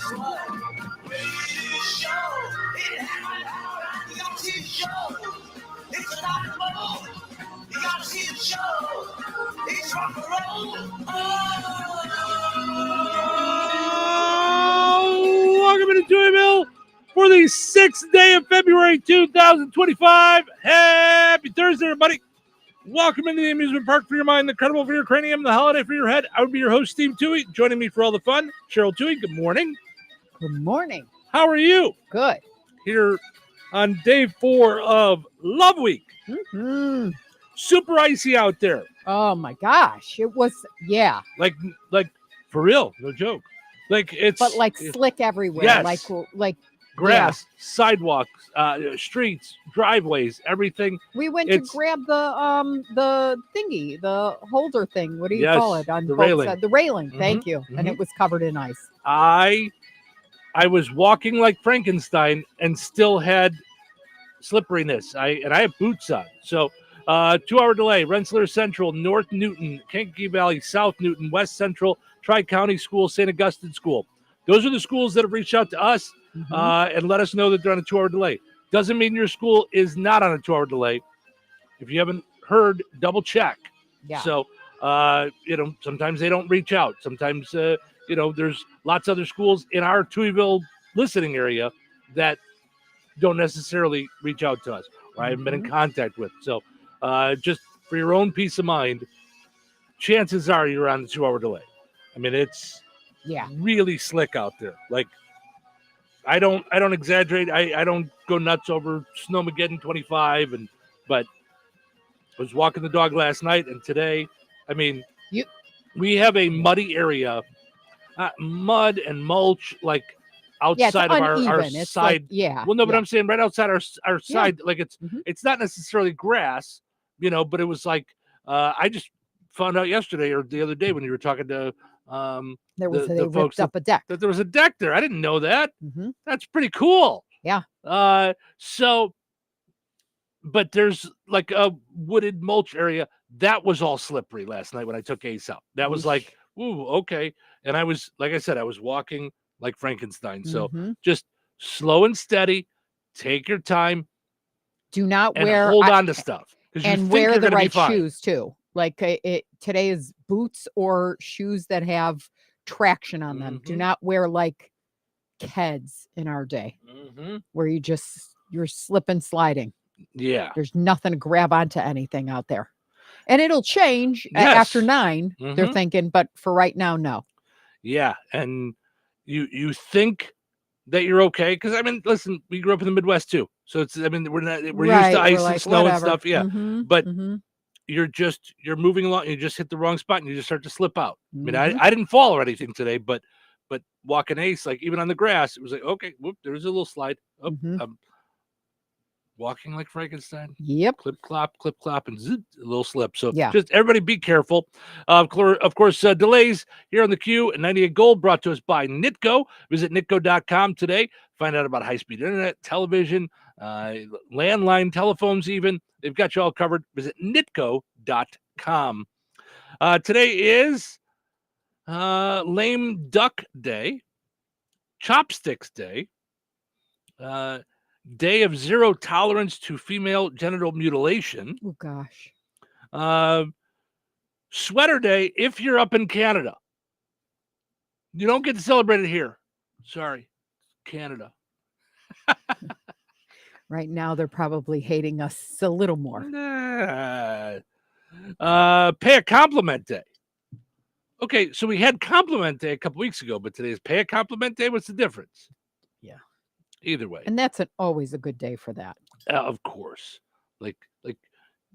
It's rock and roll. You gotta see the show. It's rock and roll. Oh, welcome to Touhyville for the 6th day of February 2025. Happy Thursday, everybody. Welcome into the amusement park for your mind, the credible for your cranium, the holiday for your head. I would be your host, Steve Touhy. Joining me for all the fun, Cheryl Touhy. Good morning. Good morning. How are you? Good. Here on day 4 of Love Week. Mm-hmm. Super icy out there. Oh my gosh. It was, yeah. Like for real, no joke. Like it's but like slick everywhere. Yes. Like grass, sidewalks, streets, driveways, everything. We went to grab the thingy, the holder thing. What do you call it? On the both railing. sides. The railing. Mm-hmm. Thank you. Mm-hmm. And it was covered in ice. I was walking like Frankenstein and still had slipperiness. I have boots on. So 2-hour delay, Rensselaer Central, North Newton, Kankakee Valley, South Newton, West Central, Tri-County School, St. Augustine School. Those are the schools that have reached out to us and let us know that they're on a 2-hour delay. Doesn't mean your school is not on a 2-hour delay. If you haven't heard, double check. Yeah. So, sometimes they don't reach out. Sometimes, there's lots of other schools in our Touhyville listening area that don't necessarily reach out to us or I haven't been in contact with. So just for your own peace of mind, chances are you're on the 2-hour delay. I mean, it's really slick out there. Like, I don't exaggerate. I don't go nuts over Snowmageddon 25, but I was walking the dog last night and today, I mean, we have a muddy area, mud and mulch, like outside of our side. Well, no, but I'm saying right outside our side, like it's not necessarily grass, but it was like, I just found out yesterday or the other day when you were talking to they folks ripped up a deck. that there was a deck there. I didn't know that. That's pretty cool. Yeah. But there's like a wooded mulch area that was all slippery last night when I took Ace out. That was like, ooh, okay. And I was, like I said, I was walking like Frankenstein. So just slow and steady, take your time. Do not hold on to stuff. And wear the right shoes too. Like today is boots or shoes that have traction on them. Do not wear like Keds in our day where you're slipping, sliding. Yeah. There's nothing to grab onto anything out there. And it'll change after 9, they're thinking, but for right now, no. Yeah. And you think that you're okay. Because I mean, listen, we grew up in the Midwest too. So we're used to ice and snow and stuff. Yeah. But you're moving along, you just hit the wrong spot and you just start to slip out. I mean, I didn't fall or anything today, but walking Ace, like even on the grass, it was like, okay, whoop, there's a little slide. Walking like Frankenstein. Yep. Clip, clop, and zip, a little slip. So just everybody be careful. Of course, delays here on the queue at 98 Gold brought to us by Nitco. Visit nitco.com today. Find out about high-speed internet, television, landline telephones even. They've got you all covered. Visit nitco.com. Today is Lame Duck Day, Chopsticks Day, Day of Zero Tolerance to Female Genital Mutilation. Oh, gosh. Sweater Day if you're up in Canada. You don't get to celebrate it here. Sorry, Canada. Right now, they're probably hating us a little more. Pay a Compliment Day. Okay, so we had Compliment Day a couple weeks ago, but today's Pay a Compliment Day. What's the difference? Yeah. Either way. And that's always a good day for that. Of course. Like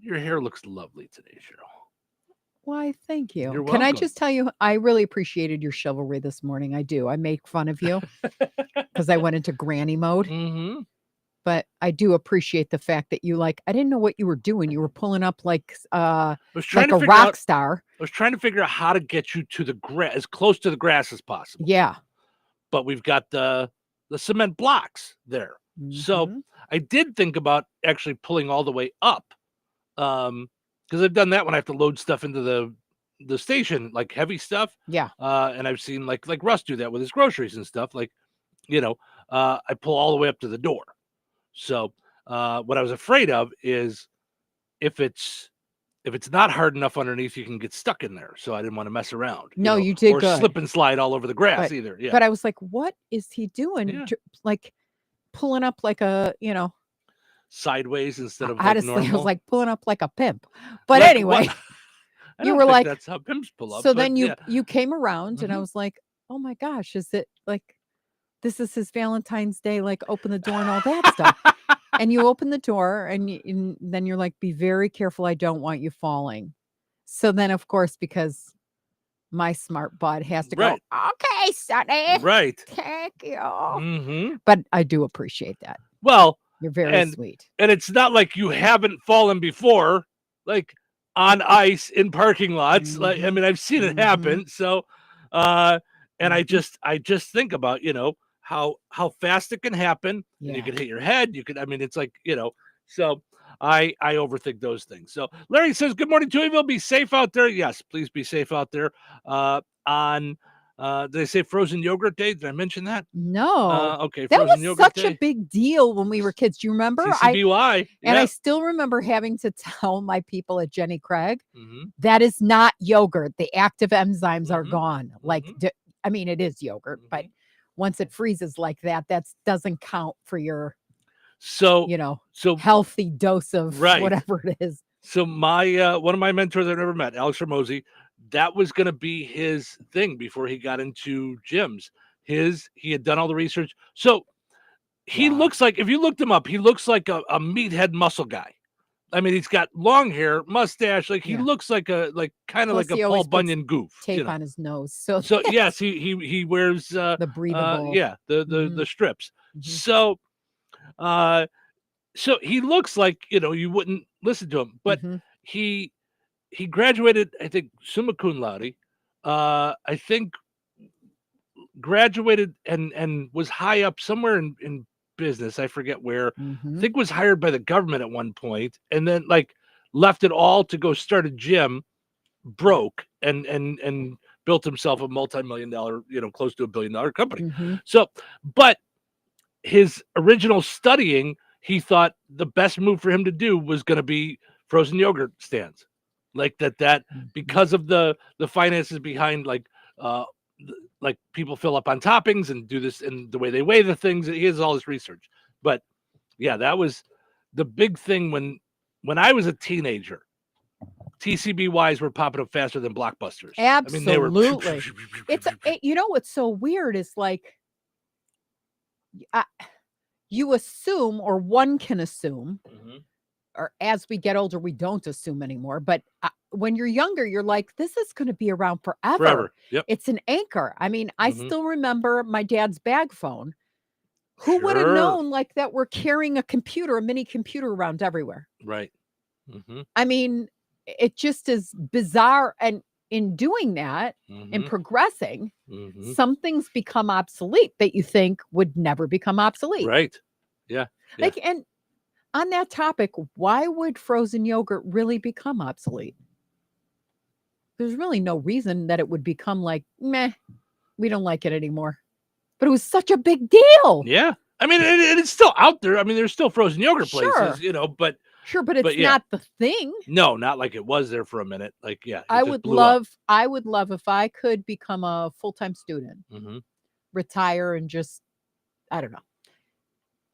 your hair looks lovely today, Cheryl. Why, thank you. You're Can I welcome. just tell you, I really appreciated your chivalry this morning. I do. I make fun of you because I went into granny mode. But I do appreciate the fact that I didn't know what you were doing. You were pulling up like a rock star. I was trying to figure out how to get you to the grass, as close to the grass as possible. Yeah. But we've got the cement blocks there. So I did think about actually pulling all the way up. Because I've done that when I have to load stuff into the station, like heavy stuff. Yeah. And I've seen like Russ do that with his groceries and stuff. Like I pull all the way up to the door. So what I was afraid of is if it's not hard enough underneath, you can get stuck in there. So I didn't want to mess around. No, you did or good. slip and slide all over the grass either. Yeah. But I was like, what is he doing? Yeah. Like pulling up like a, sideways instead of honestly, like normal. I was like pulling up like a pimp. But anyway, you were like, that's how pimps pull up. So then you came around and I Mhm. was like, oh my gosh, is it like this is his Valentine's Day, like open the door and all that stuff. And you open the door and then you're like, be very careful. I don't want you falling. So then, of course, because my smart butt has to Right. go, okay, Sonny. Right. Thank you. Mhm. But I do appreciate that. Well, you're very sweet. And it's not like you haven't fallen before, like on ice in parking lots. Mhm. Like, I mean, I've seen it happen. So, and I just think about, how fast it can happen. Yeah. And you can hit your head. You could, I mean, it's like, so I overthink those things. So Larry says, good morning, Touhyville. Be safe out there. Yes, please be safe out there. On did I say frozen yogurt day? Did I mention that? No. Okay. That was yogurt such day. a big deal when we were kids. Do you remember? TCBY. And I still remember having to tell my people at Jenny Craig, Mm-hmm. that is not yogurt. The active enzymes are Mhm. gone. Like, I mean, it is yogurt, but once it freezes like that, that doesn't count for your, so healthy dose of Right. whatever it is. So my one of my mentors I've never met, Alex Ramosi, that was going to be his thing before he got into gyms. He had done all the research. So he looks like, if you looked him up, he looks like a meathead muscle guy. I mean, he's got long hair, mustache. Like he looks like kind of like a Paul Bunyan goof. Tape on his nose. So yes, he wears the breathable. The strips. So so he looks like, you wouldn't listen to him, but he graduated, I think, summa cum laude. I think graduated and was high up somewhere in business. I forget where. I think was hired by the government at one point, and then like left it all to go start a gym, broke, and built himself a multi-million-dollar, close to $1 billion company. So, but his original studying, he thought the best move for him to do was going to be frozen yogurt stands, like that because of the finances behind, like people fill up on toppings and do this and the way they weigh the things. He has all this research, but yeah, that was the big thing when I was a teenager. TCBYs were popping up faster than Blockbusters. Absolutely. I mean, they were. What's so weird is like, you assume, or one can assume, or as we get older, we don't assume anymore. But when you're younger, you're like, this is going to be around forever. Yep. It's an anchor. I mean, I still remember my dad's bag phone. Who would have known like that we're carrying a mini computer around everywhere? Right. I mean, it just is bizarre. And in doing that and progressing, some things become obsolete that you think would never become obsolete. Right. Yeah. Like, and on that topic, why would frozen yogurt really become obsolete? There's really no reason that it would become like, meh, we don't like it anymore. But it was such a big deal. Yeah. I mean, it's still out there. I mean, there's still frozen yogurt places, but sure, but it's not the thing. No, not like it was there for a minute. Like, yeah. I would love if I could become a full-time student, retire and just, I don't know.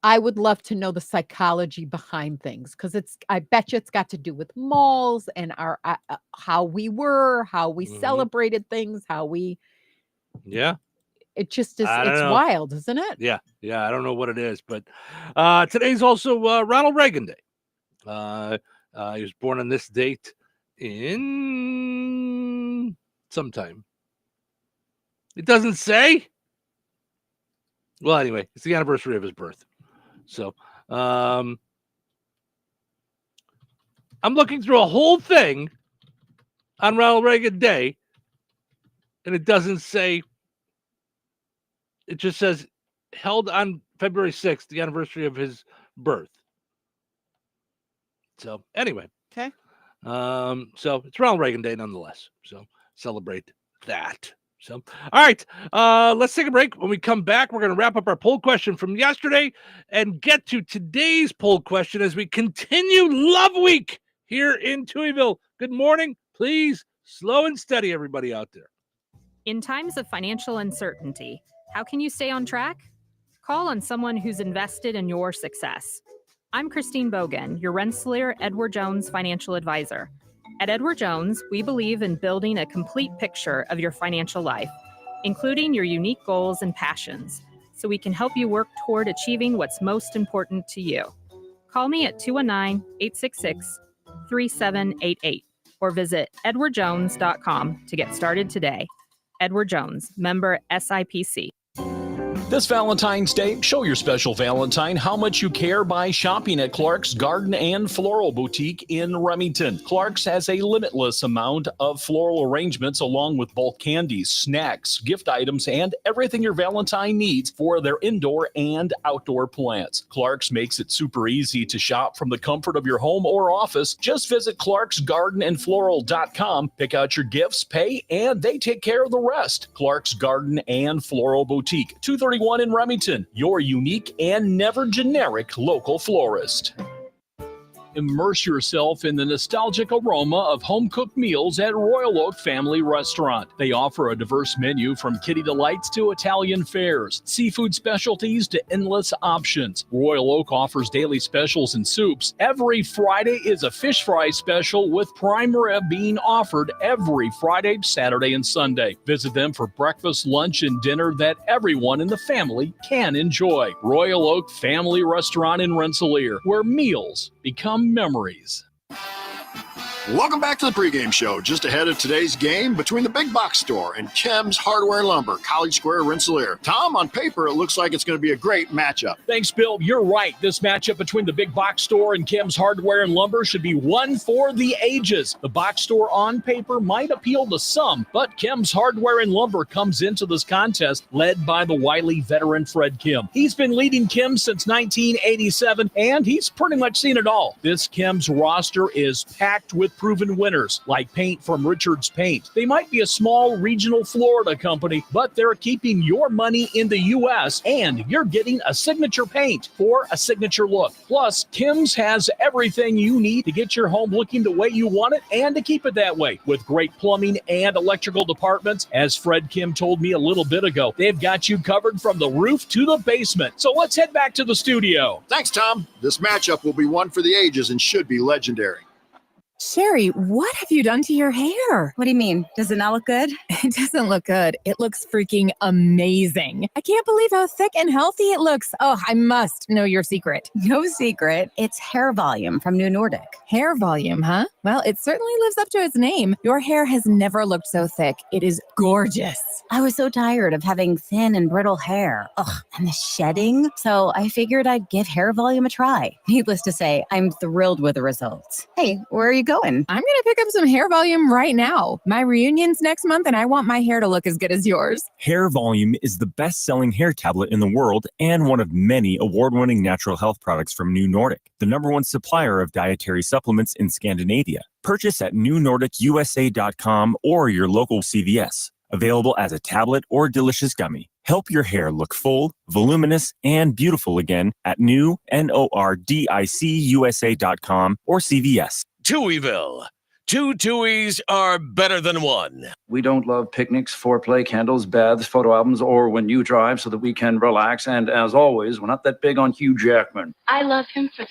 I would love to know the psychology behind things, because I bet you it's got to do with malls and our how we celebrated things, how we. Yeah. It just is. It's wild, isn't it? Yeah. Yeah. I don't know what it is, but today's also Ronald Reagan Day. He was born on this date in sometime. It doesn't say. Well, anyway, it's the anniversary of his birth. So I'm looking through a whole thing on Ronald Reagan Day, and it doesn't say. It just says held on February 6th, the anniversary of his birth. So anyway. Okay. So it's Ronald Reagan Day nonetheless. So celebrate that. So, all right, let's take a break. When we come back, we're going to wrap up our poll question from yesterday and get to today's poll question as we continue Love Week here in Touhyville. Good morning. Please, slow and steady, everybody out there. In times of financial uncertainty, how can you stay on track? Call on someone who's invested in your success. I'm Christine Bogan, your Rensselaer Edward Jones financial advisor. At Edward Jones, we believe in building a complete picture of your financial life, including your unique goals and passions, so we can help you work toward achieving what's most important to you. Call me at 219-866-3788 or visit edwardjones.com to get started today. Edward Jones, member SIPC. This Valentine's Day, show your special Valentine how much you care by shopping at Clark's Garden and Floral Boutique in Remington. Clark's has a limitless amount of floral arrangements along with bulk candies, snacks, gift items, and everything your Valentine needs for their indoor and outdoor plants. Clark's makes it super easy to shop from the comfort of your home or office. Just visit clarksgardenandfloral.com, pick out your gifts, pay, and they take care of the rest. Clark's Garden and Floral Boutique, 231 in Remington, your unique and never generic local florist. Immerse yourself in the nostalgic aroma of home-cooked meals at Royal Oak Family Restaurant. They offer a diverse menu from kitty delights to Italian fares, seafood specialties to endless options. Royal Oak offers daily specials and soups. Every Friday is a fish fry special with prime rib being offered every Friday, Saturday, and Sunday. Visit them for breakfast, lunch, and dinner that everyone in the family can enjoy. Royal Oak Family Restaurant in Rensselaer, where meals become memories. Welcome back to the pregame show. Just ahead of today's game between the Big Box Store and Kim's Hardware Lumber, College Square, Rensselaer. Tom, on paper, it looks like it's going to be a great matchup. Thanks, Bill. You're right. This matchup between the Big Box Store and Kim's Hardware and Lumber should be one for the ages. The box store on paper might appeal to some, but Kim's Hardware and Lumber comes into this contest led by the wily veteran Fred Kim. He's been leading Kim's since 1987, and he's pretty much seen it all. This Kim's roster is packed with proven winners like Paint from Richards Paint. They might be a small regional Florida company, but they're keeping your money in the U.S. and you're getting a signature paint for a signature look. Plus, Kim's has everything you need to get your home looking the way you want it and to keep it that way. With great plumbing and electrical departments, as Fred Kim told me a little bit ago, they've got you covered from the roof to the basement. So let's head back to the studio. Thanks, Tom. This matchup will be one for the ages and should be legendary. Sherry, what have you done to your hair? What do you mean? Does it not look good? It doesn't look good. It looks freaking amazing. I can't believe how thick and healthy it looks. Oh, I must know your secret. No secret. It's hair volume from New Nordic. Hair volume, huh? Well, it certainly lives up to its name. Your hair has never looked so thick. It is gorgeous. I was so tired of having thin and brittle hair. Ugh, and the shedding. So I figured I'd give hair volume a try. Needless to say, I'm thrilled with the results. Hey, where are you going? I'm going to pick up some hair volume right now. My reunion's next month and I want my hair to look as good as yours. Hair Volume is the best-selling hair tablet in the world and one of many award-winning natural health products from New Nordic, the #1 supplier of dietary supplements in Scandinavia. Purchase at newnordicusa.com or your local CVS. Available as a tablet or delicious gummy. Help your hair look full, voluminous, and beautiful again at newnordicusa.com or CVS. Touhyville. Two Touhies are better than one. We don't love picnics, foreplay, candles, baths, photo albums, or when you drive so that we can relax. And as always, we're not that big on Hugh Jackman. I love him for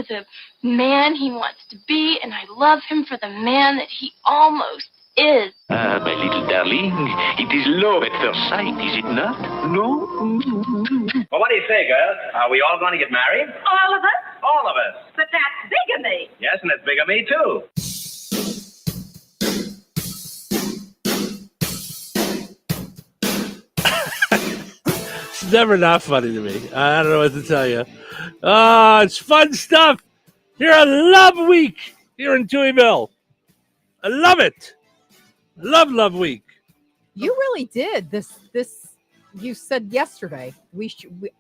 the man he wants to be, and I love him for the man that he almost is. Ah, my little darling, it is love at first sight, is it not? No? Well, what do you say, girls? Are we all going to get married? All of us? All of us. But that's bigamy. Yes, and it's bigamy, too. It's never not funny to me. I don't know what to tell you. It's fun stuff here on Love Week here in Touhyville. I love it. Love Week. You really did this. You said yesterday.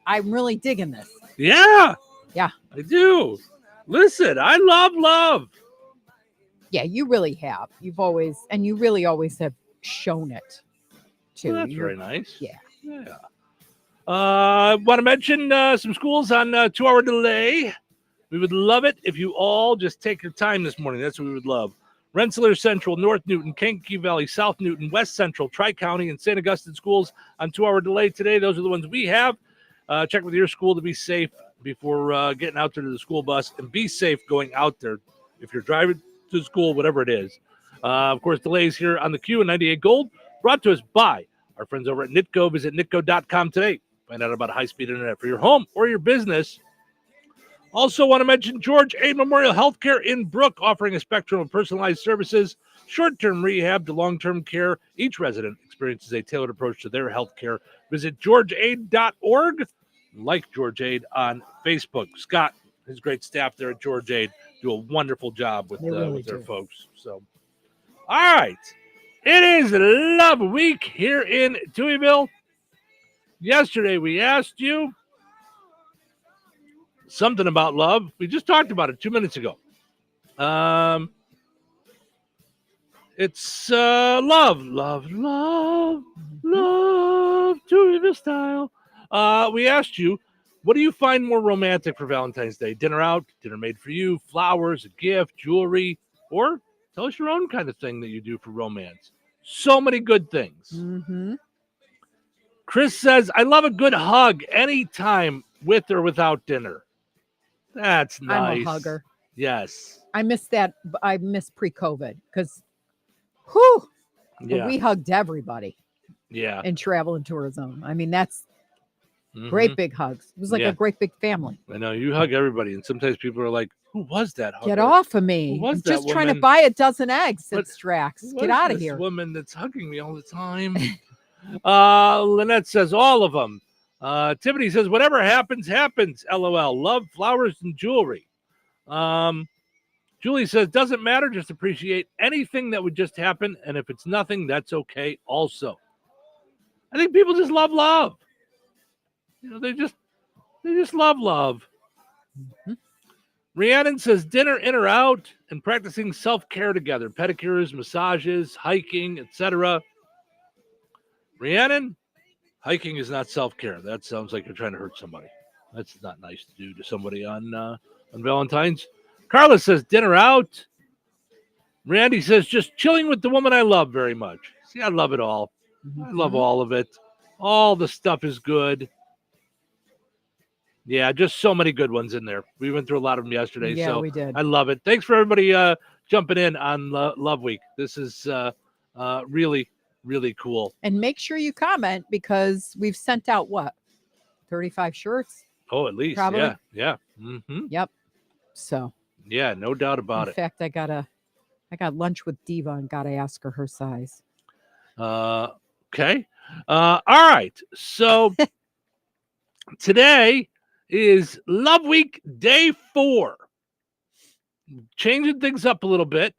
I'm really digging this. Yeah, I do. Listen, I love. Yeah, you really have. You really always have shown it. too. Well, that's very nice. Yeah. Want to mention some schools on 2-hour delay. We would love it if you all just take your time this morning. That's what we would love. Rensselaer Central, North Newton, Kankakee Valley, South Newton, West Central, Tri-County, and St. Augustine schools on 2-hour delay today. Those are the ones we have. Check with your school to be safe before getting out there to the school bus, and be safe going out there if you're driving to school, whatever it is. Of course, delays here on the Q and 98 Gold, brought to us by our friends over at Nitco. Visit nitco.com today. Find out about high-speed internet for your home or your business. Also want to mention George A. Memorial Healthcare in Brook, offering a spectrum of personalized services, short-term rehab to long-term care. Each resident experiences a tailored approach to their health care. Visit georgeaid.org. Like George Aid on Facebook. Scott, his great staff there at George Aid, do a wonderful job with their folks. So, all right. It is Love Week here in Touhyville. Yesterday, we asked you something about love. We just talked about it 2 minutes ago. It's love, Touhyville style. We asked you, what do you find more romantic for Valentine's Day? Dinner out, dinner made for you, flowers, a gift, jewelry, or tell us your own kind of thing that you do for romance. So many good things. Mm-hmm. Chris says, I love a good hug anytime with or without dinner. That's nice. I'm a hugger. Yes. I miss that. I miss pre-COVID because we hugged everybody. Yeah. In travel and tourism. I mean, that's great big hugs. It was like a great big family. I know. You hug everybody, and sometimes people are like, who was that hugger? Get off of me. I'm just trying to buy a dozen eggs at Strax. Get out of here. Woman that's hugging me all the time. Lynette says, all of them. Tiffany says, whatever happens, happens. LOL. Love, flowers, and jewelry. Julie says, doesn't matter. Just appreciate anything that would just happen. And if it's nothing, that's okay also. I think people just love love. You know, they just love love. Mm-hmm. Rhiannon says dinner in or out and practicing self-care together. Pedicures, massages, hiking, etc. Rhiannon, hiking is not self-care. That sounds like you're trying to hurt somebody. That's not nice to do to somebody on Valentine's. Carla says dinner out. Randy says just chilling with the woman I love very much. See, I love it all. I love all of it. All the stuff is good. Yeah, just so many good ones in there. We went through a lot of them yesterday. Yeah, so we did. I love it. Thanks for everybody jumping in on Love Week. This is really, really cool. And make sure you comment because we've sent out 35 shirts? Oh, at least. Probably. Yeah. Mm-hmm. Yep. So. Yeah, no doubt about it. In fact, I got lunch with Diva and got to ask her size. Okay. All right. So today is Love Week Day 4. Changing things up a little bit.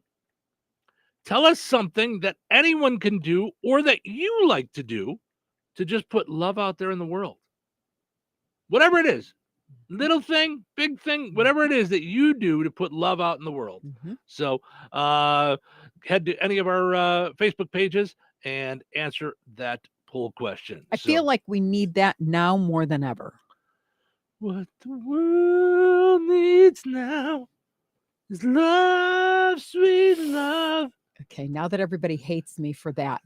Tell us something that anyone can do or that you like to do to just put love out there in the world. Whatever it is. Little thing, big thing, whatever it is that you do to put love out in the world. Mm-hmm. So head to any of our Facebook pages and answer that poll question. I feel like we need that now more than ever. What the world needs now is love, sweet love. Okay, now that everybody hates me for that,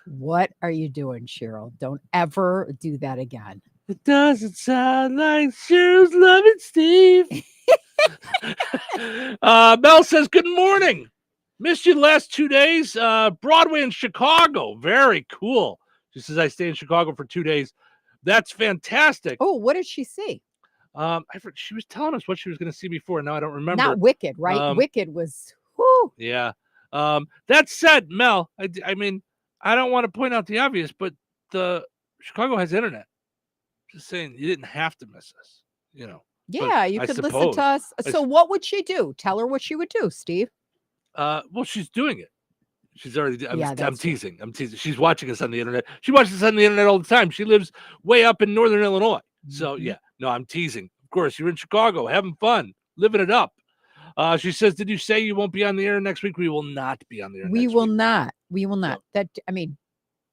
what are you doing, Cheryl? Don't ever do that again. It doesn't sound like Cheryl's loving Steve. Mel says, good morning. Missed you the last 2 days. Broadway in Chicago. Very cool. She says, I stay in Chicago for 2 days. That's fantastic. Oh, what did she see? She was telling us what she was going to see before. Now I don't remember. Not Wicked, right? Wicked was, whoo. Yeah. That said, Mel, I mean, I don't want to point out the obvious, but the Chicago has internet. Just saying, you didn't have to miss us, you know. Yeah, you could listen to us. So what would she do? Tell her what she would do, Steve. Well, she's doing it. She's already. I'm teasing. She's watching us on the internet. She watches us on the internet all the time. She lives way up in northern Illinois. So yeah, no, I'm teasing. Of course, you're in Chicago, having fun, living it up. She says, "Did you say you won't be on the air next week?" We will not be on the air. We will not. We will not. That I mean,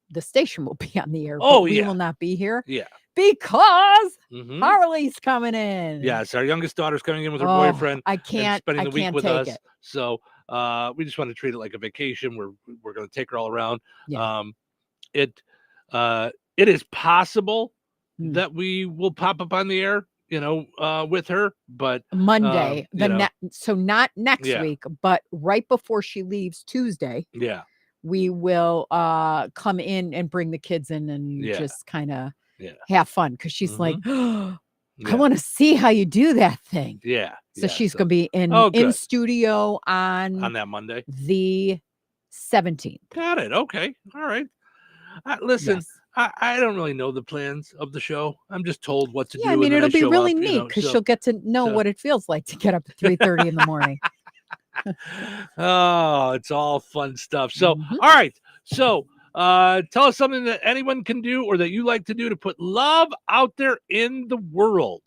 the station will be on the air. Oh, but we yeah. will not be here. Yeah. Because Mhm. Harley's coming in. Yes, our youngest daughter's coming in with her Oh, boyfriend. I and can't. spending I the week can't with take us. it. So we just want to treat it like a vacation. We're going to take her all around. Yeah. It is possible Hmm. that we will pop up on the air, with her, but Monday. you know, So not next Yeah. week, but right before she leaves Tuesday, yeah, we will come in and bring the kids in and Yeah. just kind of yeah, have fun because she's like, I yeah, want to see how you do that thing. yeah. So yeah, she's going to be in good. studio on on that Monday. the 17th. Got it. Okay. All right. Listen, Yes. I don't really know the plans of the show. I'm just told what to do. Yeah, I and mean, then it'll be show really up, neat because so- she'll get to know so- what it feels like to get up at 3:30 in the morning. Oh, it's all fun stuff. So, Mhm. all right. So, tell us something that anyone can do or that you like to do to put love out there in the world.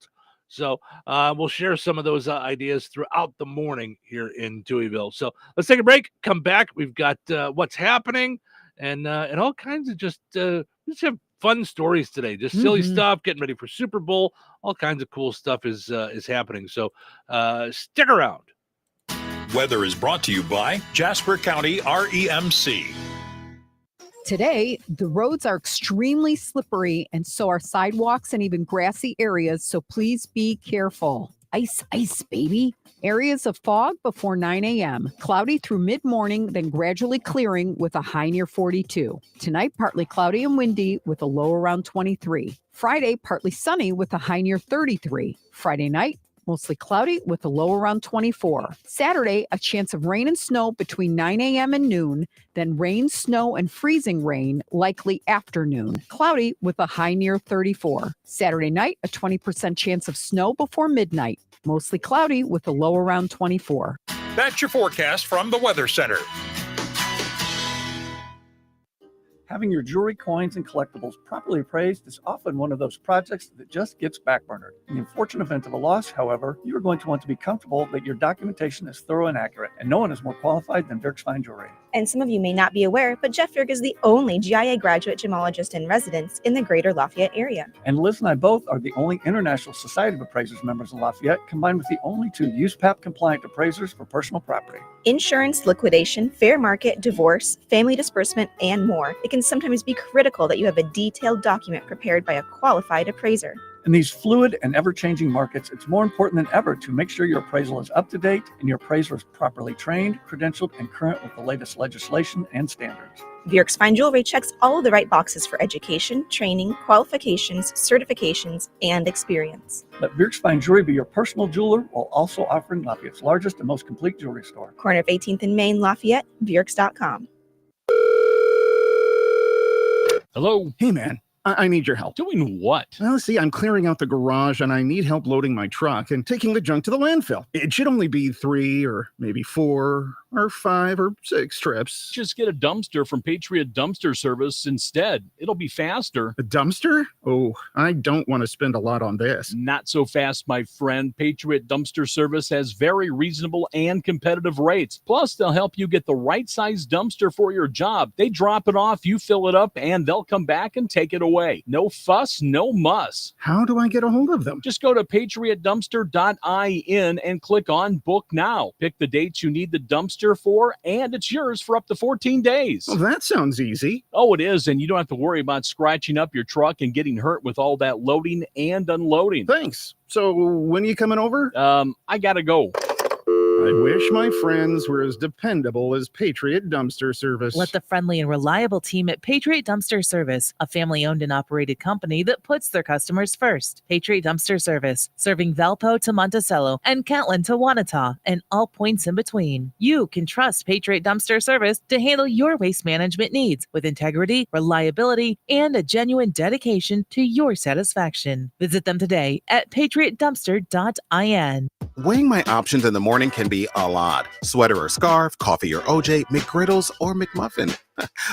So, we'll share some of those ideas throughout the morning here in Touhyville. So, let's take a break. Come back. We've got what's happening and all kinds of just have fun stories today. Just silly Mhm. stuff. Getting ready for Super Bowl. All kinds of cool stuff is happening. So, stick around. Weather is brought to you by Jasper County REMC. Today, the roads are extremely slippery, and so are sidewalks and even grassy areas, so please be careful. Ice, ice, baby. Areas of fog before 9 a.m. Cloudy through mid-morning, then gradually clearing with a high near 42. Tonight, partly cloudy and windy with a low around 23. Friday, partly sunny with a high near 33. Friday night, mostly cloudy with a low around 24. Saturday, a chance of rain and snow between 9 a.m. and noon, then rain, snow, and freezing rain likely afternoon. Cloudy with a high near 34. Saturday night, a 20% chance of snow before midnight. Mostly cloudy with a low around 24. That's your forecast from the Weather Center. Having your jewelry, coins, and collectibles properly appraised is often one of those projects that just gets backburnered. In the unfortunate event of a loss, however, you are going to want to be comfortable that your documentation is thorough and accurate, and no one is more qualified than Dirk's Fine Jewelry. And some of you may not be aware, but Jeff Dirk is the only GIA graduate gemologist in residence in the greater Lafayette area. And Liz and I both are the only International Society of Appraisers members in Lafayette, combined with the only 2 USPAP-compliant appraisers for personal property. Insurance, liquidation, fair market, divorce, family disbursement, and more. It can sometimes be critical that you have a detailed document prepared by a qualified appraiser. In these fluid and ever-changing markets, it's more important than ever to make sure your appraisal is up to date and your appraiser is properly trained, credentialed, and current with the latest legislation and standards. Dirk's Fine Jewelry checks all of the right boxes for education, training, qualifications, certifications, and experience. Let Dirk's Fine Jewelry be your personal jeweler while also offering Lafayette's largest and most complete jewelry store. Corner of 18th and Main, Lafayette, Dirks.com. Hello? Hey, man. I need your help. Doing what? Well, see, I'm clearing out the garage and I need help loading my truck and taking the junk to the landfill. It should only be 3 or maybe 4 or 5 or 6 trips. Just get a dumpster from Patriot Dumpster Service instead. It'll be faster. A dumpster? Oh, I don't want to spend a lot on this. Not so fast, my friend. Patriot Dumpster Service has very reasonable and competitive rates. Plus, they'll help you get the right size dumpster for your job. They drop it off, you fill it up, and they'll come back and take it away. No fuss, no muss. How do I get a hold of them? Just go to patriotdumpster.in and click on Book Now. Pick the dates you need the dumpster for, and it's yours for up to 14 days. Well, that sounds easy. Oh, it is, and you don't have to worry about scratching up your truck and getting hurt with all that loading and unloading. Thanks. So when are you coming over? I gotta go. I wish my friends were as dependable as Patriot Dumpster Service. Let the friendly and reliable team at Patriot Dumpster Service, a family-owned and operated company that puts their customers first. Patriot Dumpster Service, serving Valpo to Monticello and Catlin to Wanata and all points in between. You can trust Patriot Dumpster Service to handle your waste management needs with integrity, reliability, and a genuine dedication to your satisfaction. Visit them today at patriotdumpster.in. Weighing my options in the morning can can be a lot. Sweater or scarf, coffee or OJ, McGriddles or McMuffin.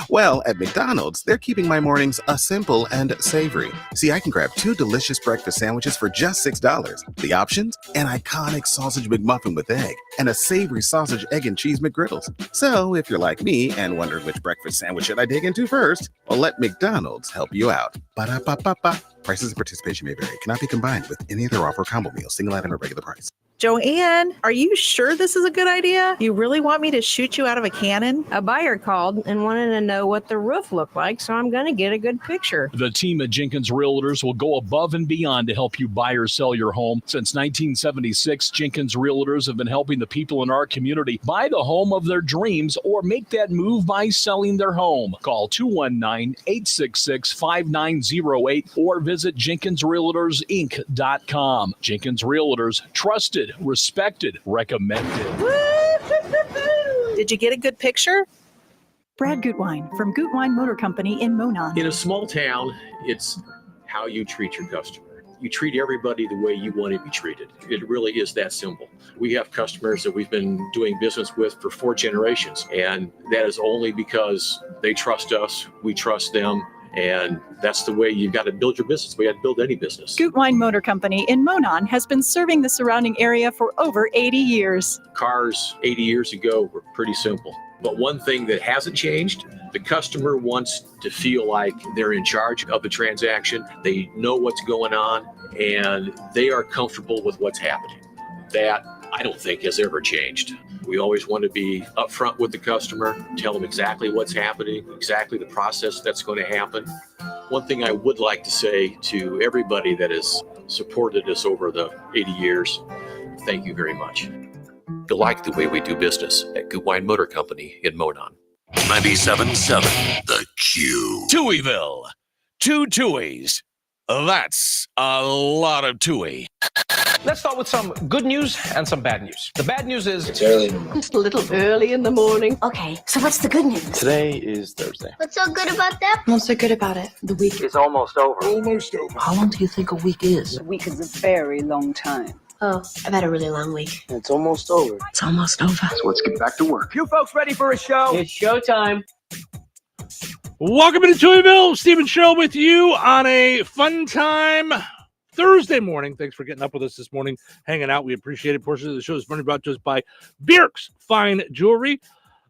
Well, at McDonald's, they're keeping my mornings simple and savory. See, I can grab 2 delicious breakfast sandwiches for just $6. The options? An iconic sausage McMuffin with egg and a savory sausage, egg, and cheese McGriddles. So, if you're like me and wondering which breakfast sandwich should I dig into first, well, let McDonald's help you out. Ba-da-ba-ba-ba. Prices and participation may vary. Cannot be combined with any other offer or combo meal. Single item at regular price. Joanne, are you sure this is a good idea? You really want me to shoot you out of a cannon? A buyer called and wanted to know what the roof looked like, so I'm going to get a good picture. The team at Jenkins Realtors will go above and beyond to help you buy or sell your home. Since 1976, Jenkins Realtors have been helping the people in our community buy the home of their dreams or make that move by selling their home. Call 219-866-5908 or visit JenkinsRealtorsInc.com. Jenkins Realtors, trusted, respected, recommended. Did you get a good picture? Brad Gutwein from Gutwein Motor Company in Monon. In a small town, it's how you treat your customer. You treat everybody the way you want to be treated. It really is that simple. We have customers that we've been doing business with for 4 generations, and that is only because they trust us, we trust them, and that's the way you've got to build your business. We got to build any business. Gutwein Motor Company in Monon has been serving the surrounding area for over 80 years. Cars 80 years ago were pretty simple. But one thing that hasn't changed, the customer wants to feel like they're in charge of the transaction. They know what's going on, and they are comfortable with what's happening. That, I don't think, has ever changed. We always want to be upfront with the customer, tell them exactly what's happening, exactly the process that's going to happen. One thing I would like to say to everybody that has supported us over the 80 years, thank you very much. You'll like the way we do business at Gutwein Motor Company in Monon. 97.7 The Q. Touhyville. 2 Touhies. That's a lot of Touhy. Let's start with some good news and some bad news. The bad news is it's early in the morning. Just a little early in the morning. Okay, so what's the good news? Today is Thursday. What's so good about that? What's so good about it? The week is almost over. Almost over. How long do you think a week is? A week is a very long time. Oh, I've had a really long week. It's almost over. It's almost over. So let's get back to work. You folks ready for a show? It's showtime. Welcome to Touhyville. Stephen Show with you on a fun time Thursday morning. Thanks for getting up with us this morning, hanging out. We appreciate it. Portion of the show is brought to us by Bierk's Fine Jewelry,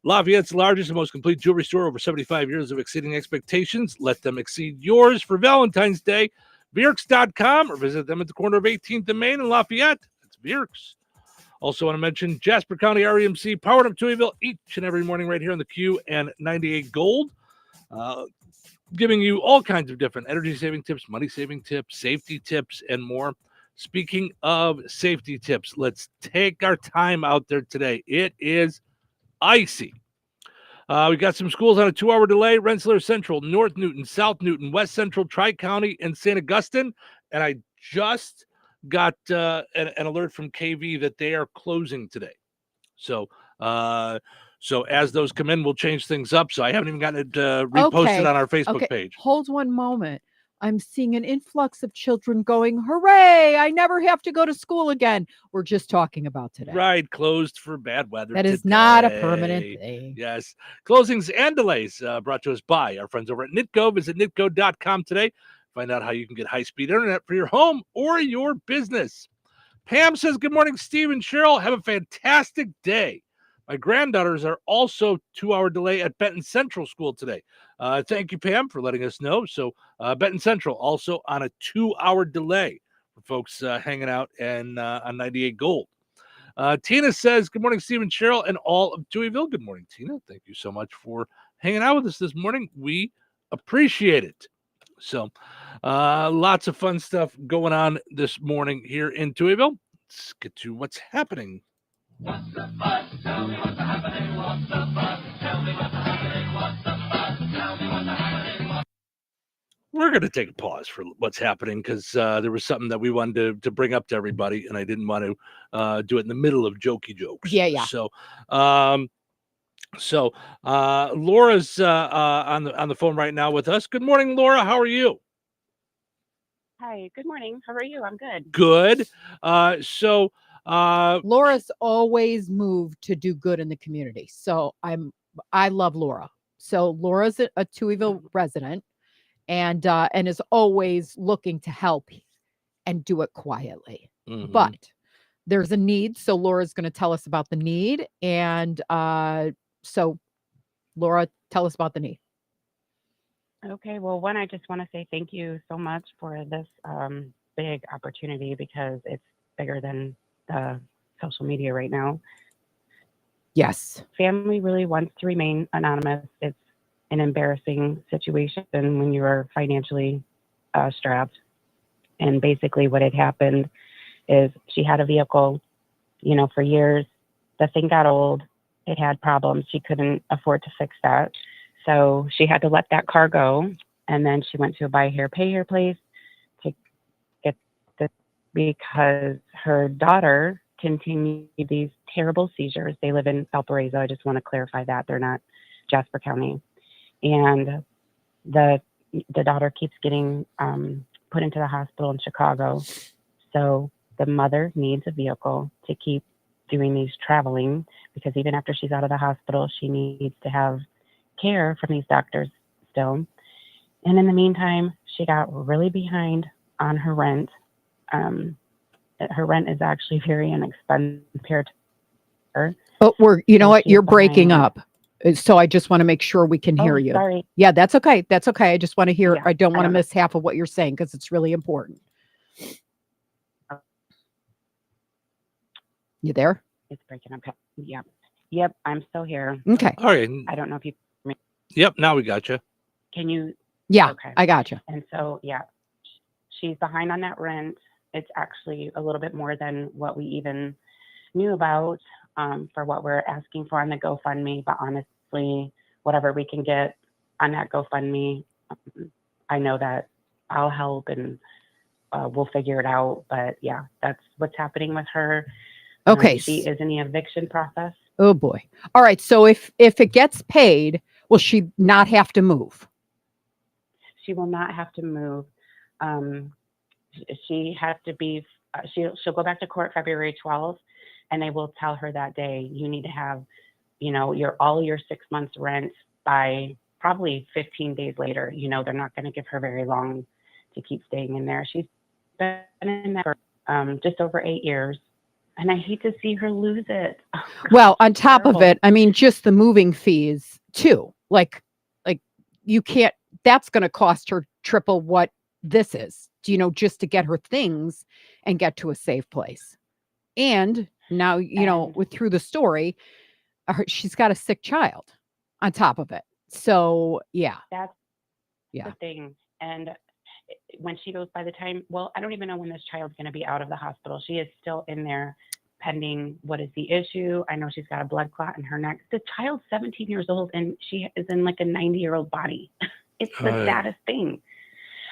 Lafayette's largest and most complete jewelry store. Over 75 years of exceeding expectations. Let them exceed yours for Valentine's Day. Bierks.com or visit them at the corner of 18th and Main in Lafayette. It's Bierks. Also want to mention Jasper County REMC, powered up Touhyville each and every morning right here on the Q and 98 Gold. Giving you all kinds of different energy-saving tips, money-saving tips, safety tips, and more. Speaking of safety tips, let's take our time out there today. It is icy. We got some schools on a 2-hour delay: Rensselaer Central, North Newton, South Newton, West Central, Tri-County, and St. Augustine. And I just got an alert from KV that they are closing today. So as those come in, we'll change things up. So I haven't even gotten it reposted on our Facebook page. Hold one moment. I'm seeing an influx of children going, hooray, I never have to go to school again. We're just talking about today. Right, closed for bad weather. That is not a permanent thing. Yes. Closings and delays brought to us by our friends over at Nitco. Visit nitco.com today. Find out how you can get high-speed internet for your home or your business. Pam says, good morning, Steve and Cheryl. Have a fantastic day. My granddaughters are also 2-hour delay at Benton Central School today. Thank you, Pam, for letting us know. So Benton Central also on a 2-hour delay for folks hanging out and on 98 Gold. Tina says, good morning, Steve and Cheryl and all of Touhyville. Good morning, Tina. Thank you so much for hanging out with us this morning. We appreciate it. So lots of fun stuff going on this morning here in Touhyville. Let's get to what's happening. What's the buzz? Tell me what's happening. What's the buzz? Tell me what's happening. What's the buzz? Tell me what's happening. We're going to take a pause for what's happening because there was something that we wanted to bring up to everybody, and I didn't want to do it in the middle of jokey jokes. Yeah. So, Laura's on the phone right now with us. Good morning, Laura. How are you? Hi. Good morning. How are you? I'm good. Good. Laura's always moved to do good in the community. So I love Laura. So Laura's a Touhyville resident and is always looking to help and do it quietly. But there's a need. So Laura's going to tell us about the need. And so Laura, tell us about the need. Okay. Well, one, I just want to say thank you so much for this big opportunity because it's bigger than the social media right now. Yes. Family really wants to remain anonymous. It's an embarrassing situation when you are financially strapped. And basically what had happened is she had a vehicle, for years. The thing got old. It had problems. She couldn't afford to fix that. So she had to let that car go. And then she went to a buy here, pay here place to get this because her daughter continued these terrible seizures. They live in Valparaiso. I just want to clarify that. They're not Jasper County. And the daughter keeps getting put into the hospital in Chicago. So the mother needs a vehicle to keep doing these traveling because even after she's out of the hospital, she needs to have care from these doctors still. And in the meantime, she got really behind on her rent. Her rent is actually very inexpensive compared to her. But you're breaking up. So I just want to make sure we can hear you. Sorry. Yeah, that's okay. That's okay. I just want to hear. I don't want to miss half of what you're saying because it's really important. You there? It's breaking up. Yep. Yep. I'm still here. Okay. All right. I don't know if you. Yep. Now we got you. Can you? Yeah. Okay. I got you. And so, she's behind on that rent. It's actually a little bit more than what we even knew about for what we're asking for on the GoFundMe. But honestly, whatever we can get on that GoFundMe, I know that I'll help and we'll figure it out. But yeah, that's what's happening with her. Okay. She is in the eviction process. Oh boy. All right. So if it gets paid, will she not have to move? She will not have to move. She has to be. She'll go back to court February 12th, and they will tell her that day you need to have, all your 6 months rent by probably 15 days later. They're not going to give her very long to keep staying in there. She's been in there for just over 8 years. And I hate to see her lose it. Oh, well, on top of it, I mean, just the moving fees too. Like you can't, that's going to cost her triple what this is, just to get her things and get to a safe place. And now, through the story, she's got a sick child on top of it. So yeah. That's the thing. And when she goes, by the time, I don't even know when this child's going to be out of the hospital. She is still in there pending what is the issue. I know she's got a blood clot in her neck. The child's 17 years old and she is in like a 90-year-old body. It's the saddest thing.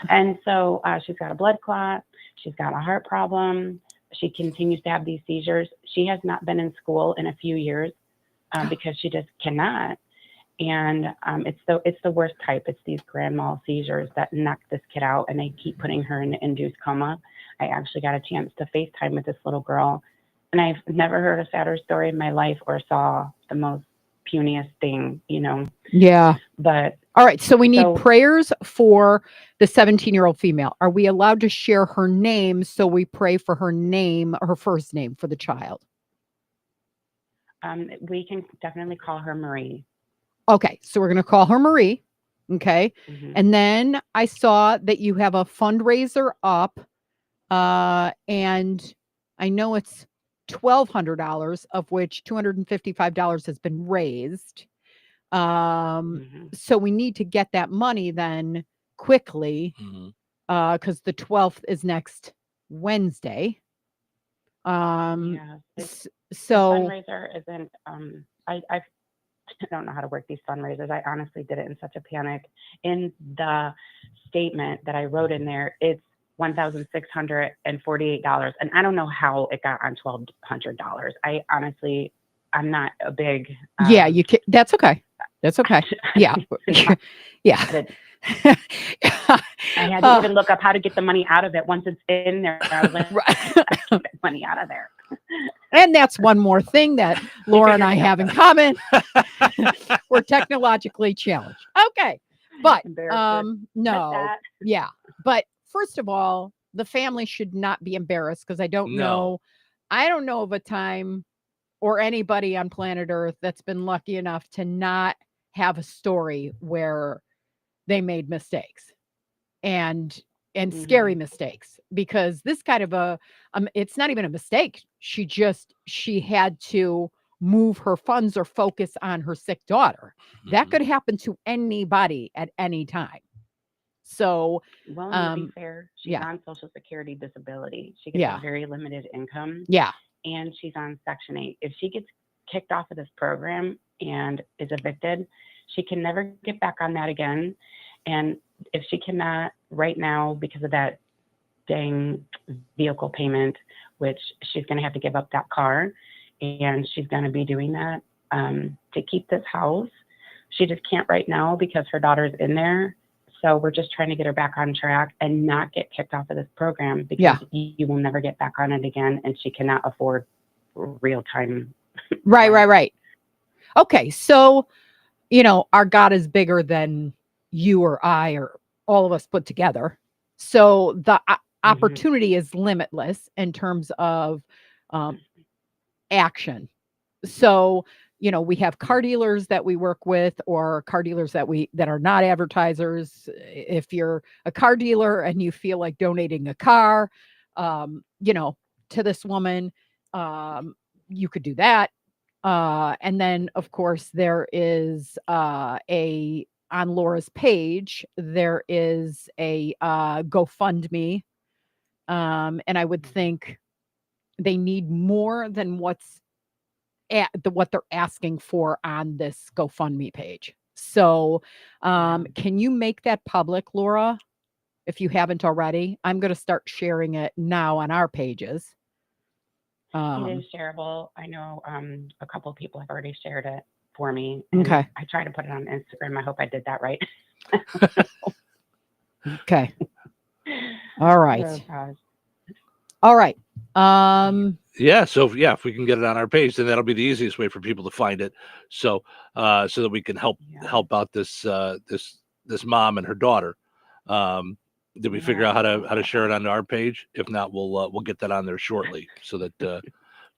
And so she's got a blood clot. She's got a heart problem. She continues to have these seizures. She has not been in school in a few years because she just cannot. And it's the worst type. It's these grand mal seizures that knock this kid out, and they keep putting her in an induced coma. I actually got a chance to FaceTime with this little girl, and I've never heard a sadder story in my life or saw the most puniest thing, Yeah. But all right, so we need prayers for the 17-year-old female. Are we allowed to share her name? So we pray for her name, her first name for the child. We can definitely call her Marie. Okay, so we're going to call her Marie. Okay. Mm-hmm. And then I saw that you have a fundraiser up. And I know it's $1,200, of which $255 has been raised. So we need to get that money then quickly because the 12th is next Wednesday. So the fundraiser isn't, I don't know how to work these fundraisers. I honestly did it in such a panic. In the statement that I wrote in there, it's $1,648. And I don't know how it got on $1,200. I'm not a big. Yeah, you can. That's okay. That's okay. Yeah. Yeah. I had to even look up how to get the money out of it. Once it's in there, I was like, I get that money out of there. And that's one more thing that Laura and I have in common. We're technologically challenged. Okay. But no. Yeah. But first of all, the family should not be embarrassed because I don't know of a time or anybody on planet Earth that's been lucky enough to not have a story where they made mistakes and scary mistakes, because this kind of it's not even a mistake. She had to move her funds or focus on her sick daughter. That could happen to anybody at any time. So, well, to be fair, she's on Social Security disability. She gets a very limited income. Yeah. And she's on Section 8. If she gets kicked off of this program and is evicted, she can never get back on that again. And if she cannot right now, because of that dang vehicle payment, which she's going to have to give up that car, and she's going to be doing that to keep this house. She just can't right now because her daughter's in there. So we're just trying to get her back on track and not get kicked off of this program, because you will never get back on it again, and she cannot afford real time. Right. Okay. So, our God is bigger than you or I or all of us put together. So the opportunity is limitless in terms of action. So, we have car dealers that we work with, or car dealers that are not advertisers. If you're a car dealer and you feel like donating a car, to this woman, you could do that. And then of course there is on Laura's page, there is a GoFundMe. And I would think they need more than what they're asking for on this GoFundMe page. So can you make that public, Laura, if you haven't already? I'm going to start sharing it now on our pages. It is shareable. I know a couple of people have already shared it for me. Okay. I tried to put it on Instagram. I hope I did that right. Okay. All right. Oh, gosh. All right. So if we can get it on our page, then that'll be the easiest way for people to find it. So that we can help out this mom and her daughter. Did we figure out how to share it on our page? If not, we'll get that on there shortly, so that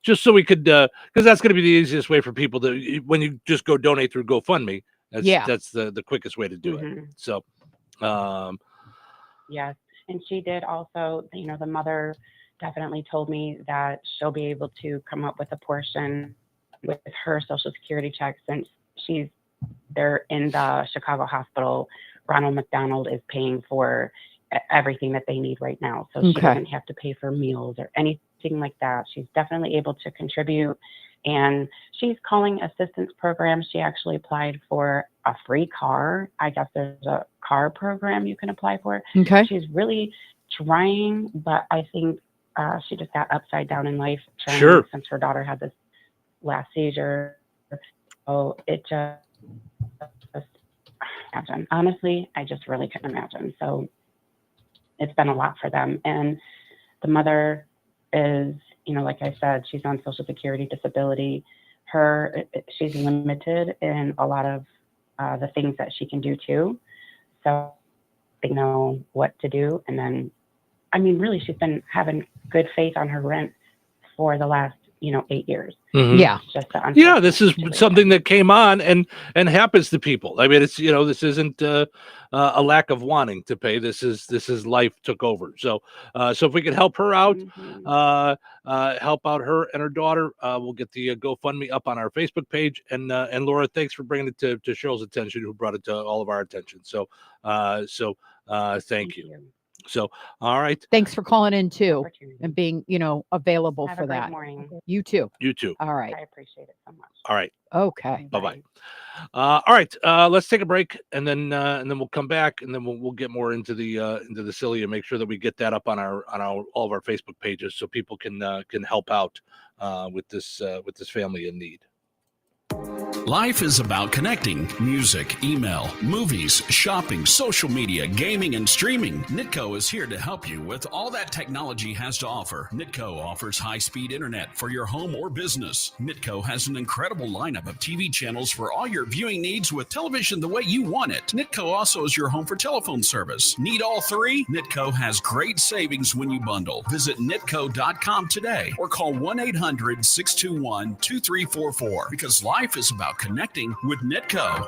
just so we could, because that's going to be the easiest way for people to, when you just go donate through GoFundMe. That's the quickest way to do it. So, yes, and she did also. The mother definitely told me that she'll be able to come up with a portion with her Social Security check, since they're in the Chicago hospital. Ronald McDonald is paying for everything that they need right now. So she doesn't have to pay for meals or anything like that. She's definitely able to contribute, and she's calling assistance programs. She actually applied for a free car. I guess there's a car program you can apply for. Okay. She's really trying, but I think she just got upside down in life since her daughter had this last seizure. So it just imagine. Honestly, I just really couldn't imagine. So it's been a lot for them. And the mother is, like I said, she's on Social Security disability. She's limited in a lot of the things that she can do too. So they know what to do. And then, really, she's been having good faith on her rent for the last 8 years. Mm-hmm. Yeah. Yeah, this is something that came on and happens to people. It's this isn't a lack of wanting to pay. This is life took over. So if we can help her out, help out her and her daughter, we'll get the GoFundMe up on our Facebook page. And Laura, thanks for bringing it to Cheryl's attention, who brought it to all of our attention. So thank you. So, all right. Thanks for calling in too and being, available Have for a great that. morning. You too. You too. All right. I appreciate it so much. All right. Okay. Bye-bye. All right. Let's take a break, and then we'll come back, and then we'll get more into the silly and make sure that we get that up on all of our Facebook pages, so people can help out with this family in need. Life is about connecting. Music, email, movies, shopping, social media, gaming, and streaming. Nitco is here to help you with all that technology has to offer. Nitco offers high-speed internet for your home or business. Nitco has an incredible lineup of TV channels for all your viewing needs with television the way you want it. Nitco also is your home for telephone service. Need all three? Nitco has great savings when you bundle. Visit nitco.com today or call 1-800-621-2344 because life is about connecting with Nitco.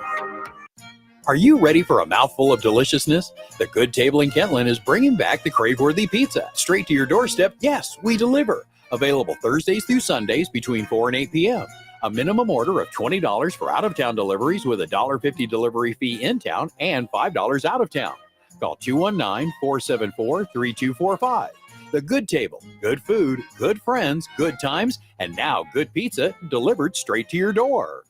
Are you ready for a mouthful of deliciousness? The Good Table in Kentland is bringing back the crave-worthy pizza. Straight to your doorstep, yes, we deliver. Available Thursdays through Sundays between 4 and 8 p.m. A minimum order of $20 for out-of-town deliveries with a $1.50 delivery fee in town and $5 out of town. Call 219-474-3245. The Good Table. Good food, good friends, good times, and now good pizza delivered straight to your door.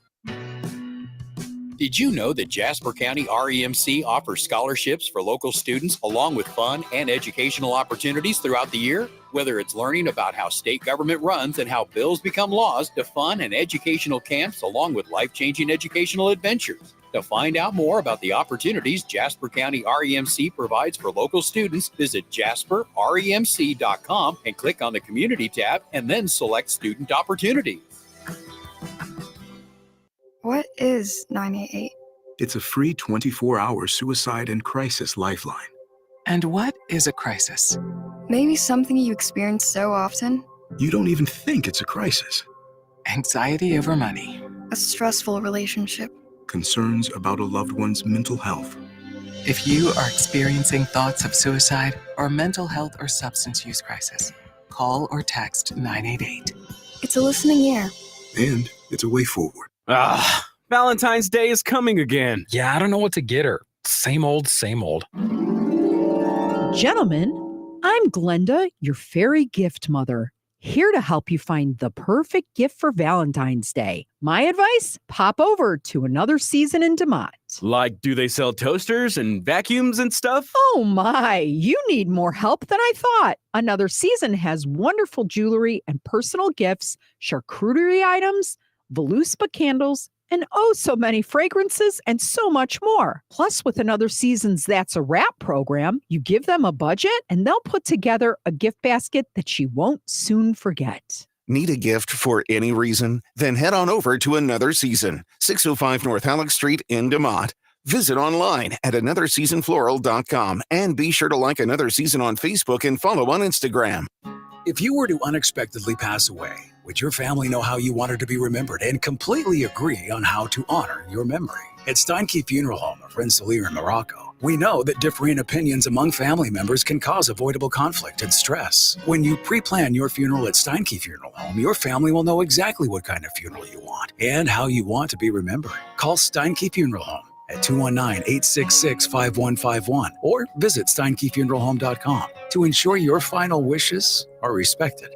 Did you know that Jasper County REMC offers scholarships for local students along with fun and educational opportunities throughout the year? Whether it's learning about how state government runs and how bills become laws, to fun and educational camps along with life-changing educational adventures. To find out more about the opportunities Jasper County REMC provides for local students, visit jasperremc.com and click on the Community tab and then select Student Opportunities. What is 988? It's a free 24-hour suicide and crisis lifeline. And what is a crisis? Maybe something you experience so often. You don't even think it's a crisis. Anxiety over money. A stressful relationship. Concerns about a loved one's mental health. If you are experiencing thoughts of suicide or mental health or substance use crisis, call or text 988. It's a listening ear. And it's a way forward. Valentine's Day is coming again. Yeah, I don't know what to get her. Same old, same old. Gentlemen, I'm Glenda, your fairy gift mother, here to help you find the perfect gift for Valentine's Day. My advice? Pop over to Another Season in DeMont. Like, do they sell toasters and vacuums and stuff? Oh my, you need more help than I thought. Another Season has wonderful jewelry and personal gifts, charcuterie items, Voluspa candles, and oh so many fragrances and so much more. Plus, with Another Season's That's a Wrap program, you give them a budget and they'll put together a gift basket that she won't soon forget. Need a gift for any reason? Then head on over to Another Season, 605 North Halleck Street in DeMont. Visit online at anotherseasonfloral.com and be sure to like Another Season on Facebook and follow on Instagram. If you were to unexpectedly pass away, would your family know how you wanted to be remembered and completely agree on how to honor your memory? At Steinke Funeral Home of Rensselaer in Morocco, we know that differing opinions among family members can cause avoidable conflict and stress. When you pre-plan your funeral at Steinke Funeral Home, your family will know exactly what kind of funeral you want and how you want to be remembered. Call Steinke Funeral Home at 219-866-5151 or visit steinkefuneralhome.com to ensure your final wishes are respected.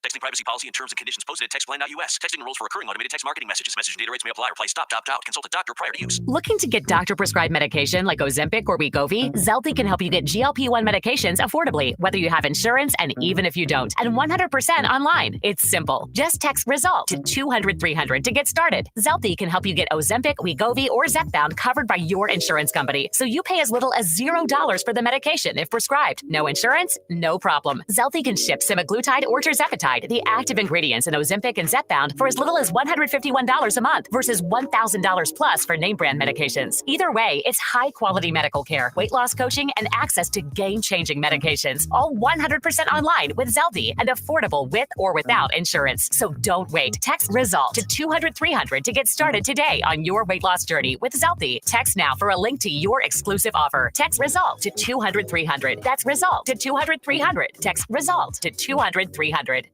Texting privacy policy and terms and conditions posted at textplan.us. Texting rules for recurring automated text marketing messages. Message and data rates may apply. Reply stop, opt out. Consult a doctor prior to use. Looking to get doctor-prescribed medication like Ozempic or Wegovy? Zelty can help you get GLP-1 medications affordably, whether you have insurance and even if you don't, and 100% online. It's simple. Just text RESULT to 200-300 to get started. Zelty can help you get Ozempic, Wegovy, or Zepbound covered by your insurance company, so you pay as little as $0 for the medication if prescribed. No insurance? No problem. Zelty can ship semaglutide or tirzepatide, the active ingredients in Ozempic and Zepbound, for as little as $151 a month versus $1,000 plus for name brand medications. Either way, it's high quality medical care, weight loss coaching, and access to game-changing medications, all 100% online with Zelty and affordable with or without insurance. So don't wait. Text RESULT to 200-300 to get started today on your weight loss journey with Zelty. Text now for a link to your exclusive offer. Text RESULT to 200-300. That's RESULT to 200-300. Text RESULT to 200-300.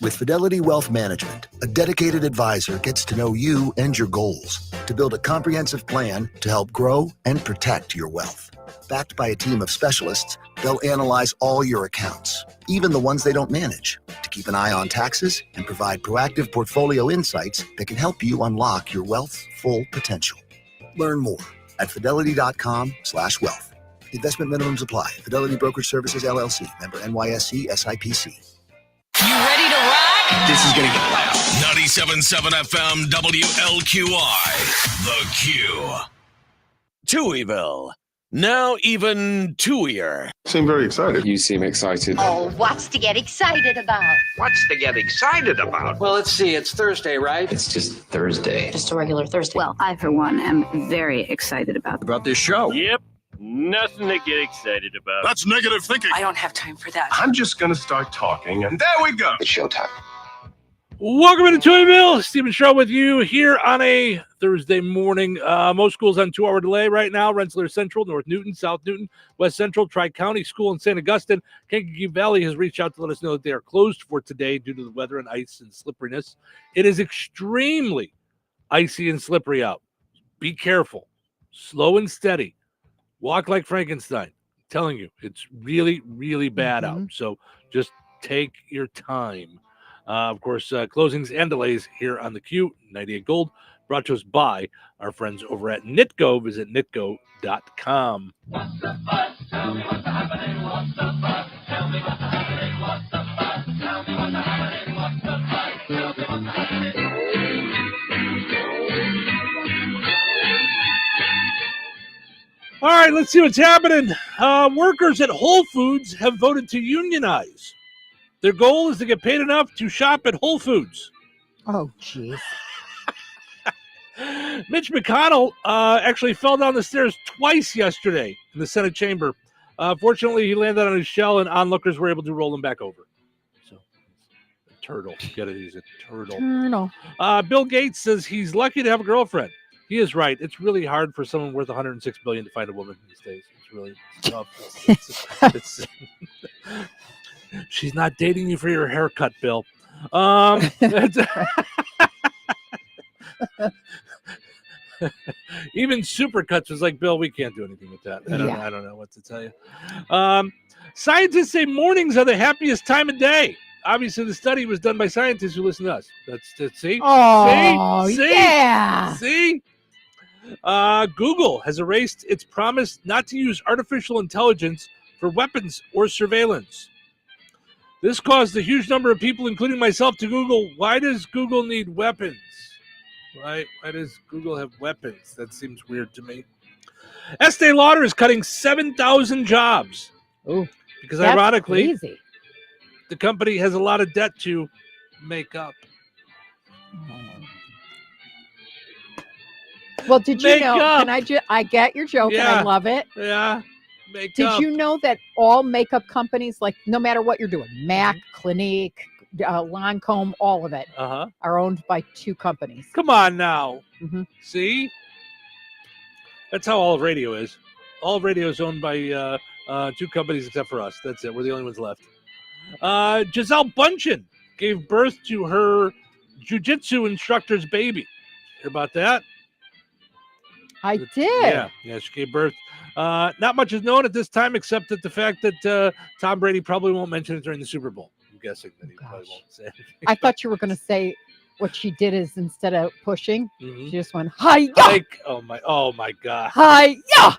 With Fidelity Wealth Management, a dedicated advisor gets to know you and your goals to build a comprehensive plan to help grow and protect your wealth. Backed by a team of specialists, they'll analyze all your accounts, even the ones they don't manage, to keep an eye on taxes and provide proactive portfolio insights that can help you unlock your wealth's full potential. Learn more at fidelity.com/wealth. Investment minimums apply. Fidelity Brokerage Services, LLC. Member NYSE SIPC. You ready to rock? This is going to get loud. 97.7 FM WLQI. The Q. Touhyville. Now even Touhier. Seem very excited. You seem excited. Oh, what's to get excited about? What's to get excited about? Well, let's see. It's Thursday, right? It's just Thursday. Just a regular Thursday. Well, I, for one, am very excited about this show. Yep. Nothing to get excited about. That's negative thinking. I don't have time for that. I'm just going to start talking, and there we go. It's showtime. Welcome into Touhyville. Stephen Shaw with you here on a Thursday morning. Most schools on 2-hour delay right now. Rensselaer Central, North Newton, South Newton, West Central, Tri-County School in St. Augustine. Kankakee Valley has reached out to let us know that they are closed for today due to the weather and ice and slipperiness. It is extremely icy and slippery out. Be careful. Slow and steady. Walk like Frankenstein. I'm telling you, it's really, really bad out. So just take your time. Of course, closings and delays here on the Q, 98 Gold, brought to us by our friends over at Nitco. Visit nitco.com. What's the fuss? Tell me what's happening. What's the fuss? Tell me what's happening. What's the fuss? Tell me what's happening. What's the fuss? Tell me what's happening. All right, let's see what's happening. Workers at Whole Foods have voted to unionize. Their goal is to get paid enough to shop at Whole Foods. Oh, jeez. Mitch McConnell actually fell down the stairs twice yesterday in the Senate chamber. Fortunately, he landed on his shell, and onlookers were able to roll him back over. So, a turtle. Get it? He's a turtle. Turtle. Bill Gates says he's lucky to have a girlfriend. He is right. It's really hard for someone worth $106 billion to find a woman these days. It's really tough. It's she's not dating you for your haircut, Bill. Even Supercuts was like, Bill, we can't do anything with that. I don't know what to tell you. Scientists say mornings are the happiest time of day. Obviously, the study was done by scientists who listen to us. That's see? Oh, see? yeah. See? Google has erased its promise not to use artificial intelligence for weapons or surveillance. This caused a huge number of people, including myself, to Google, why does Google need weapons? Why does Google have weapons? That seems weird to me. Estee Lauder is cutting 7,000 jobs. Oh, because ironically, crazy. The company has a lot of debt to make up. Well, did you know? I get your joke, and I love it. Yeah. Did you know that all makeup companies, like no matter what you're doing, MAC, Clinique, Lancome, all of it, are owned by two companies. Come on now. See? That's how all of radio is. All of radio is owned by two companies except for us. That's it. We're the only ones left. Giselle Bundchen gave birth to her jiu-jitsu instructor's baby. Hear about that? I did. Yeah, she gave birth. Not much is known at this time, except that the fact that Tom Brady probably won't mention it during the Super Bowl. I'm guessing that he probably won't say anything. I thought you were going to say what she did is instead of pushing, she just went, hi-ya! Oh my God. Hi-ya!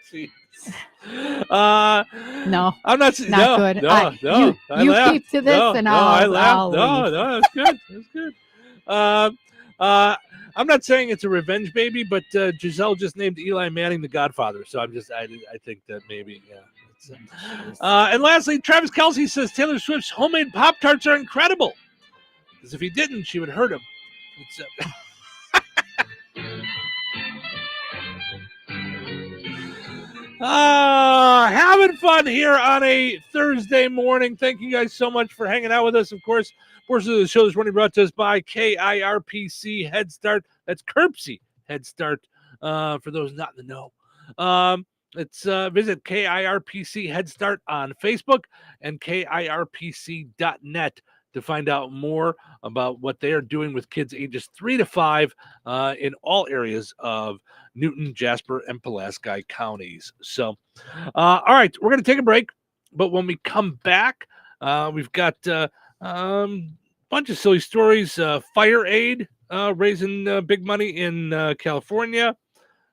See? No, I'm not good. No, you keep to this, and I I'll laughed. leave. No, that's good. That's good. I'm not saying it's a revenge baby, but Giselle just named Eli Manning the Godfather, so I think that maybe, and lastly, Travis Kelce says Taylor Swift's homemade Pop-Tarts are incredible, because if he didn't, she would hurt him. Having fun here on a Thursday morning. Thank you guys so much for hanging out with us. Of course, portion of the show this morning brought to us by KIRPC Head Start. That's Kirpsey Head Start, for those not in the know. Visit KIRPC Head Start on Facebook and KIRPC.net to find out more about what they are doing with kids ages 3 to 5 in all areas of Newton, Jasper, and Pulaski counties. So, all right, we're going to take a break, but when we come back, we've got bunch of silly stories. Fire Aid raising big money in California.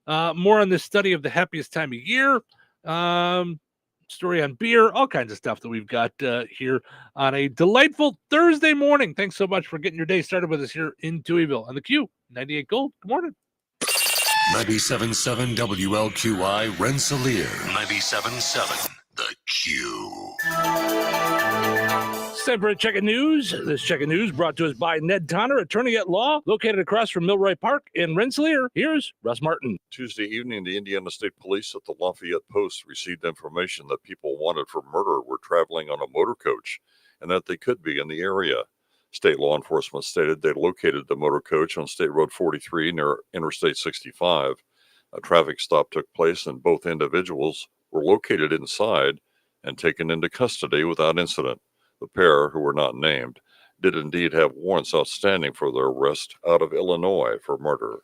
More on this study of the happiest time of year. story on beer, all kinds of stuff that we've got here on a delightful Thursday morning. Thanks so much for getting your day started with us here in Touhyville on the Q 98 Gold. Good morning. 97.7 WLQI Rensselaer. 97.7 The Q. It's time for a check of news. This check of news brought to us by Ned Tonner, attorney at law, located across from Milroy Park in Rensselaer. Here's Russ Martin. Tuesday evening, the Indiana State Police at the Lafayette Post received information that people wanted for murder were traveling on a motor coach and that they could be in the area. State law enforcement stated they located the motor coach on State Road 43 near Interstate 65. A traffic stop took place and both individuals were located inside and taken into custody without incident. The pair, who were not named, did indeed have warrants outstanding for their arrest out of Illinois for murder.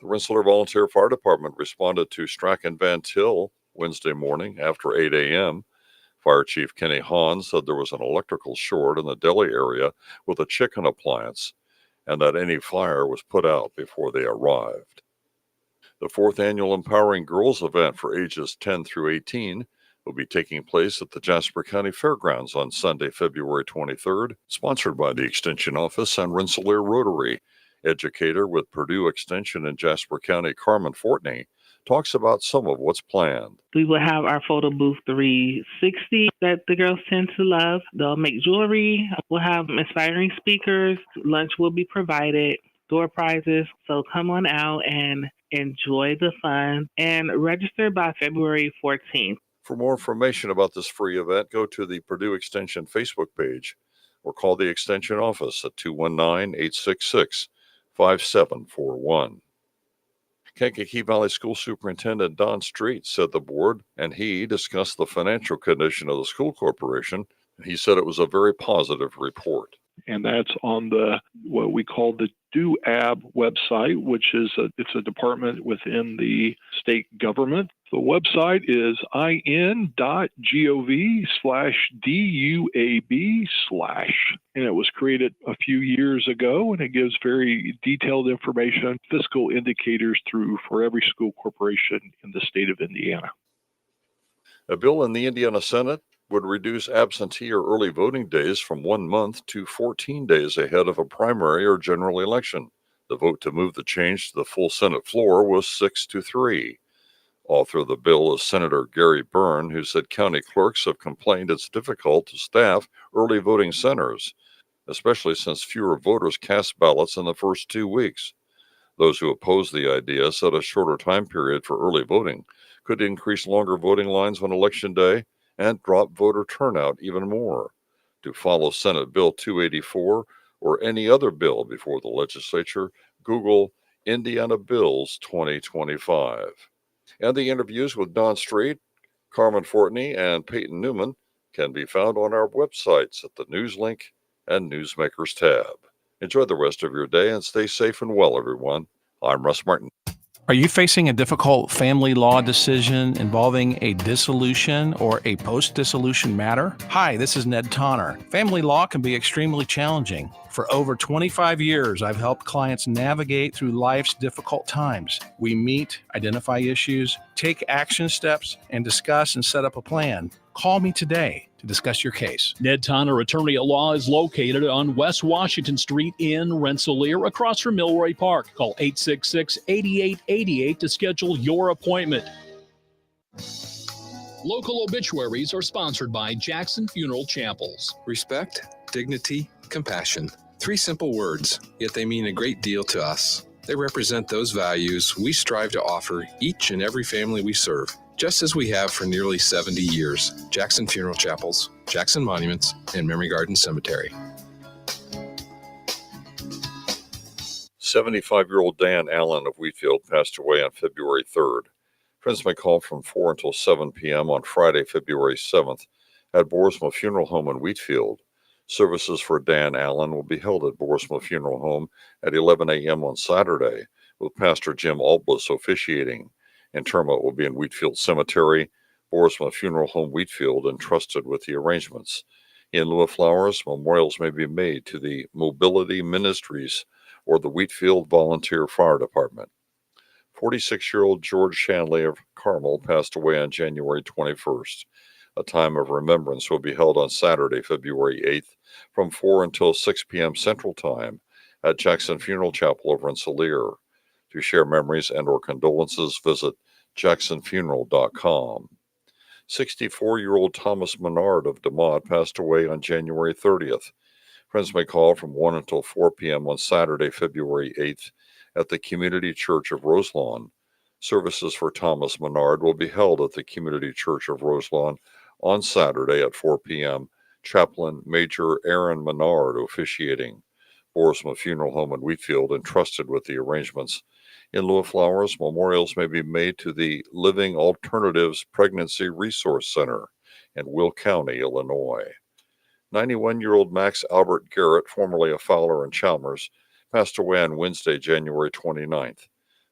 The Rensselaer Volunteer Fire Department responded to Strachan Van Til Wednesday morning after 8 a.m. Fire Chief Kenny Hahn said there was an electrical short in the deli area with a chicken appliance and that any fire was put out before they arrived. The 4th annual Empowering Girls event for ages 10 through 18 will be taking place at the Jasper County Fairgrounds on Sunday, February 23rd, sponsored by the Extension Office and Rensselaer Rotary. Educator with Purdue Extension in Jasper County, Carmen Fortney, talks about some of what's planned. We will have our photo booth 360 that the girls tend to love. They'll make jewelry. We'll have inspiring speakers. Lunch will be provided. Door prizes. So come on out and enjoy the fun and register by February 14th. For more information about this free event, go to the Purdue Extension Facebook page or call the Extension office at 219-866-5741. Kankakee Valley School Superintendent Don Street said the board and he discussed the financial condition of the school corporation. He said it was a very positive report. And that's on what we call the DoAB website, which is it's a department within the state government. The website is in.gov/DUAB/, and it was created a few years ago, and it gives very detailed information, fiscal indicators for every school corporation in the state of Indiana. A bill in the Indiana Senate would reduce absentee or early voting days from 1 month to 14 days ahead of a primary or general election. The vote to move the change to the full Senate floor was 6-3. Author of the bill is Senator Gary Byrne, who said county clerks have complained it's difficult to staff early voting centers, especially since fewer voters cast ballots in the first 2 weeks. Those who oppose the idea said a shorter time period for early voting could increase longer voting lines on Election Day and drop voter turnout even more. To follow Senate Bill 284 or any other bill before the legislature, Google Indiana Bills 2025. And the interviews with Don Street, Carmen Fortney, and Peyton Newman can be found on our websites at the News link and Newsmakers tab. Enjoy the rest of your day and stay safe and well, everyone. I'm Russ Martin. Are you facing a difficult family law decision involving a dissolution or a post-dissolution matter? Hi, this is Ned Tonner. Family law can be extremely challenging. For over 25 years, I've helped clients navigate through life's difficult times. We meet, identify issues, take action steps, and discuss and set up a plan. Call me today to discuss your case. Ned Tonner, attorney at law, is located on West Washington Street in Rensselaer, across from Milroy Park. Call 866-8888 to schedule your appointment. Local obituaries are sponsored by Jackson Funeral Chapels. Respect, dignity, compassion. 3 simple words, yet they mean a great deal to us. They represent those values we strive to offer each and every family we serve, just as we have for nearly 70 years. Jackson Funeral Chapels, Jackson Monuments, and Memory Garden Cemetery. 75-year-old Dan Allen of Wheatfield passed away on February 3rd. Friends may call from 4 until 7 p.m. on Friday, February 7th at Boersma Funeral Home in Wheatfield. Services for Dan Allen will be held at Boersma Funeral Home at 11 a.m. on Saturday, with Pastor Jim Albus officiating. Interment will be in Wheatfield Cemetery, Boersma Funeral Home, Wheatfield, entrusted with the arrangements. In lieu of flowers, memorials may be made to the Mobility Ministries or the Wheatfield Volunteer Fire Department. 46-year-old George Shanley of Carmel passed away on January 21st. A time of remembrance will be held on Saturday, February 8th, from 4 until 6 p.m. Central Time at Jackson Funeral Chapel of Rensselaer. To share memories and or condolences, visit jacksonfuneral.com. 64-year-old Thomas Menard of DeMott passed away on January 30th. Friends may call from 1 until 4 p.m. on Saturday, February 8th at the Community Church of Roselawn. Services for Thomas Menard will be held at the Community Church of Roselawn on Saturday at 4 p.m. Chaplain Major Aaron Menard officiating. Borisma Funeral Home in Wheatfield entrusted with the arrangements. In lieu of flowers, memorials may be made to the Living Alternatives Pregnancy Resource Center in Will County, Illinois. 91-year-old Max Albert Garrett, formerly a Fowler in Chalmers, passed away on Wednesday, January 29th.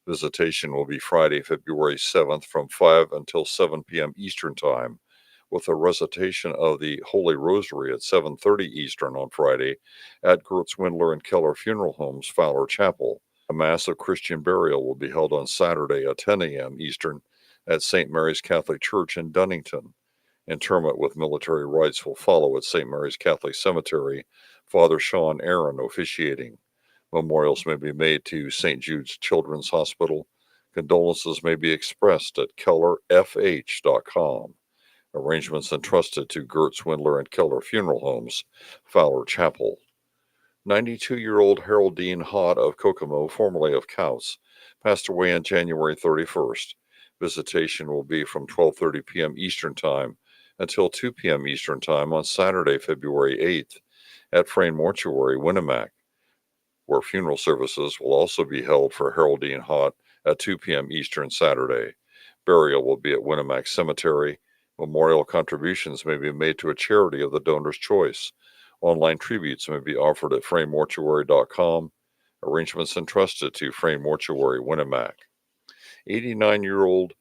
Visitation will be Friday, February 7th from 5 until 7 p.m. Eastern Time, with a recitation of the Holy Rosary at 7:30 Eastern on Friday at Gertz Windler and Keller Funeral Homes, Fowler Chapel. A Mass of Christian burial will be held on Saturday at 10 a.m. Eastern at St. Mary's Catholic Church in Dunnington. Interment with military rites will follow at St. Mary's Catholic Cemetery, Father Sean Aaron officiating. Memorials may be made to St. Jude's Children's Hospital. Condolences may be expressed at kellerfh.com. Arrangements entrusted to Gertz Windler and Keller Funeral Homes, Fowler Chapel. 92-year-old Haroldine Hott of Kokomo, formerly of Couts, passed away on January 31st. Visitation will be from 12:30 p.m. Eastern Time until 2 p.m. Eastern Time on Saturday, February 8th at Frayne Mortuary, Winnemac, where funeral services will also be held for Haroldine Hott at 2 p.m. Eastern Saturday. Burial will be at Winnemac Cemetery. Memorial contributions may be made to a charity of the donor's choice. Online tributes may be offered at fraynemortuary.com. Arrangements entrusted to Frayne Mortuary, Winnemac. 89-year-old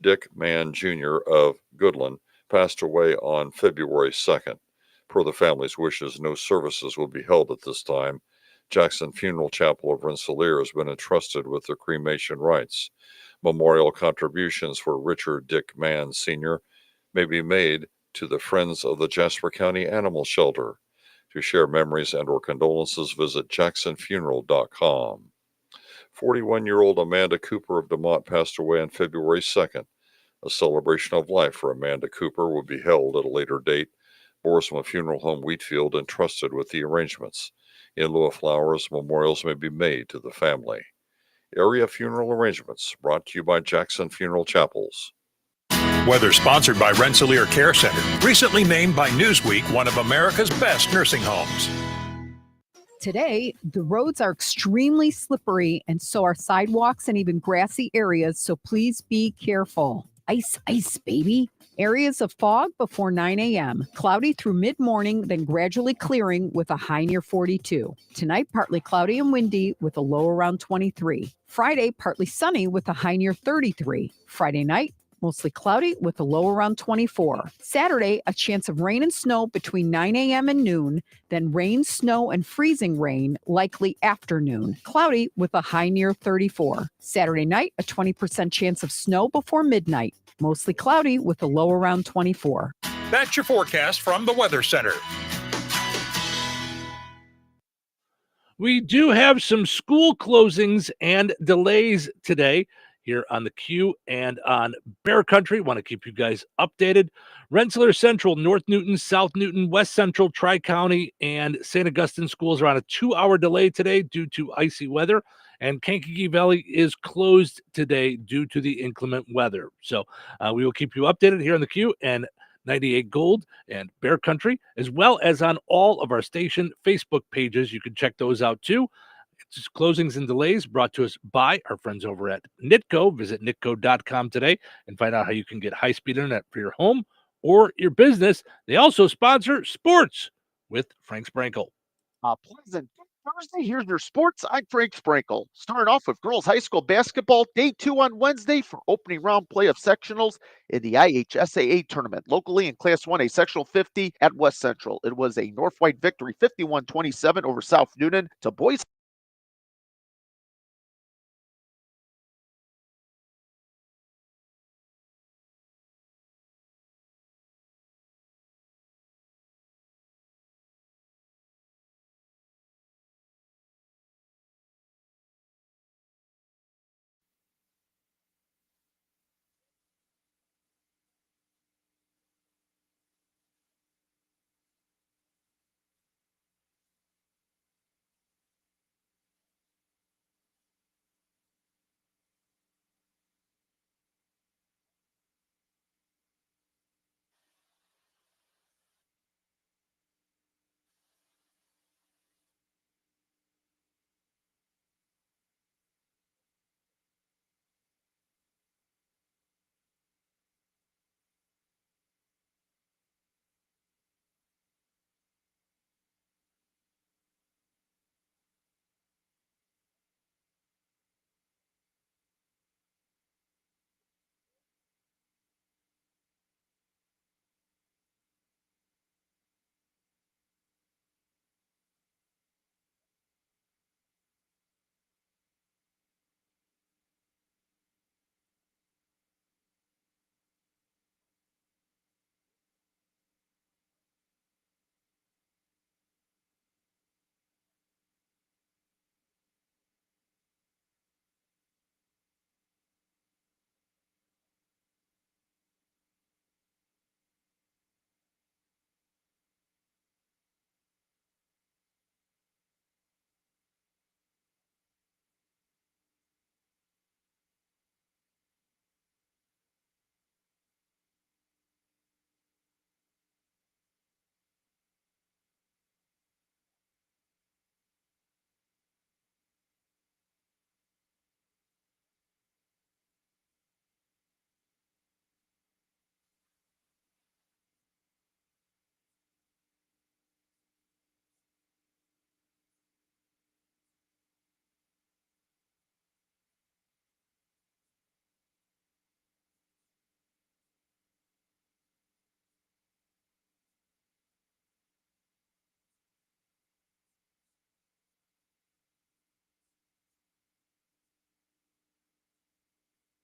Dick Mann Jr. of Goodland passed away on February 2nd. Per the family's wishes, no services will be held at this time. Jackson Funeral Chapel of Rensselaer has been entrusted with the cremation rites. Memorial contributions for Richard Dick Mann Sr. may be made to the Friends of the Jasper County Animal Shelter. To share memories and or condolences, visit jacksonfuneral.com. 41-year-old Amanda Cooper of DeMott passed away on February 2nd. A celebration of life for Amanda Cooper will be held at a later date. Borisma Funeral Home Wheatfield entrusted with the arrangements. In lieu of flowers, memorials may be made to the family. Area funeral arrangements brought to you by Jackson Funeral Chapels. Weather sponsored by Rensselaer Care Center, recently named by Newsweek one of America's best nursing homes. Today, the roads are extremely slippery, and so are sidewalks and even grassy areas, so please be careful. Ice, ice, baby. Areas of fog before 9 a.m. Cloudy through mid-morning, then gradually clearing with a high near 42. Tonight, partly cloudy and windy with a low around 23. Friday, partly sunny with a high near 33. Friday night, mostly cloudy with a low around 24. Saturday, a chance of rain and snow between 9 a.m. and noon, then rain, snow, and freezing rain, likely afternoon. Cloudy with a high near 34. Saturday night, a 20% chance of snow before midnight. Mostly cloudy with a low around 24. That's your forecast from the Weather Center. We do have some school closings and delays today here on the Q and on Bear Country. Want to keep you guys updated. Rensselaer Central, North Newton, South Newton, West Central, Tri-County, and St. Augustine schools are on a 2-hour delay today due to icy weather. And Kankakee Valley is closed today due to the inclement weather. So we will keep you updated here on the Q and 98 Gold and Bear Country, as well as on all of our station Facebook pages. You can check those out too. It's closings and delays brought to us by our friends over at Nitco. Visit nitco.com today and find out how you can get high-speed internet for your home or your business. They also sponsor sports with Frank Sprankle. Pleasant Thursday. Here's your sports. I'm Frank Sprankle. Starting off with girls high school basketball, day 2 on Wednesday for opening round play of sectionals in the IHSAA tournament. Locally in Class 1A Sectional 50 at West Central. It was a North White victory, 51-27 over South Newton to boys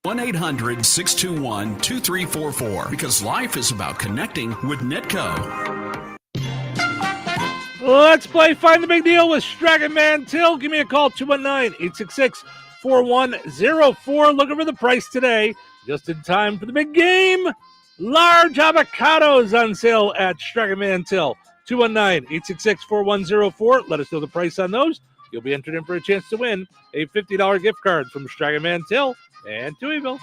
1-800-621-2344, because life is about connecting with Netco. Let's play Find the Big Deal with Stragan Mantil. Give me a call, 219-866-4104. Looking for the price today, just in time for the big game. Large avocados on sale at Stragan Mantil. 219-866-4104. Let us know the price on those. You'll be entered in for a chance to win a $50 gift card from Stragan Mantil and Touhyville.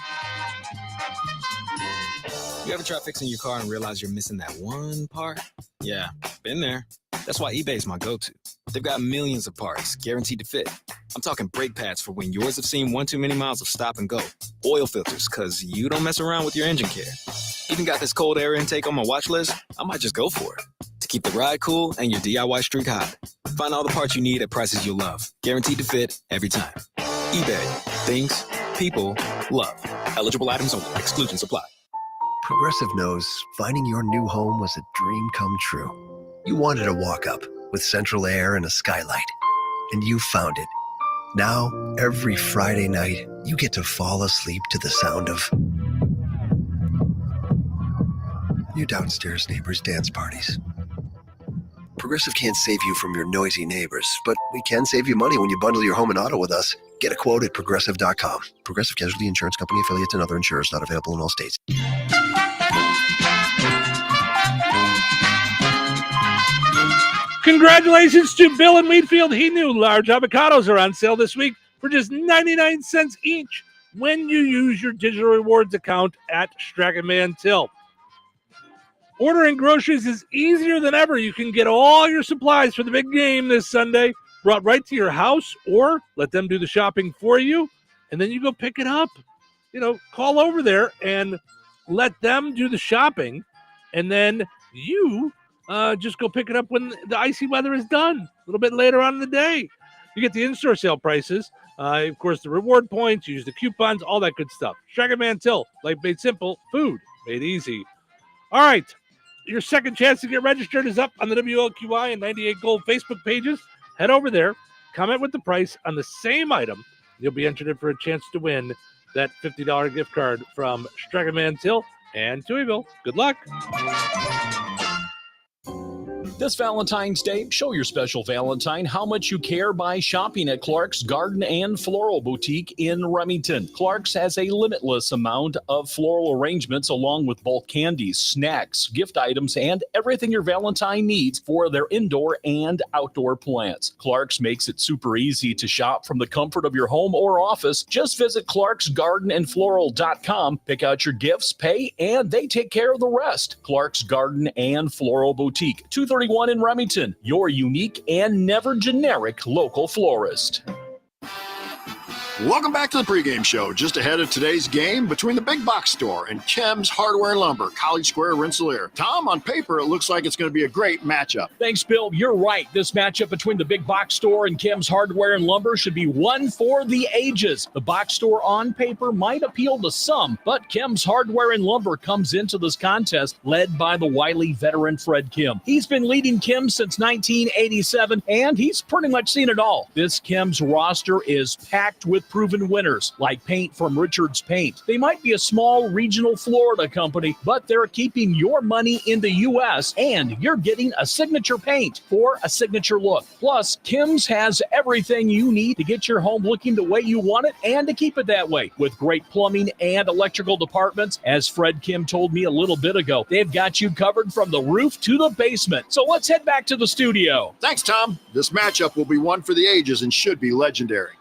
You ever try fixing your car and realize you're missing that one part? Yeah, been there. That's why eBay's my go-to. They've got millions of parts, guaranteed to fit. I'm talking brake pads for when yours have seen one too many miles of stop and go. Oil filters, because you don't mess around with your engine care. Even got this cold air intake on my watch list. I might just go for it. To keep the ride cool and your DIY streak hot. Find all the parts you need at prices you'll love. Guaranteed to fit every time. eBay. Things people love. Eligible items only. Exclusions apply. Progressive knows finding your new home was a dream come true. You wanted a walk-up with central air and a skylight, and you found it. Now, every Friday night, you get to fall asleep to the sound of your downstairs neighbors' dance parties. Progressive can't save you from your noisy neighbors, but we can save you money when you bundle your home and auto with us. Get a quote at Progressive.com. Progressive Casualty Insurance Company, affiliates, and other insurers not available in all states. Congratulations to Bill in Wheatfield. He knew large avocados are on sale this week for just 99 cents each when you use your digital rewards account at Stragan Mantil. Ordering groceries is easier than ever. You can get all your supplies for the big game this Sunday brought right to your house, or let them do the shopping for you, and then you go pick it up. You know, call over there and let them do the shopping, and then you just go pick it up when the icy weather is done, a little bit later on in the day. You get the in-store sale prices, of course, the reward points, you use the coupons, all that good stuff. Stragan Mantil, life made simple, food made easy. All right, your second chance to get registered is up on the WLQI and 98 Gold Facebook pages. Head over there, comment with the price on the same item. You'll be entered in for a chance to win that $50 gift card from Stragan Mantil and Touhyville. Good luck. This Valentine's Day, show your special Valentine how much you care by shopping at Clark's Garden and Floral Boutique in Remington. Clark's has a limitless amount of floral arrangements along with bulk candies, snacks, gift items, and everything your Valentine needs for their indoor and outdoor plants. Clark's makes it super easy to shop from the comfort of your home or office. Just visit clarksgardenandfloral.com, pick out your gifts, pay, and they take care of the rest. Clark's Garden and Floral Boutique, 231 in Remington, your unique and never generic local florist. Welcome back to the pregame show. Just ahead of today's game between the Big Box Store and Kim's Hardware and Lumber, College Square, Rensselaer. Tom, on paper, it looks like it's going to be a great matchup. Thanks, Bill. You're right. This matchup between the Big Box Store and Kim's Hardware and Lumber should be one for the ages. The box store on paper might appeal to some, but Kim's Hardware and Lumber comes into this contest led by the wily veteran Fred Kim. He's been leading Kim since 1987, and he's pretty much seen it all. This Kim's roster is packed with proven winners like Paint from Richards Paint. They might be a small regional Florida company, but they're keeping your money in the U.S. and you're getting a signature paint for a signature look. Plus, Kim's has everything you need to get your home looking the way you want it and to keep it that way. With great plumbing and electrical departments, as Fred Kim told me a little bit ago, they've got you covered from the roof to the basement. So let's head back to the studio. Thanks, Tom. This matchup will be one for the ages and should be legendary.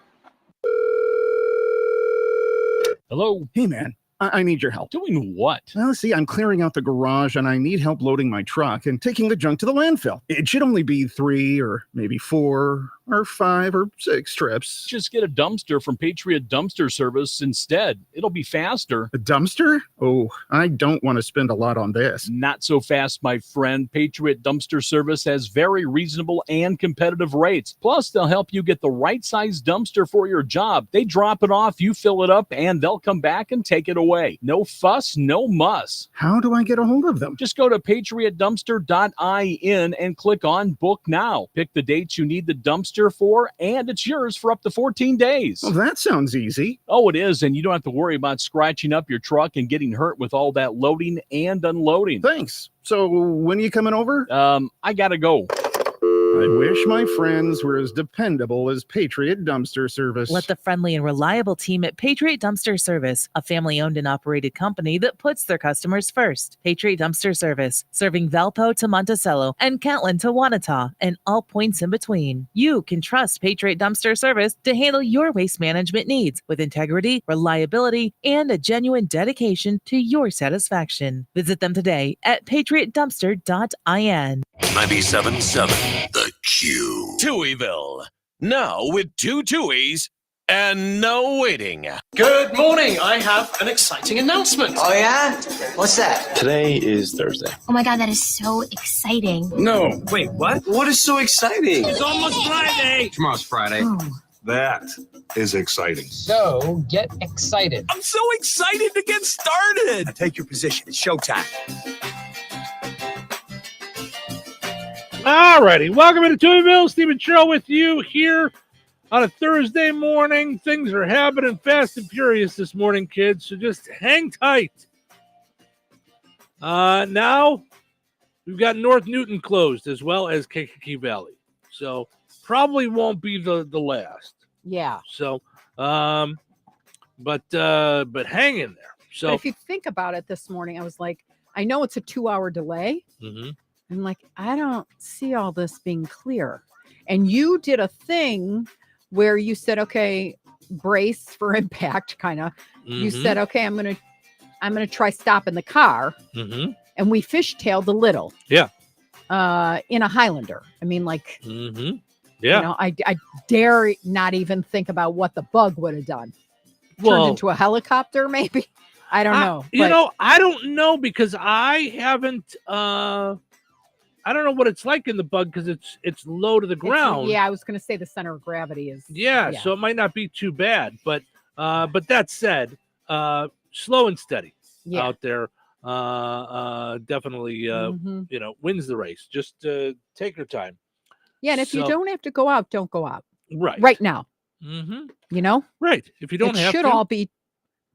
Hello? Hey, man. I need your help. Doing what? Well, see, I'm clearing out the garage and I need help loading my truck and taking the junk to the landfill. It should only be 3 or maybe 4 or 5 or 6 trips. Just get a dumpster from Patriot Dumpster Service instead. It'll be faster. A dumpster? Oh, I don't want to spend a lot on this. Not so fast, my friend. Patriot Dumpster Service has very reasonable and competitive rates. Plus, they'll help you get the right size dumpster for your job. They drop it off, you fill it up, and they'll come back and take it away. No fuss, no muss. How do I get a hold of them? Just go to patriotdumpster.in and click on Book Now. Pick the dates you need the dumpster register for, and it's yours for up to 14 days. Well, that sounds easy. Oh, it is, and you don't have to worry about scratching up your truck and getting hurt with all that loading and unloading. Thanks. So when are you coming over? I gotta go. I wish my friends were as dependable as Patriot Dumpster Service. Let the friendly and reliable team at Patriot Dumpster Service, a family-owned and operated company that puts their customers first. Patriot Dumpster Service, serving Valpo to Monticello and Catlin to Wanata and all points in between. You can trust Patriot Dumpster Service to handle your waste management needs with integrity, reliability, and a genuine dedication to your satisfaction. Visit them today at patriotdumpster.in. 97.7 The Q. Touhyville. Now with 2 Touhies and no waiting. Good morning. I have an exciting announcement. Oh, yeah? What's that? Today is Thursday. Oh my God, that is so exciting. No. Wait, what? What is so exciting? It's almost Friday. Tomorrow's Friday. That is exciting. So get excited. I'm so excited to get started. Take your position. It's showtime. All righty. Welcome to Touhyville. Stephen Show with you here on a Thursday morning. Things are happening fast and furious this morning, kids, so just hang tight. Now, we've got North Newton closed as well as Kankakee Valley. So, probably won't be the last. Yeah. So, but hang in there. So, but if you think about it this morning, I was like, I know it's a 2-hour delay. Mm-hmm. I'm like, I don't see all this being clear. And you did a thing where you said, okay, brace for impact, kind of. Mm-hmm. You said, okay, I'm gonna try stopping the car. Mm-hmm. And we fishtailed a little. Yeah. In a Highlander. I mean, like, mm-hmm. Yeah. You know, I dare not even think about what the bug would have done. Turned into a helicopter, maybe. I don't know. I don't know because I haven't. I don't know what it's like in the bug because it's low to the ground. I was going to say the center of gravity is. Yeah, so it might not be too bad, but that said, slow and steady out there definitely wins the race. Just take your time. Yeah, and if you don't have to go out, don't go out. Right now. Mm-hmm. You know. Right. If you don't have to, it should all be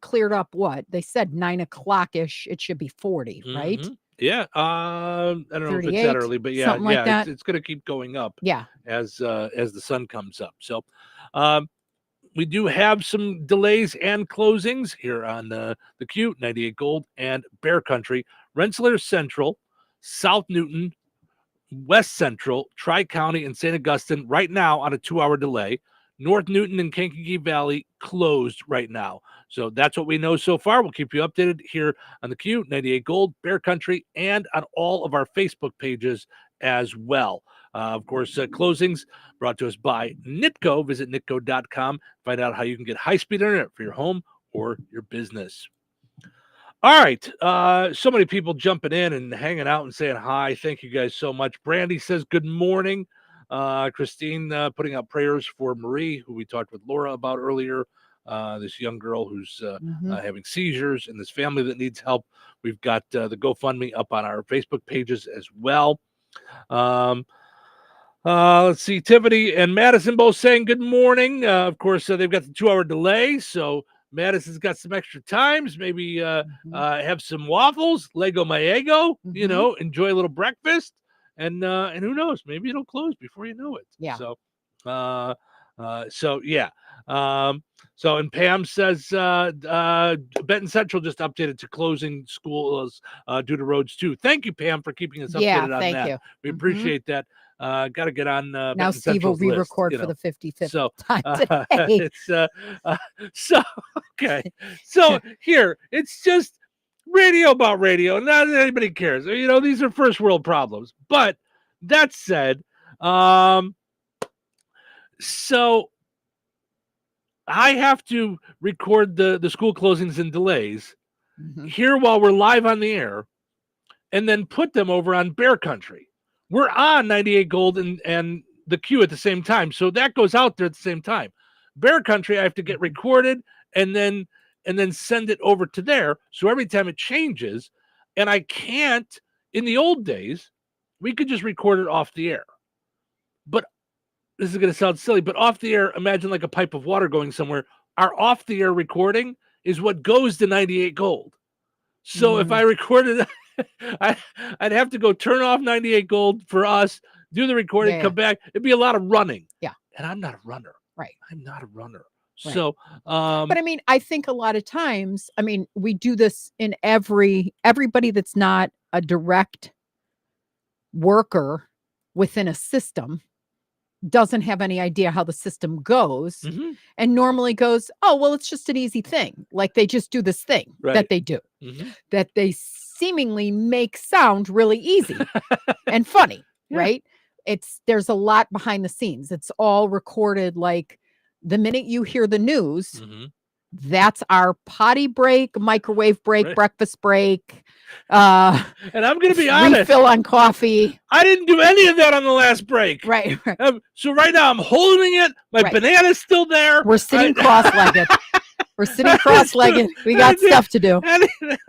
cleared up. What they said 9 o'clock ish. It should be 40, right? Yeah, I don't know if it's that early, but yeah, like that. It's going to keep going up. Yeah, as the sun comes up. So, we do have some delays and closings here on the Q 98 Gold and Bear Country, Rensselaer Central, South Newton, West Central, Tri-County, and St. Augustine right now on a 2-hour delay. North Newton and Kankakee Valley closed right now. So that's what we know so far. We'll keep you updated here on the Q, 98 Gold, Bear Country, and on all of our Facebook pages as well. Of course, closings brought to us by Nitco. Visit nitco.com. Find out how you can get high-speed internet for your home or your business. All right. So many people jumping in and hanging out and saying hi. Thank you guys so much. Brandy says good morning. Christine putting out prayers for Marie, who we talked with Laura about earlier. This young girl who's having seizures and this family that needs help. We've got the GoFundMe up on our Facebook pages as well. Let's see. Tiffany and Madison both saying good morning. Of course, they've got the 2-hour delay. So Madison's got some extra times. Maybe have some waffles, Lego Maego, enjoy a little breakfast. And who knows? Maybe it'll close before you know it. Yeah. So, yeah. And Pam says Benton Central just updated to closing schools due to roads too. Thank you, Pam, for keeping us updated on that. You. We appreciate that. Got to get on now. Benton Steve Central's will re-record list, for the 55th time today. Okay. So here it's just radio about radio. Not that anybody cares. These are first world problems. But that said, so I have to record the school closings and delays here while we're live on the air and then put them over on Bear Country. We're on 98 Gold and the Q at the same time. So that goes out there at the same time. Bear Country, I have to get recorded and then send it over to there. So every time it changes, and I can't, in the old days, we could just record it off the air. But this is going to sound silly, but off the air, imagine like a pipe of water going somewhere. Our off the air recording is what goes to 98 Gold. So if I recorded, I'd have to go turn off 98 Gold for us, do the recording, come back. It'd be a lot of running. Yeah. And I'm not a runner. Right. I'm not a runner. Right. So, but I mean, I think a lot of times, I mean, we do this in everybody that's not a direct worker within a system doesn't have any idea how the system goes and normally goes, oh, well, it's just an easy thing. Like they just do this thing that they do that they seemingly make sound really easy and funny, right? There's a lot behind the scenes. It's all recorded. Like the minute you hear the news, that's our potty break, microwave break, breakfast break. And I'm going to be honest. Refill on coffee. I didn't do any of that on the last break. Right. So right now I'm holding it. My banana's still there. We're sitting cross-legged. We're sitting cross-legged. We got stuff to do.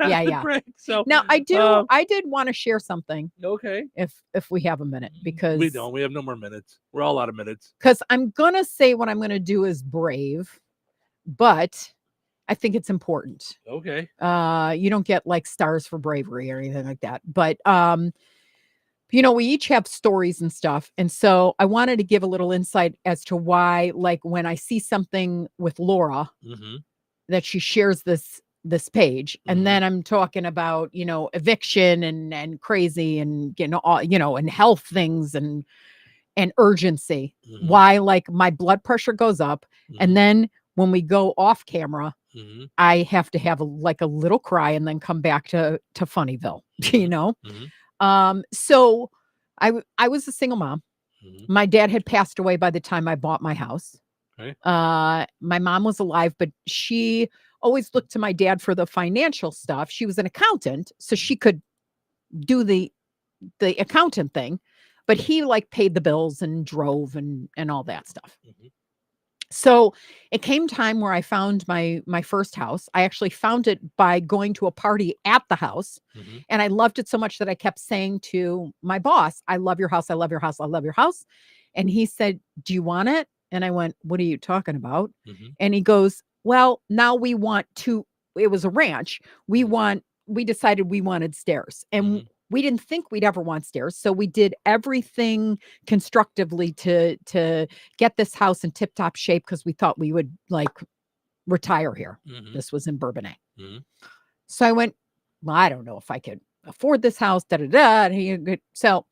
Yeah. Break, so now I did want to share something. Okay. If we have a minute, because we don't. We have no more minutes. We're all out of minutes. Because I'm gonna say what I'm gonna do is brave, but I think it's important. Okay. You don't get like stars for bravery or anything like that. But we each have stories and stuff. And so I wanted to give a little insight as to why, like when I see something with Laura, that she shares this page, and then I'm talking about, eviction and crazy and and health things and urgency. Why like my blood pressure goes up. And then when we go off camera, I have to have a little cry and then come back to Funnyville, So I was a single mom. My dad had passed away by the time I bought my house. Okay. My mom was alive, but she always looked to my dad for the financial stuff. She was an accountant, so she could do the accountant thing, but he paid the bills and drove and all that stuff. So it came time where I found my first house. I actually found it by going to a party at the house. And I loved it so much that I kept saying to my boss, I love your house. I love your house. I love your house. And he said, do you want it? And I went, what are you talking about? And he goes, well, now we want it was a ranch. We decided we wanted stairs, and we didn't think we'd ever want stairs. So we did everything constructively to get this house in tip top shape, because we thought we would retire here. This was in Bourbonnais. So I went, well, I don't know if I could afford this house. So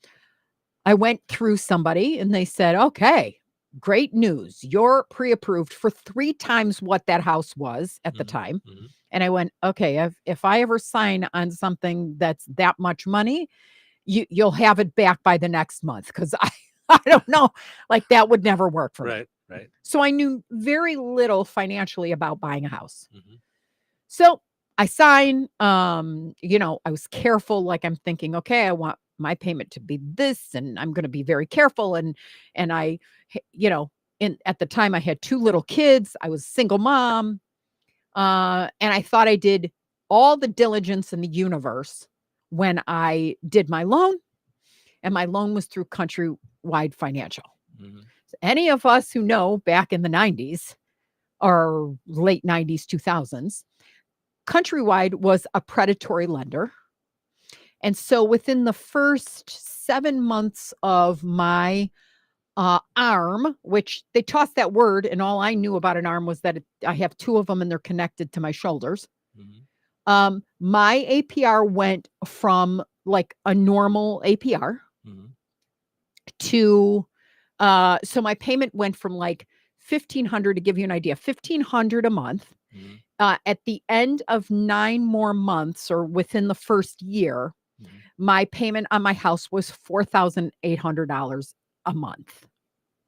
I went through somebody and they said, okay, great news. You're pre-approved for 3 times what that house was at the time. And I went, okay, if I ever sign on something that's that much money, you'll have it back by the next month. Cause I don't know, that would never work for me. Right. So I knew very little financially about buying a house. So I signed, I was careful. I'm thinking, okay, I want my payment to be this, and I'm going to be very careful. And I, at the time I had 2 little kids. I was a single mom. And I thought I did all the diligence in the universe when I did my loan, and my loan was through Countrywide Financial. So any of us who know back in the 90s or late 90s, 2000s, Countrywide was a predatory lender. And so within the first 7 months of my arm, which they tossed that word, and all I knew about an arm was that I have 2 of them and they're connected to my shoulders. My APR went from a normal APR to, so my payment went from $1,500, to give you an idea, $1,500 a month. At the end of 9 more months, or within the first year, my payment on my house was $4,800 a month,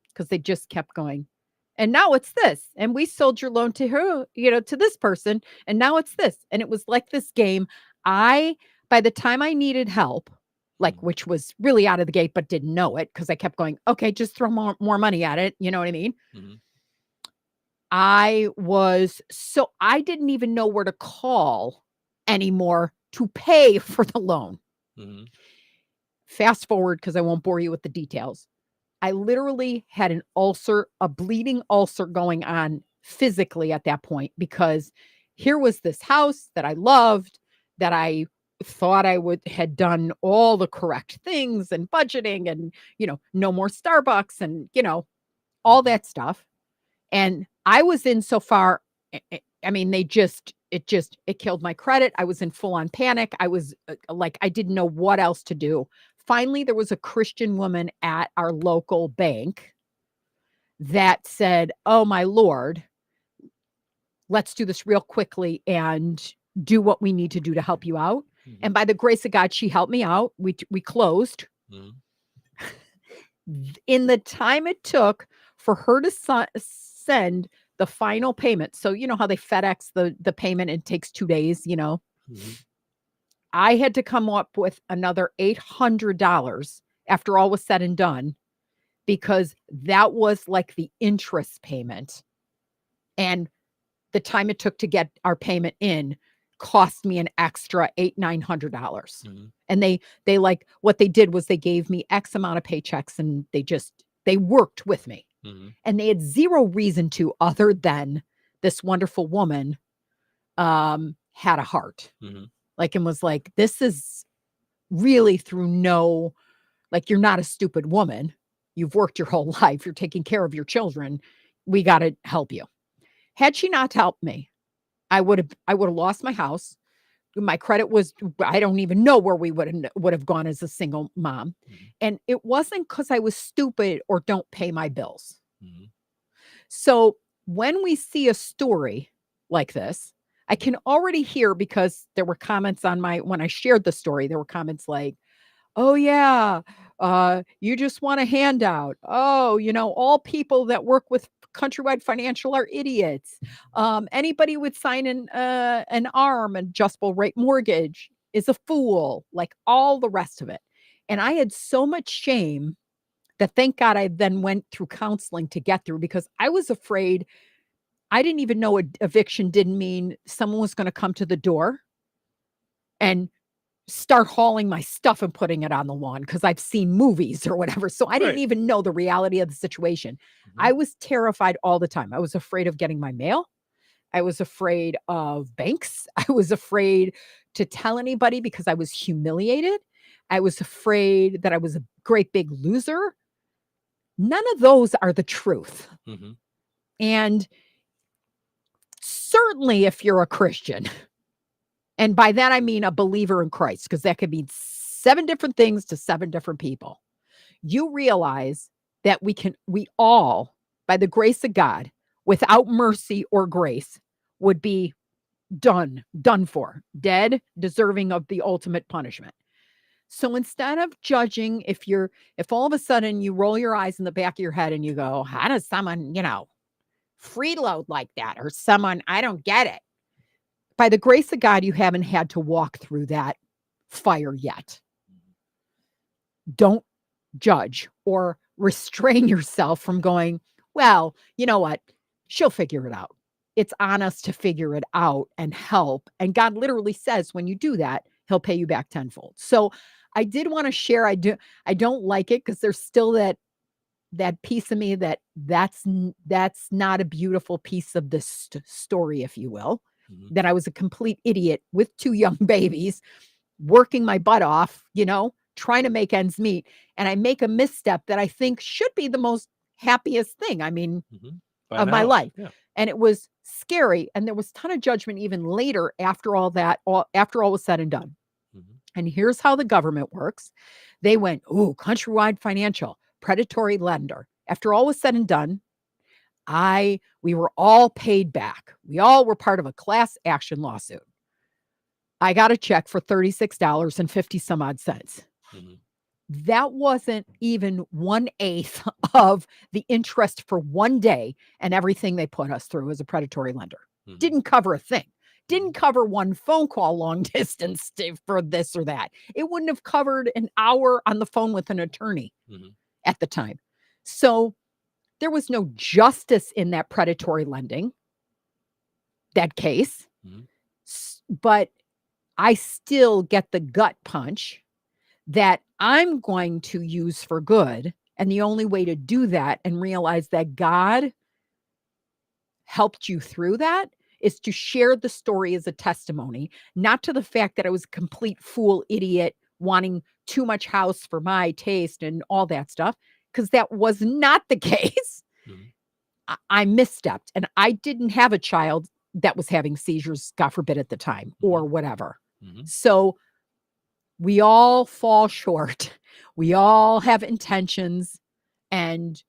because they just kept going. And now it's this, and we sold your loan to her, to this person, and now it's this. And it was like this game. By the time I needed help, which was really out of the gate, but didn't know it, because I kept going, okay, just throw more money at it. You know what I mean? I didn't even know where to call anymore to pay for the loan. Fast forward, because I won't bore you with the details. I literally had an ulcer, a bleeding ulcer going on physically at that point, because here was this house that I loved, that I thought I had done all the correct things and budgeting and, no more Starbucks and, all that stuff. And I was in so far, I mean, it killed my credit. I was in full on panic. I was like, I didn't know what else to do. Finally, there was a Christian woman at our local bank that said, "Oh my Lord, let's do this real quickly and do what we need to do to help you out." Mm-hmm. And by the grace of God, she helped me out. We closed. Mm-hmm. In the time it took for her to send the final payment. So you know how they FedEx the payment, it takes 2 days, Mm-hmm. I had to come up with another $800 after all was said and done, because that was like the interest payment. And the time it took to get our payment in cost me an extra $800-900. Mm-hmm. And they like, what they did was they gave me X amount of paychecks, and they worked with me. Mm-hmm. And they had zero reason to, other than this wonderful woman had a heart. Mm-hmm. And was like, this is really through you're not a stupid woman. You've worked your whole life. You're taking care of your children. We got to help you. Had she not helped me, I would have lost my house. My credit was, I don't even know where we would have gone as a single mom. Mm-hmm. And it wasn't because I was stupid or don't pay my bills. Mm-hmm. So when we see a story like this, I can already hear, because there were comments when I shared the story, there were comments like, "Oh yeah, you just want a handout. Oh, all people that work with Countrywide Financial are idiots. Anybody would sign an ARM, adjustable rate mortgage, is a fool," like all the rest of it. And I had so much shame that, thank God, I then went through counseling to get through, because I was afraid. I didn't even know eviction didn't mean someone was going to come to the door and start hauling my stuff and putting it on the lawn, because I've seen movies or whatever. So I didn't even know the reality of the situation. Mm-hmm. I was terrified all the time. I was afraid of getting my mail. I was afraid of banks. I was afraid to tell anybody because I was humiliated. I was afraid that I was a great big loser. None of those are the truth. Mm-hmm. And certainly if you're a Christian, and by that I mean a believer in Christ, because that could mean 7 different things to 7 different people, you realize that we all, by the grace of God, without mercy or grace, would be done for, dead, deserving of the ultimate punishment. So instead of judging, if all of a sudden you roll your eyes in the back of your head and you go, "How does someone, freeload like that?" Or someone, "I don't get it." By the grace of God, you haven't had to walk through that fire yet. Don't judge or restrain yourself from going, "Well, you know what? She'll figure it out." It's on us to figure it out and help. And God literally says, when you do that, he'll pay you back tenfold. So I did want to share. I don't like it, because there's still that piece of me that's not a beautiful piece of this story, if you will. Mm-hmm. That I was a complete idiot with 2 young babies, working my butt off, trying to make ends meet. And I make a misstep that I think should be the most happiest thing, mm-hmm. of my life. Yeah. And it was scary. And there was a ton of judgment even later, after all was said and done. Mm-hmm. And here's how the government works. They went, "Ooh, Countrywide Financial, predatory lender." After all was said and done, we were all paid back. We all were part of a class action lawsuit. I got a check for $36.50 some odd cents. Mm-hmm. That wasn't even 1/8 of the interest for one day and everything they put us through as a predatory lender. Mm-hmm. Didn't cover a thing. Didn't cover one phone call long distance for this or that. It wouldn't have covered an hour on the phone with an attorney mm-hmm. at the time. So there was no justice in that predatory lending, that case. Mm-hmm. But I still get the gut punch that I'm going to use for good And the only way to do that and realize that God helped you through that is to share the story as a testimony, not to the fact that I was a complete fool, idiot, wanting too much house for my taste and all that stuff, because that was not the case. I misstepped, and I didn't have a child that was having seizures, God forbid, at the time or whatever. So we all fall short. We all have intentions and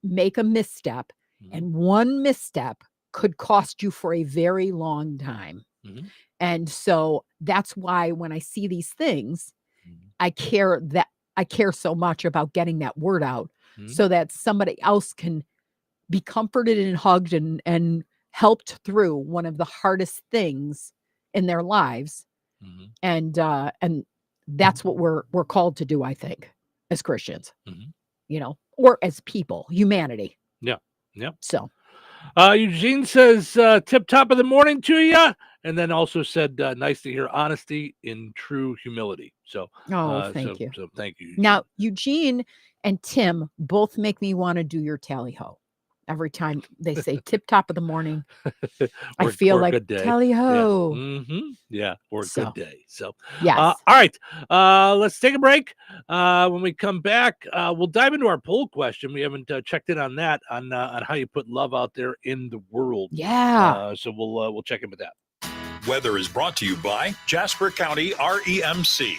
make a misstep. And one misstep could cost you for a very long time. And so that's why when I see these things, I care so much about getting that word out so that somebody else can be comforted and hugged and helped through one of the hardest things in their lives. And that's what we're called to do, I think, as Christians, or as people, humanity. Yeah. Yeah. So Eugene says, tip top of the morning to you. And then also said, nice to hear honesty in true humility. So, thank you. So thank you. Now, Eugene and Tim both make me want to do your tally ho. Every time they say tip top of the morning, I feel like tally ho. Yeah. Or a good day. So, yes. All right. Let's take a break. When we come back, we'll dive into our poll question. We haven't checked in on that, on how you put love out there in the world. Yeah. So we'll check in with that. Weather is brought to you by Jasper County REMC.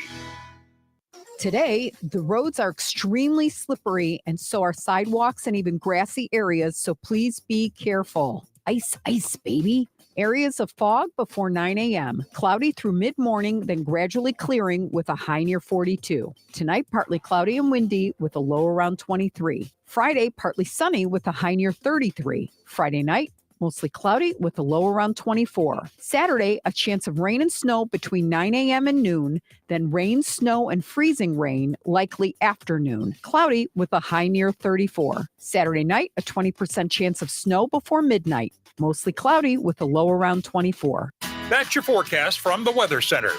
Today, the roads are extremely slippery, and so are sidewalks and even grassy areas, so please be careful. Ice, ice, baby. Areas of fog before 9 a.m. Cloudy through mid-morning, then gradually clearing with a high near 42. Tonight, partly cloudy and windy with a low around 23. Friday, partly sunny with a high near 33. Friday night, mostly cloudy with a low around 24. Saturday, a chance of rain and snow between 9 a.m. and noon, then rain, snow, and freezing rain likely afternoon. Cloudy with a high near 34. Saturday night, a 20% chance of snow before midnight. Mostly cloudy with a low around 24. That's your forecast from the Weather Center.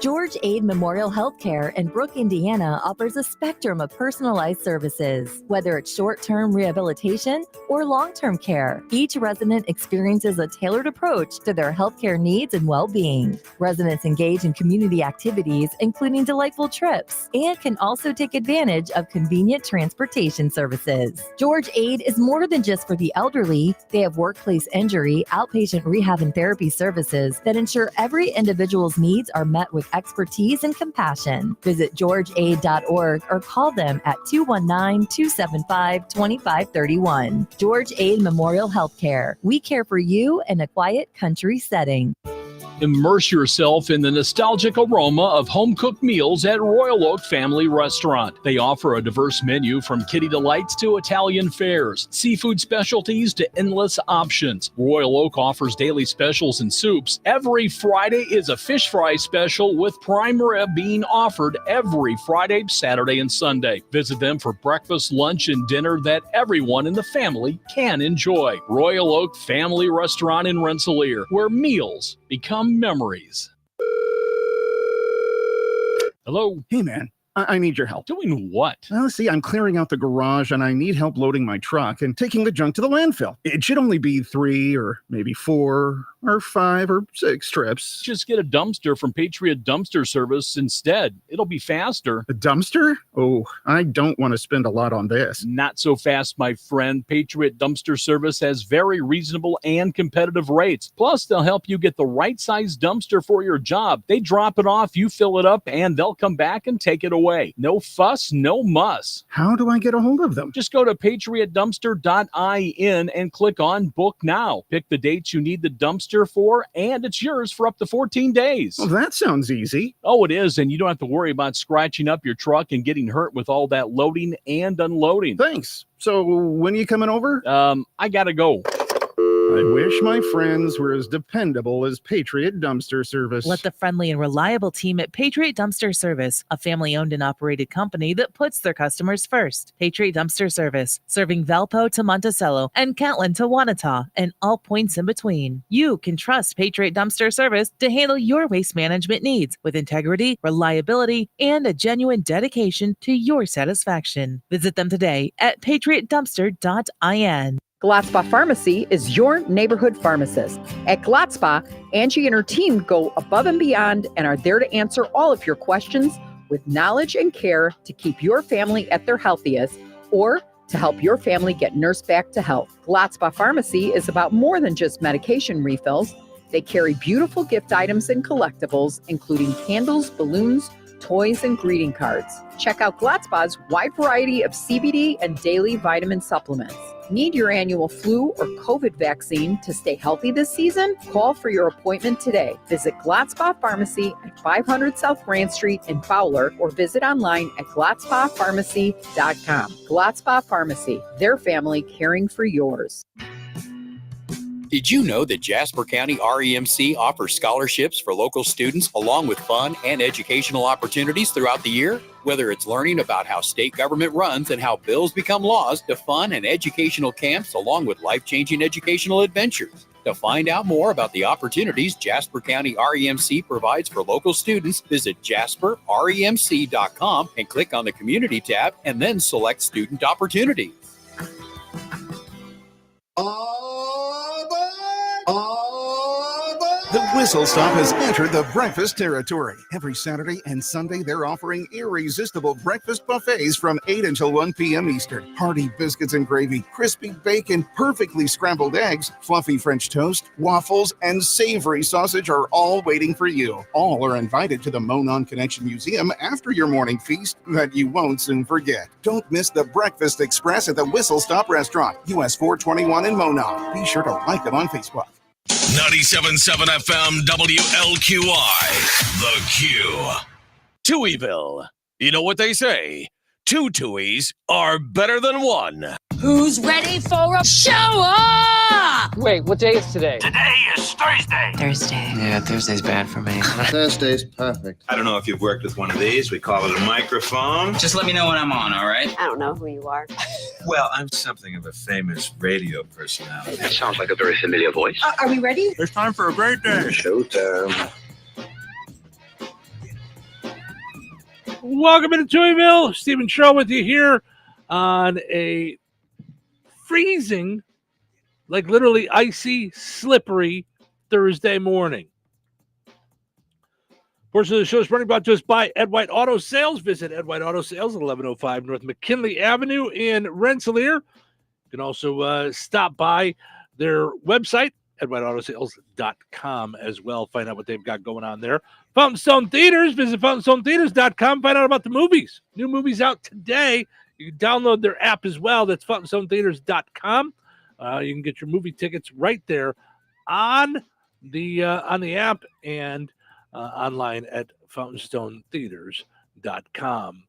George Aid Memorial Healthcare in Brooke, Indiana offers a spectrum of personalized services, whether it's short-term rehabilitation or long-term care. Each resident experiences a tailored approach to their healthcare needs and well-being. Residents engage in community activities, including delightful trips, and can also take advantage of convenient transportation services. George Aid is more than just for the elderly. They have workplace injury, outpatient rehab, and therapy services that ensure every individual's needs are met with expertise and compassion. Visit georgeaid.org or call them at 219-275-2531. George Aid Memorial Healthcare. We care for you in a quiet country setting. Immerse yourself in the nostalgic aroma of home-cooked meals at Royal Oak Family Restaurant. They offer a diverse menu from kitty delights to Italian fares, seafood specialties to endless options. Royal Oak offers daily specials and soups. Every Friday is a fish fry special with prime rib being offered every Friday, Saturday, and Sunday. Visit them for breakfast, lunch, and dinner that everyone in the family can enjoy. Royal Oak Family Restaurant in Rensselaer, where meals become memories. Hello. Hey, man. I need your help. Doing what? Well, see, I'm clearing out the garage and I need help loading my truck and taking the junk to the landfill. It should only be 3 or maybe 4 or 5 or 6 trips. Just get a dumpster from Patriot Dumpster Service instead. It'll be faster. A dumpster? Oh, I don't want to spend a lot on this. Not so fast, my friend. Patriot Dumpster Service has very reasonable and competitive rates. Plus, they'll help you get the right size dumpster for your job. They drop it off, you fill it up, and they'll come back and take it away. No fuss, no muss. How do I get a hold of them? Just go to patriotdumpster.in and click on Book Now. Pick the dates you need the dumpster for, and it's yours for up to 14 days. Well, that sounds easy. Oh, it is, and you don't have to worry about scratching up your truck and getting hurt with all that loading and unloading. Thanks. So when are you coming over? I gotta go. I wish my friends were as dependable as Patriot Dumpster Service. Let the friendly and reliable team at Patriot Dumpster Service, a family-owned and operated company that puts their customers first. Patriot Dumpster Service, serving Valpo to Monticello and Catlin to Wanata and all points in between. You can trust Patriot Dumpster Service to handle your waste management needs with integrity, reliability, and a genuine dedication to your satisfaction. Visit them today at patriotdumpster.in. Glotzba Pharmacy is your neighborhood pharmacist. At Glotzba, Angie and her team go above and beyond and are there to answer all of your questions with knowledge and care to keep your family at their healthiest or to help your family get nursed back to health. Glotzba Pharmacy is about more than just medication refills. They carry beautiful gift items and collectibles, including candles, balloons, toys, and greeting cards. Check out Glotzba's wide variety of CBD and daily vitamin supplements. Need your annual flu or COVID vaccine to stay healthy this season? Call for your appointment today. Visit Glotzba Pharmacy at 500 South Grand Street in Fowler or visit online at glotzbapharmacy.com. Glotzba Pharmacy, their family caring for yours. Did you know that Jasper County REMC offers scholarships for local students along with fun and educational opportunities throughout the year? Whether it's learning about how state government runs and how bills become laws, to fun and educational camps along with life-changing educational adventures. To find out more about the opportunities Jasper County REMC provides for local students, visit jasperremc.com and click on the Community tab and then select Student Opportunities. The Whistle Stop has entered the breakfast territory. Every Saturday and Sunday, they're offering irresistible breakfast buffets from 8 until 1 p.m. Eastern. Hearty biscuits and gravy, crispy bacon, perfectly scrambled eggs, fluffy French toast, waffles, and savory sausage are all waiting for you. All are invited to the Monon Connection Museum after your morning feast that you won't soon forget. Don't miss the Breakfast Express at the Whistle Stop Restaurant, US 421 in Monon. Be sure to like them on Facebook. 97.7 FM WLQI, The Q. Touhyville. You know what they say? 2 Tuohys are better than 1. Who's ready for a show? Wait, what day is today? Today is Thursday. Thursday. Yeah, Thursday's bad for me. Thursday's perfect. I don't know if you've worked with one of these. We call it a microphone. Just let me know when I'm on, all right? I don't know who you are. Well, I'm something of a famous radio personality. That sounds like a very familiar voice. Are we ready? It's time for a great day. Showtime. Welcome into Touhyville. Stephen Sherrill with you here on a freezing, like literally icy, slippery Thursday morning. Portion of the show is brought to us by Ed White Auto Sales. Visit Ed White Auto Sales at 1105 North McKinley Avenue in Rensselaer. You can also stop by their website, edwhiteautosales.com, as well. Find out what they've got going on there. Fountain Stone Theaters. Visit fountainstonetheaters.com. Find out about the movies. New movies out today. You can download their app as well. That's fountainstonetheaters.com. You can get your movie tickets right there on the app and online at fountainstonetheaters.com.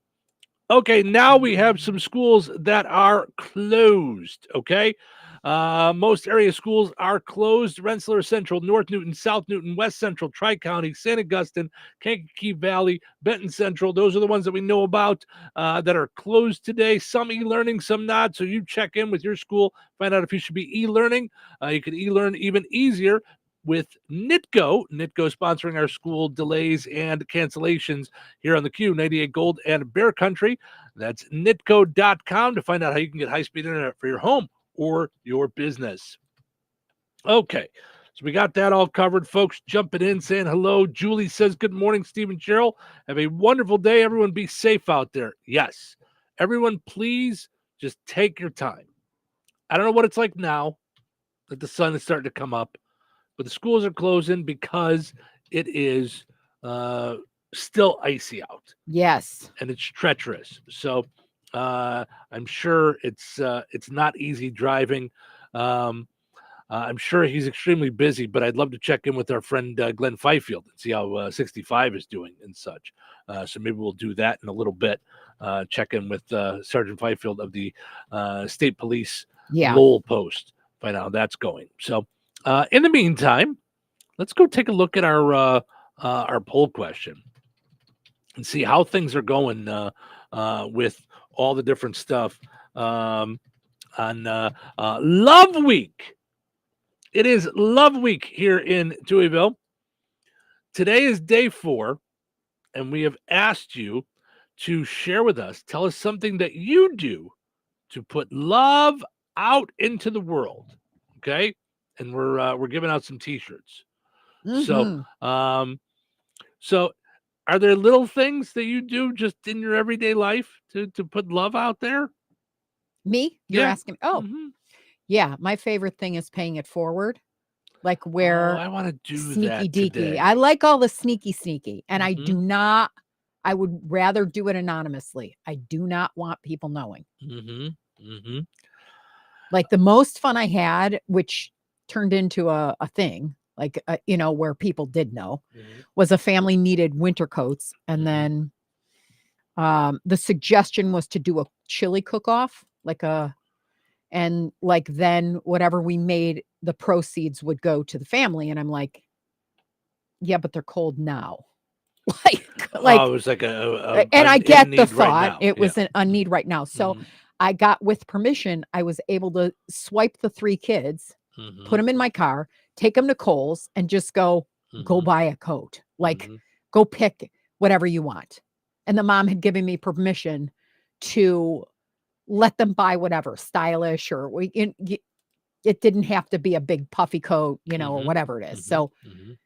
Okay, now we have some schools that are closed, okay? Most area schools are closed. Rensselaer Central, North Newton, South Newton, West Central, Tri-County, St. Augustine, Kankakee Valley, Benton Central. Those are the ones that we know about that are closed today. Some e-learning, some not. So you check in with your school, find out if you should be e-learning. You can e-learn even easier with NITGO. NITGO sponsoring our school delays and cancellations here on the Q, 98 Gold and Bear Country. That's nitgo.com to find out how you can get high-speed internet for your home or your business. Okay, so we got that all covered. Folks jumping in, saying hello. Julie says, good morning, Stephen Sherrill. Have a wonderful day. Everyone be safe out there. Yes. Everyone, please just take your time. I don't know what it's like now that the sun is starting to come up, but the schools are closing because it is still icy out. Yes. And it's treacherous. So I'm sure it's not easy driving. I'm sure he's extremely busy, but I'd love to check in with our friend Glenn Fifield and see how 65 is doing and such. So maybe we'll do that in a little bit. Check in with Sergeant Fifield of the State Police Lowell Post find out how that's going. So in the meantime, let's go take a look at our poll question and see how things are going with all the different stuff on Love Week. It is Love Week here in Touhyville. Today is day 4, and we have asked you to share with us. Tell us something that you do to put love out into the world. Okay, and we're giving out some T-shirts. So are there little things that you do just in your everyday life to put love out there? Me? You're asking? Oh, yeah. My favorite thing is paying it forward. Like where I want to do sneaky that deaky. today. I like all the sneaky, and I do not. I would rather do it anonymously. I do not want people knowing. Like the most fun I had, which turned into a thing, like where people did know, was a family needed winter coats, and then the suggestion was to do a chili cook-off, and then whatever we made, the proceeds would go to the family. And I'm like, yeah, but they're cold now. It was like and I get the thought. It was a need right now. So I got, with permission, I was able to swipe the 3 kids, put them in my car, take them to Kohl's, and just go buy a coat. Go pick whatever you want. And the mom had given me permission to let them buy whatever, stylish, or it didn't have to be a big puffy coat, or whatever it is. So,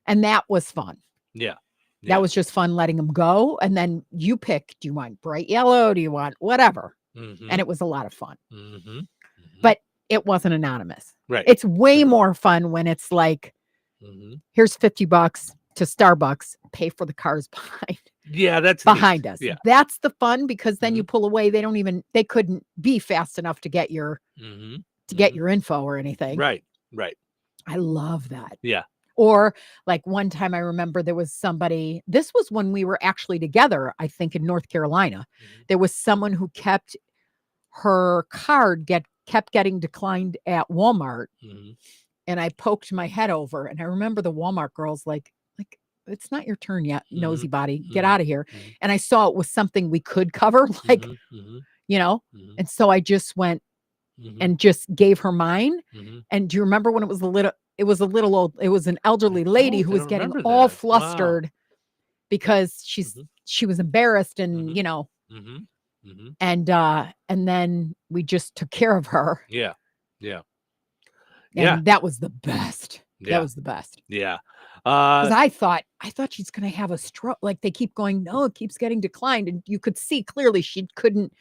and that was fun. Yeah. That was just fun, letting them go. And then you pick, do you want bright yellow? Do you want whatever? And it was a lot of fun. But it wasn't anonymous. Right. It's way more fun when it's like, here's $50 to Starbucks, pay for the cars behind. Yeah, that's behind us. Yeah. That's the fun, because then you pull away. They couldn't be fast enough to get your your info or anything. Right. I love that. Yeah. Or like one time I remember there was somebody, this was when we were actually together, I think in North Carolina. There was someone who kept her card kept getting declined at Walmart. And I poked my head over, and I remember the Walmart girls like, it's not your turn yet, nosy body, get out of here. And I saw it was something we could cover, and so I just went and just gave her mine. And do you remember when it was it was an elderly lady who was getting all flustered because she was embarrassed, and and then we just took care of her. Yeah. And that was the best. Yeah. That was the best. Yeah. Because I thought she's going to have a stroke. Like they keep going, no, it keeps getting declined. And you could see clearly she couldn't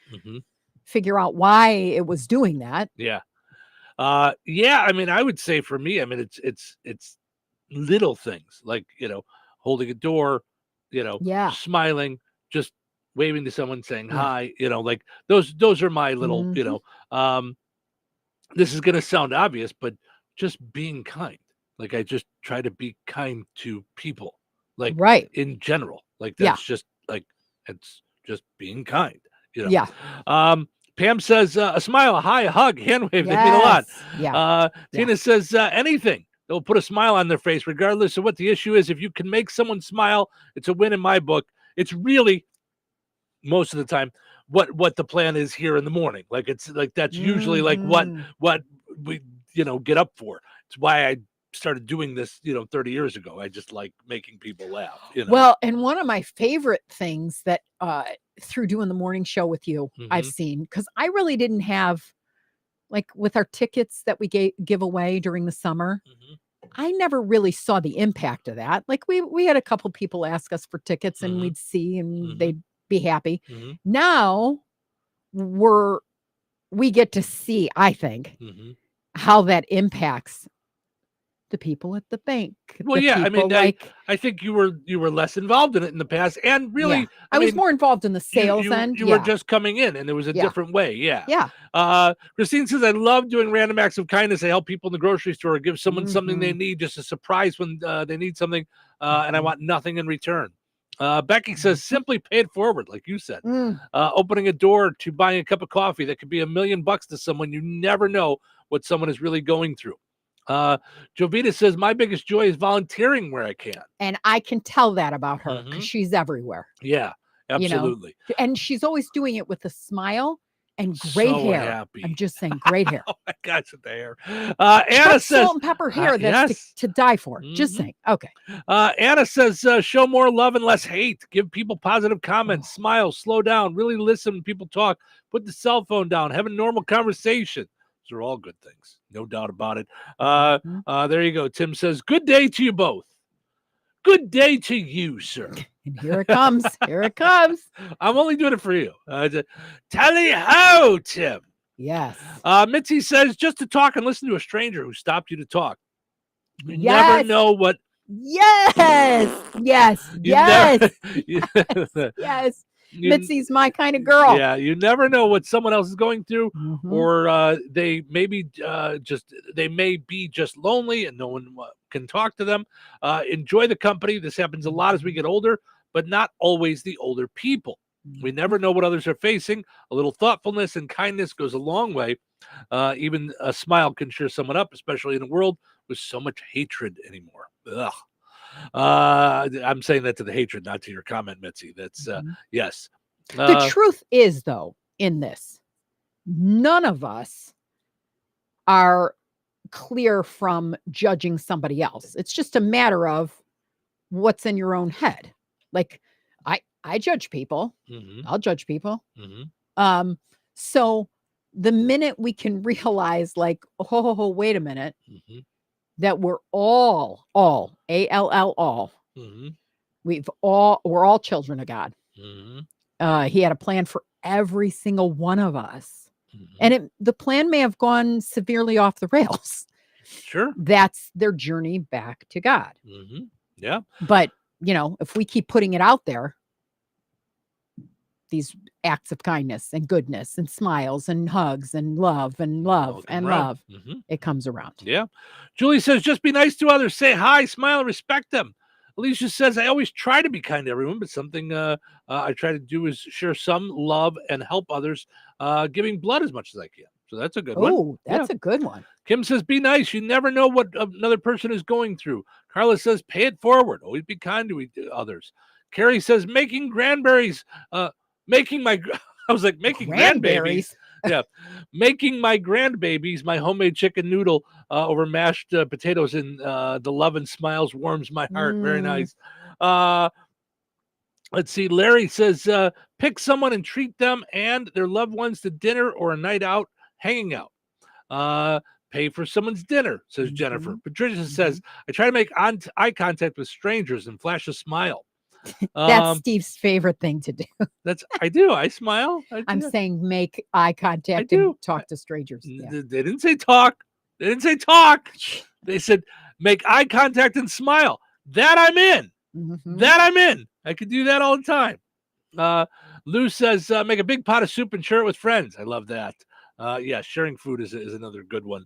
figure out why it was doing that. Yeah. Yeah. I mean, I would say for me, I mean, it's little things like, holding a door, smiling, just waving to someone, saying hi, like those are my little, this is going to sound obvious, but just being kind. Like I just try to be kind to people, like in general. Like that's just like, it's just being kind, Yeah. Pam says a smile, a hi, a hug, hand wave. They mean a lot. Yeah. Tina says anything that will put a smile on their face, regardless of what the issue is. If you can make someone smile, it's a win in my book. It's really most of the time what the plan is here in the morning. Like it's like that's usually like what we get up for. It's why I started doing this 30 years ago. I just like making people laugh. Well, and one of my favorite things that through doing the morning show with you, I've seen, because I really didn't have, like with our tickets that we give away during the summer, I never really saw the impact of that. Like we had a couple people ask us for tickets, and we'd see, and they'd be happy. Now we get to see, I think, how that impacts the people at the bank. Well, yeah, I mean, I think you were less involved in it in the past, and really, I was more involved in the sales end. You were just coming in, and there was a different way. Yeah. Yeah. Christine says, I love doing random acts of kindness. I help people in the grocery store, give someone something they need, just a surprise when they need something, and I want nothing in return. Becky says, simply pay it forward, like you said. Opening a door to buying a cup of coffee that could be $1 million to someone. You never know what someone is really going through. Jovita says, my biggest joy is volunteering where I can. And I can tell that about her because she's everywhere. Yeah, absolutely. You know? And she's always doing it with a smile and great So hair. happy. I'm just saying, great hair. Oh my gosh, the hair. Anna says, salt and pepper hair. That's to die for. Just saying. Okay. Anna says, show more love and less hate. Give people positive comments. Smile. Slow down. Really listen when people talk. Put the cell phone down. Have a normal conversation. Those are all good things. No doubt about it. There you go. Tim says, good day to you both. Good day to you, sir. And here it comes. Here it comes. I'm only doing it for you. Tally ho, Tim. Yes. Mitzi says, just to talk and listen to a stranger who stopped you to talk. You never know what. Yes. Yes. Yes. Mitzi's my kind of girl. Yeah, you never know what someone else is going through, or they may be just lonely and no one can talk to them. Enjoy the company. This happens a lot as we get older, but not always the older people. We never know what others are facing. A little thoughtfulness and kindness goes a long way. Even a smile can cheer someone up, especially in a world with so much hatred anymore. Ugh. I'm saying that to the hatred, not to your comment, Mitzi. That's yes. The truth is, though, in this, none of us are clear from judging somebody else. It's just a matter of what's in your own head. Like I judge people. I'll judge people. So the minute we can realize, like, oh, wait a minute, that we're all ALL, we're all children of God. He had a plan for every single one of us. And the plan may have gone severely off the rails. Sure. That's their journey back to God. Yeah. But, if we keep putting it out there, these acts of kindness and goodness and smiles and hugs and love and love and love, it comes around. Yeah. Julie says, just be nice to others. Say hi, smile, and respect them. Alicia says, I always try to be kind to everyone, but something I try to do is share some love and help others, giving blood as much as I can. So that's a good one. Oh, that's a good one. Kim says, be nice. You never know what another person is going through. Carla says, pay it forward. Always be kind to others. Carrie says, making cranberries. Making my grandbabies. Yeah. Making my grandbabies my homemade chicken noodle over mashed potatoes and the love and smiles warms my heart. Very nice. Let's see. Larry says, pick someone and treat them and their loved ones to dinner or a night out hanging out. Pay for someone's dinner, says Jennifer. Patricia says, I try to make eye contact with strangers and flash a smile. That's Steve's favorite thing to do. I do. I smile. I'm saying make eye contact and talk to strangers. Yeah. They didn't say talk. They said make eye contact and smile. That I'm in. That I'm in. I could do that all the time. Lou says make a big pot of soup and share it with friends. I love that. Yeah, sharing food is another good one.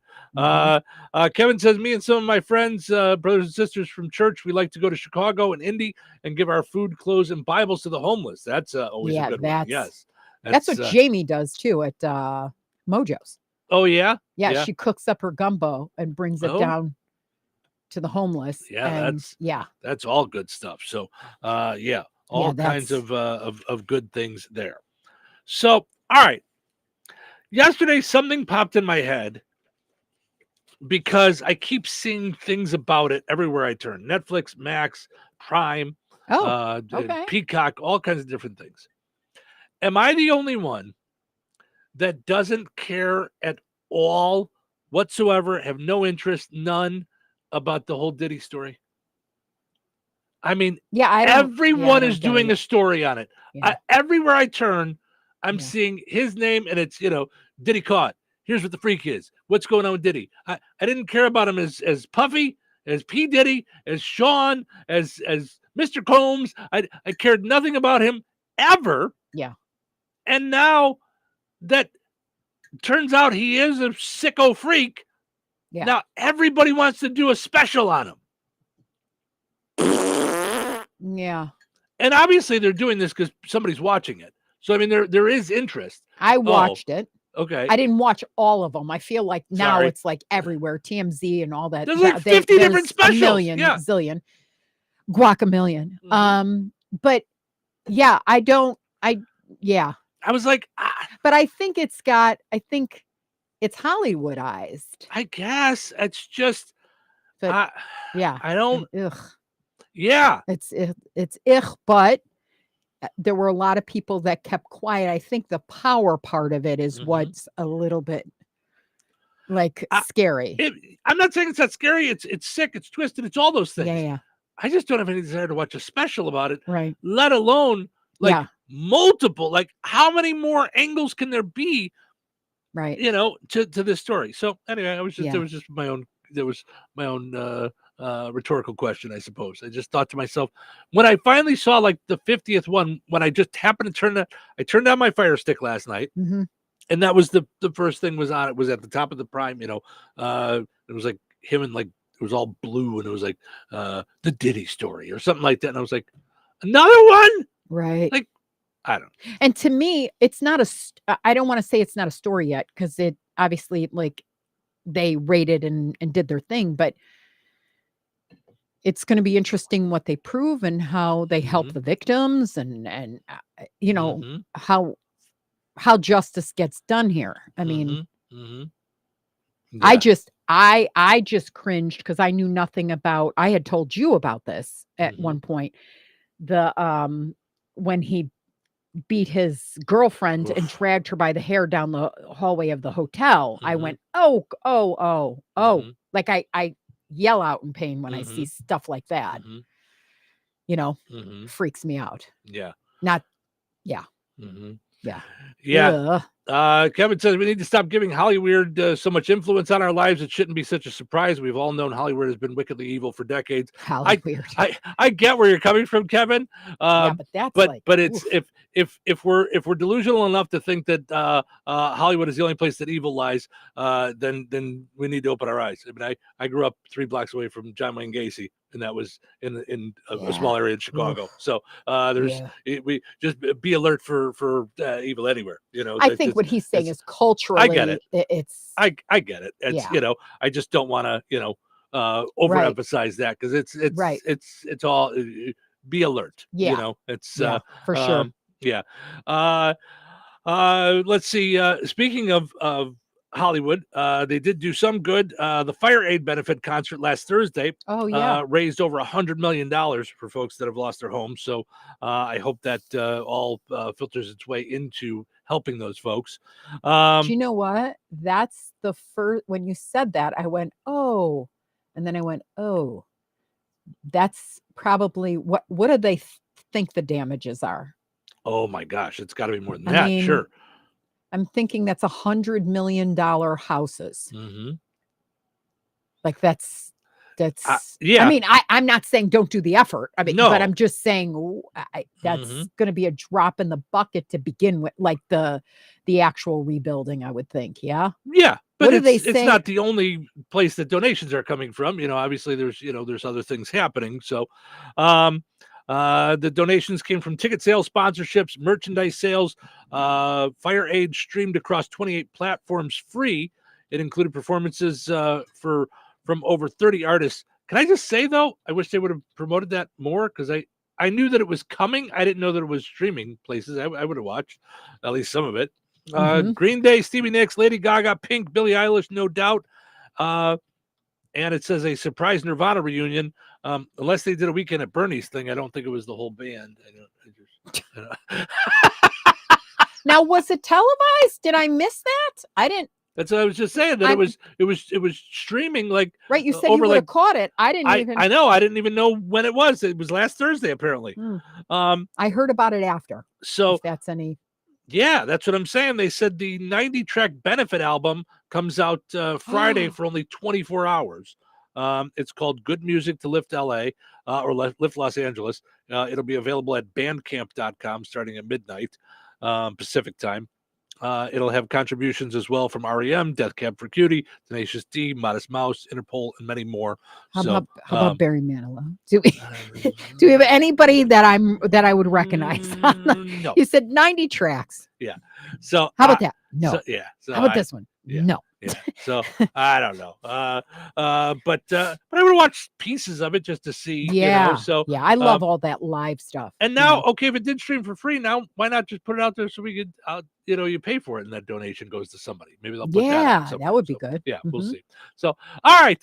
Kevin says, me and some of my friends, brothers and sisters from church, we like to go to Chicago and Indy and give our food, clothes, and Bibles to the homeless. That's always a good one. Yes. That's what Jamie does, too, at Mojo's. Oh, yeah? Yeah, she cooks up her gumbo and brings it down to the homeless. Yeah, that's all good stuff. So, all kinds of good things there. So, all right. Yesterday, something popped in my head because I keep seeing things about it everywhere I turn. Netflix, Max, Prime, Peacock, all kinds of different things. Am I the only one that doesn't care at all whatsoever, have no interest, none, about the whole Diddy story? I mean, everyone is doing a story on it. Everywhere I turn, I'm seeing his name, and it's, Diddy caught. Here's what the freak is. What's going on with Diddy? I didn't care about him as Puffy, as P. Diddy, as Sean, as Mr. Combs. I cared nothing about him ever. Yeah. And now that turns out he is a sicko freak. Yeah. Now everybody wants to do a special on him. Yeah. And obviously they're doing this because somebody's watching it. So, I mean, there is interest. I watched it. Okay. I didn't watch all of them. I feel like now Sorry. it's like everywhere, TMZ and all that. There's like 50 different specials. A million, zillion, guacamillion. But yeah, I was like, but I think it's Hollywoodized. I guess it's just, but yeah, I don't, ugh. Yeah, it's but there were a lot of people that kept quiet. I think the power part of it is what's a little bit like scary. I'm not saying it's not scary. It's sick. It's twisted. It's all those things. Yeah. I just don't have any desire to watch a special about it. Right. Let alone multiple. Like, how many more angles can there be? Right. To this story. So anyway, there was my own rhetorical question, I suppose. I just thought to myself, when I finally saw like the 50th one, when I just happened to I turned on my Fire Stick last night, and that was the first thing was on. It was at the top of the Prime. It was like him and like it was all blue, and it was like the Diddy story or something like that. And I was like, another one, right? Like, I don't. And to me, it's not I don't want to say it's not a story yet, because it obviously like they rated and did their thing, but it's going to be interesting what they prove and how they help the victims and how justice gets done here. I mean, I just cringed because I knew nothing about. I had told you about this at one point. When he beat his girlfriend and dragged her by the hair down the hallway of the hotel, I went, oh, like I yell out in pain when I see stuff like that. Freaks me out. Yeah. Yeah. Kevin says we need to stop giving Hollywood so much influence on our lives. It shouldn't be such a surprise. We've all known Hollywood has been wickedly evil for decades. Hollywood. I get where you're coming from, Kevin. But that's but it's if we're delusional enough to think that Hollywood is the only place that evil lies, then we need to open our eyes. I mean, I grew up 3 blocks away from John Wayne Gacy, and that was in a small area in Chicago. So we just be alert for evil anywhere. I think what he's saying is culturally, I get it. I get it. It's I just don't want to overemphasize that, because it's all be alert. It's for sure. Let's see. Speaking of Hollywood, they did do some good. The Fire Aid benefit concert last Thursday raised over $100 million for folks that have lost their homes. So I hope that all filters its way into helping those folks. Do you know what? That's the first, when you said that, I went, oh, and then I went, oh, that's probably what do they think the damages are? Oh my gosh, it's got to be more than that. Sure. I'm thinking that's $100 million houses. Like that's I mean, I'm not saying don't do the effort. I mean, but I'm just saying that's going to be a drop in the bucket to begin with, like the actual rebuilding, I would think. Yeah. Yeah. But what do they say? It's not the only place that donations are coming from. Obviously there's other things happening. So, the donations came from ticket sales, sponsorships, merchandise sales. Fire Aid streamed across 28 platforms free. It included performances from over 30 artists. Can I just say, though, I wish they would have promoted that more, because I knew that it was coming. I didn't know that it was streaming places. I would have watched at least some of it. Green Day, Stevie Nicks, Lady Gaga, Pink, Billie Eilish, no doubt. And it says a surprise Nirvana reunion. Unless they did a Weekend at Bernie's thing, I don't think it was the whole band. Now, was it televised? Did I miss that? I didn't. That's what I was just saying. That it was streaming like right. You said you would have caught it. I didn't even. I know. I didn't even know when it was. It was last Thursday, apparently. I heard about it after. So if that's any. Yeah, that's what I'm saying. They said the 90-track benefit album comes out Friday for only 24 hours. It's called Good Music to Lift LA or Lift Los Angeles. It'll be available at bandcamp.com starting at midnight Pacific time. It'll have contributions as well from REM, Death Cab for Cutie, Tenacious D, Modest Mouse, Interpol, and many more. How about Barry Manilow? Do we have anybody that I would recognize? No. You said 90 tracks. Yeah. So how about that? No. So, yeah. So how about this one? Yeah, no. Yeah. So I don't know. But I would watch pieces of it just to see. Yeah. So yeah, I love all that live stuff. And now, okay, if it did stream for free, now why not just put it out there so we could, you pay for it and that donation goes to somebody. Maybe they'll put that would be good. Yeah, we'll see. So, all right,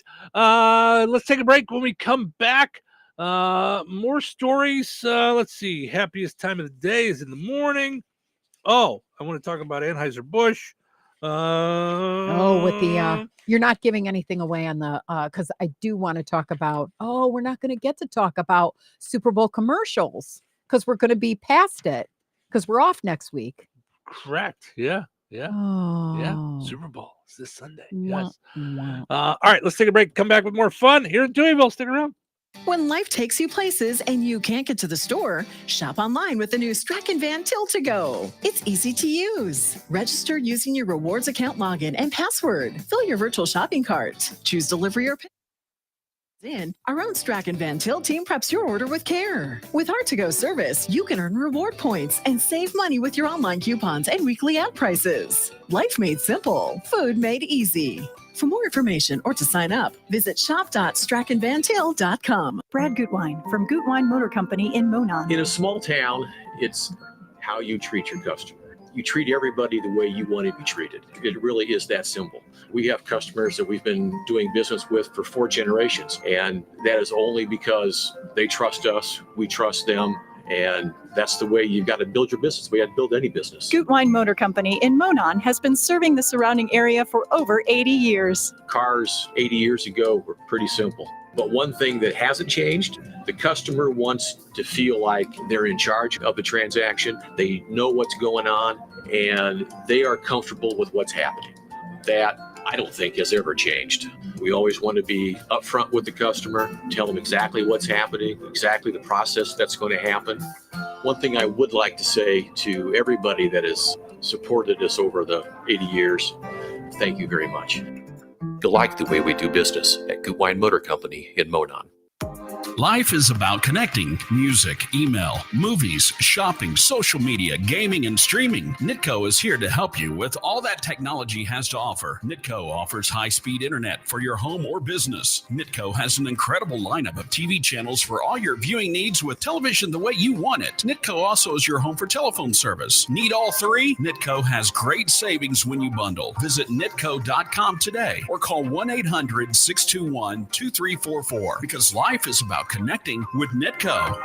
let's take a break. When we come back, more stories. Let's see. Happiest time of the day is in the morning. Oh, I want to talk about Anheuser-Busch. With the you're not giving anything away on the because I do want to talk about we're not going to get to talk about Super Bowl commercials because we're going to be past it because we're off next week. Correct. Yeah. Yeah. Super Bowl is this Sunday. Yes. Wow. All right, let's take a break. Come back with more fun here in Touhyville. Stick around. When life takes you places and you can't get to the store, shop online with the new Strachan Van Till to Go. It's easy to use. Register using your rewards account login and password. Fill your virtual shopping cart. Choose delivery or in. Our own Strachan Van Til team preps your order with care. With our to-go service, you can earn reward points and save money with your online coupons and weekly ad prices. Life made simple, food made easy. For more information or to sign up, visit shop.strachanvantil.com. Brad Gutwein from Gutwein Motor Company in Monon. In a small town, it's how you treat your customer. You treat everybody the way you want to be treated. It really is that simple. We have customers that we've been doing business with for 4 generations, and that is only because they trust us, we trust them, and that's the way you've got to build your business. We had to build any business. Gutwein Motor Company in Monon has been serving the surrounding area for over 80 years. Cars 80 years ago were pretty simple. But one thing that hasn't changed, the customer wants to feel like they're in charge of the transaction. They know what's going on and they are comfortable with what's happening. That I don't think has ever changed. We always want to be upfront with the customer, tell them exactly what's happening, exactly the process that's going to happen. One thing I would like to say to everybody that has supported us over the 80 years, thank you very much. You'll like the way we do business at Gutwein Motor Company in Monon. Life is about connecting. Music, email, movies, shopping, social media, gaming, and streaming. Nitco is here to help you with all that technology has to offer. Nitco offers high-speed internet for your home or business. Nitco has an incredible lineup of TV channels for all your viewing needs with television the way you want it. Nitco also is your home for telephone service. Need all 3? Nitco has great savings when you bundle. Visit nitco.com today or call 1-800-621-2344 because life is about connecting with Nitco.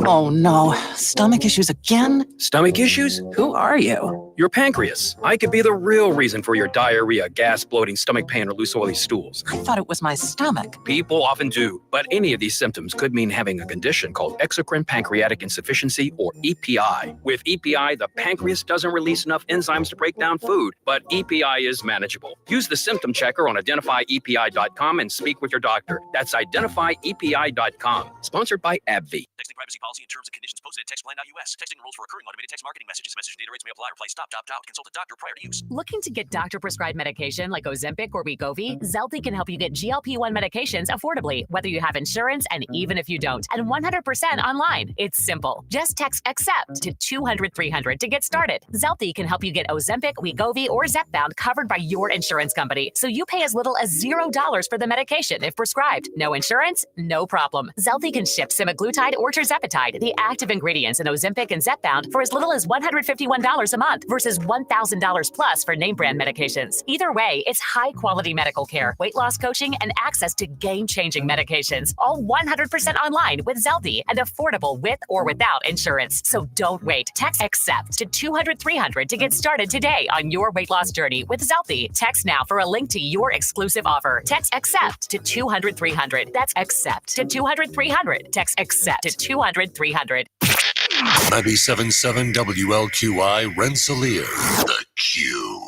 Oh no, stomach issues again? Stomach issues? Who are you? Your pancreas. I could be the real reason for your diarrhea, gas, bloating, stomach pain, or loose oily stools. I thought it was my stomach. People often do, but any of these symptoms could mean having a condition called exocrine pancreatic insufficiency, or EPI. With EPI, the pancreas doesn't release enough enzymes to break down food, but EPI is manageable. Use the symptom checker on identifyepi.com and speak with your doctor. That's identifyepi.com. Sponsored by AbbVie. Texting privacy policy and terms and conditions posted at textplan.us. Texting enrolls for recurring automated text marketing messages. Message data rates may apply. Reply stop, opt out. Consult a doctor prior to use. Looking to get doctor-prescribed medication like Ozempic or Wegovy? Zelty can help you get GLP-1 medications affordably, whether you have insurance and even if you don't, and 100% online. It's simple. Just text ACCEPT to 200-300 to get started. Zelty can help you get Ozempic, Wegovy, or Zepbound covered by your insurance company, so you pay as little as $0 for the medication if prescribed. No insurance? No problem. Zelty can ship semaglutide or tirzepatide, the active ingredients in Ozempic and Zepbound, for as little as $151 a month versus $1,000 plus for name brand medications. Either way, it's high-quality medical care, weight loss coaching, and access to game-changing medications, all 100% online with Zelty and affordable with or without insurance. So don't wait. Text ACCEPT to 200-300 to get started today on your weight loss journey with Zelty. Text now for a link to your exclusive offer. Text ACCEPT to 200-300. That's ACCEPT to 200-300. Text ACCEPT to 200-300. 97.7 WLQI Rensselaer. The Q.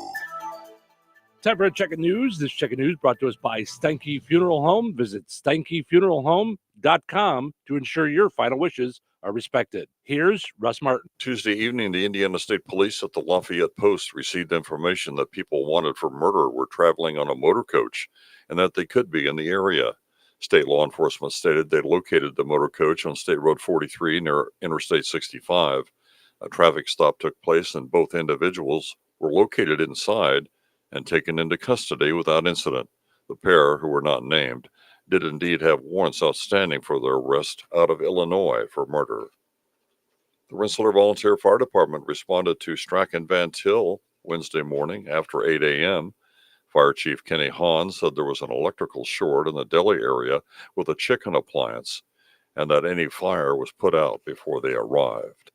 Time for a check of news. This check of news brought to us by Steinke Funeral Home. Visit SteinkeFuneralHome.com to ensure your final wishes are respected. Here's Russ Martin. Tuesday evening, the Indiana State Police at the Lafayette Post received information that people wanted for murder were traveling on a motor coach and that they could be in the area. State law enforcement stated they located the motor coach on State Road 43 near Interstate 65. A traffic stop took place and both individuals were located inside and taken into custody without incident. The pair, who were not named, did indeed have warrants outstanding for their arrest out of Illinois for murder. The Rensselaer Volunteer Fire Department responded to Strachan Van Til Wednesday morning after 8 a.m. Fire Chief Kenny Hahn said there was an electrical short in the deli area with a chicken appliance and that any fire was put out before they arrived.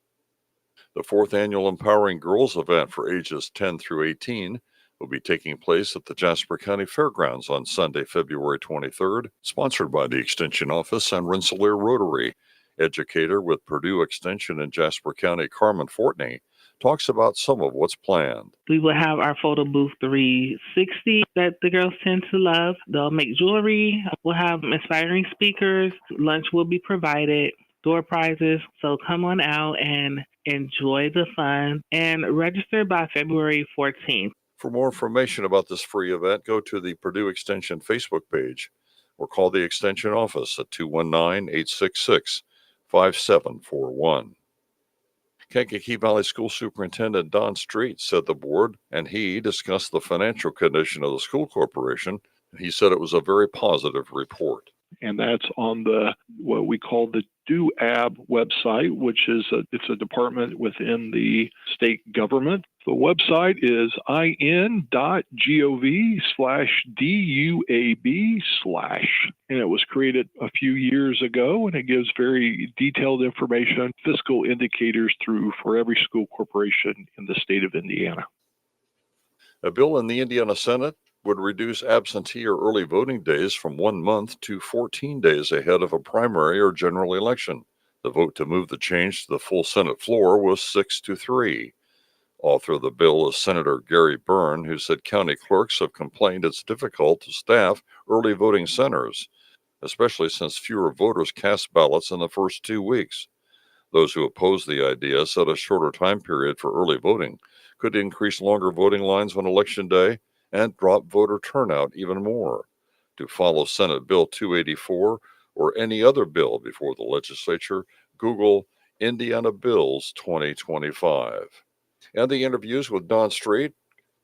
The fourth annual Empowering Girls event for ages 10 through 18 will be taking place at the Jasper County Fairgrounds on Sunday, February 23rd, sponsored by the Extension Office and Rensselaer Rotary. Educator with Purdue Extension in Jasper County, Carmen Fortney, talks about some of what's planned. We will have our photo booth 360 that the girls tend to love. They'll make jewelry. We'll have inspiring speakers. Lunch will be provided. Door prizes. So come on out and enjoy the fun and register by February 14th. For more information about this free event, go to the Purdue Extension Facebook page or call the Extension office at 219-866-5741. Kankakee Valley School Superintendent Don Street said the board and he discussed the financial condition of the school corporation. He said it was a very positive report. And that's on the what we call the DoAB website, which is it's a department within the state government. The website is in.gov/DUAB/, and it was created a few years ago, and it gives very detailed information, fiscal indicators for every school corporation in the state of Indiana. A bill in the Indiana Senate would reduce absentee or early voting days from 1 month to 14 days ahead of a primary or general election. The vote to move the change to the full Senate floor was 6-3. Author of the bill is Senator Gary Byrne, who said county clerks have complained it's difficult to staff early voting centers, especially since fewer voters cast ballots in the first 2 weeks. Those who oppose the idea said a shorter time period for early voting could increase longer voting lines on Election Day and drop voter turnout even more. To follow Senate Bill 284 or any other bill before the legislature, Google Indiana Bills 2025. And the interviews with Don Street,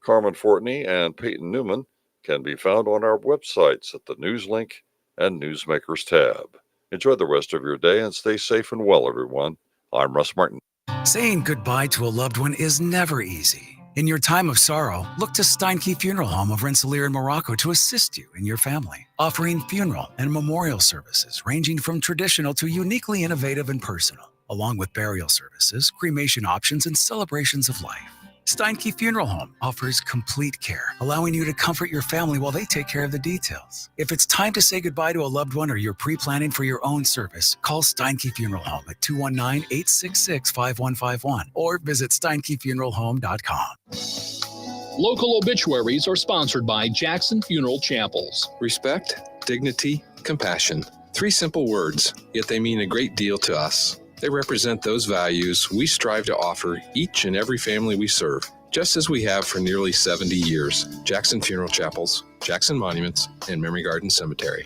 Carmen Fortney, and Peyton Newman can be found on our websites at the News link and Newsmakers tab. Enjoy the rest of your day and stay safe and well, everyone. I'm Russ Martin. Saying goodbye to a loved one is never easy. In your time of sorrow, look to Steinke Funeral Home of Rensselaer and Morocco to assist you and your family, offering funeral and memorial services ranging from traditional to uniquely innovative and personal, along with burial services, cremation options, and celebrations of life. Steinke Funeral Home offers complete care, allowing you to comfort your family while they take care of the details. If it's time to say goodbye to a loved one or you're pre-planning for your own service, call Steinke Funeral Home at 219-866-5151 or visit steinkefuneralhome.com. Local obituaries are sponsored by Jackson Funeral Chapels. Respect, dignity, compassion. 3 simple words, yet they mean a great deal to us. They represent those values we strive to offer each and every family we serve, just as we have for nearly 70 years. Jackson Funeral Chapels, Jackson Monuments, and Memory Garden Cemetery.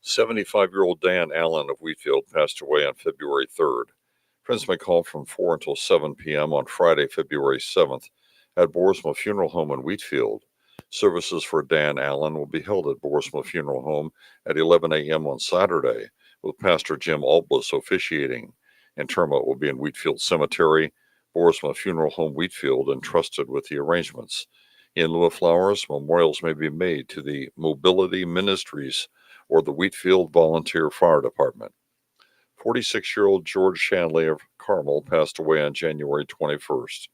75-year-old Dan Allen of Wheatfield passed away on February 3rd. Friends may call from 4 until 7 p.m. on Friday, February 7th at Boersma Funeral Home in Wheatfield. Services for Dan Allen will be held at Boersma Funeral Home at 11 a.m. on Saturday, with Pastor Jim Albus officiating. Interment will be in Wheatfield Cemetery, Boersma Funeral Home, Wheatfield, entrusted with the arrangements. In lieu of flowers, memorials may be made to the Mobility Ministries or the Wheatfield Volunteer Fire Department. 46-year-old George Shanley of Carmel passed away on January 21st.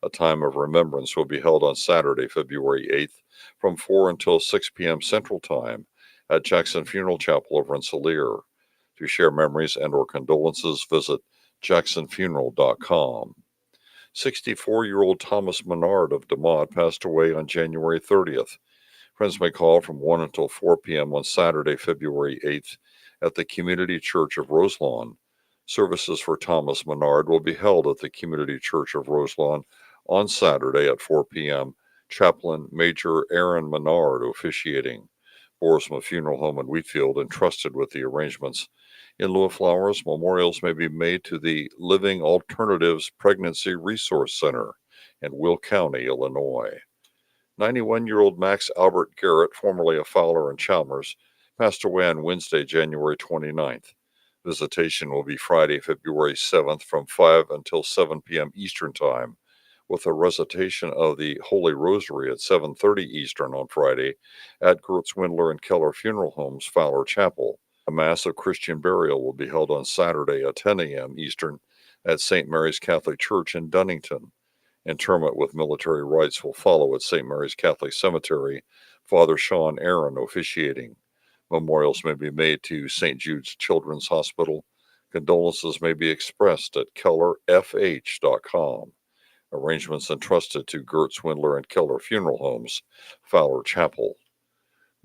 A time of remembrance will be held on Saturday, February 8th, from 4 until 6 p.m. Central Time at Jackson Funeral Chapel of Rensselaer. To share memories and or condolences, visit jacksonfuneral.com. 64-year-old Thomas Menard of DeMont passed away on January 30th. Friends may call from 1 until 4 p.m. on Saturday, February 8th at the Community Church of Roselawn. Services for Thomas Menard will be held at the Community Church of Roselawn on Saturday at 4 p.m. Chaplain Major Aaron Menard officiating. Borisma Funeral Home in Wheatfield entrusted with the arrangements. In lieu of flowers, memorials may be made to the Living Alternatives Pregnancy Resource Center in Will County, Illinois. 91-year-old Max Albert Garrett, formerly a Fowler and Chalmers, passed away on Wednesday, January 29th. Visitation will be Friday, February 7th from 5 until 7 p.m. Eastern Time, with a recitation of the Holy Rosary at 7:30 Eastern on Friday at Gertz Windler and Keller Funeral Home's Fowler Chapel. A Mass of Christian burial will be held on Saturday at 10 a.m. Eastern at St. Mary's Catholic Church in Dunnington. Interment with military rites will follow at St. Mary's Catholic Cemetery, Father Sean Aaron officiating. Memorials may be made to St. Jude's Children's Hospital. Condolences may be expressed at kellerfh.com. Arrangements entrusted to Gertz Windler and Keller Funeral Homes, Fowler Chapel.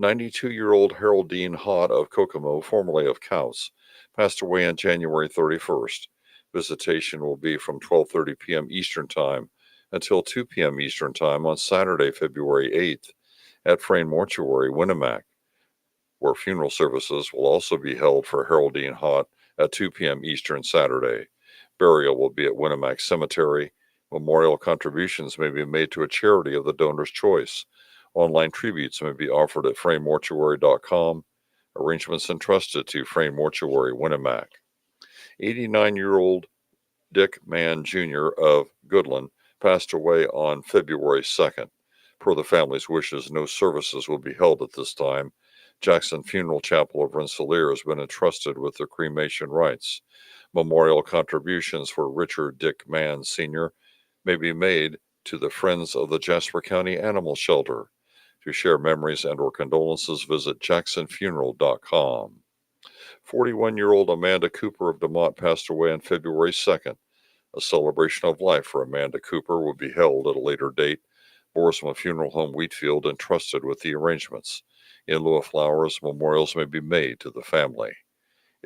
92-year-old Haroldine Hott of Kokomo, formerly of Coutts, passed away on January 31st. Visitation will be from 12:30 p.m. Eastern Time until 2 p.m. Eastern Time on Saturday, February 8th at Frayne Mortuary, Winnemac, where funeral services will also be held for Haroldine Hott at 2 p.m. Eastern Saturday. Burial will be at Winnemac Cemetery. Memorial contributions may be made to a charity of the donor's choice. Online tributes may be offered at fraynemortuary.com. Arrangements entrusted to Frayne Mortuary, Winnemac. 89-year-old Dick Mann Jr. of Goodland passed away on February 2nd. Per the family's wishes, no services will be held at this time. Jackson Funeral Chapel of Rensselaer has been entrusted with the cremation rites. Memorial contributions for Richard Dick Mann Sr. may be made to the Friends of the Jasper County Animal Shelter. To share memories and or condolences, visit jacksonfuneral.com. 41-year-old Amanda Cooper of DeMont passed away on February 2nd. A celebration of life for Amanda Cooper will be held at a later date. Borisma Funeral Home Wheatfield entrusted with the arrangements. In lieu of flowers, memorials may be made to the family.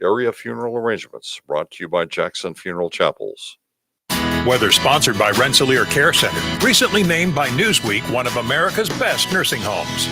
Area funeral arrangements brought to you by Jackson Funeral Chapels. Weather sponsored by Rensselaer Care Center, recently named by Newsweek one of America's best nursing homes.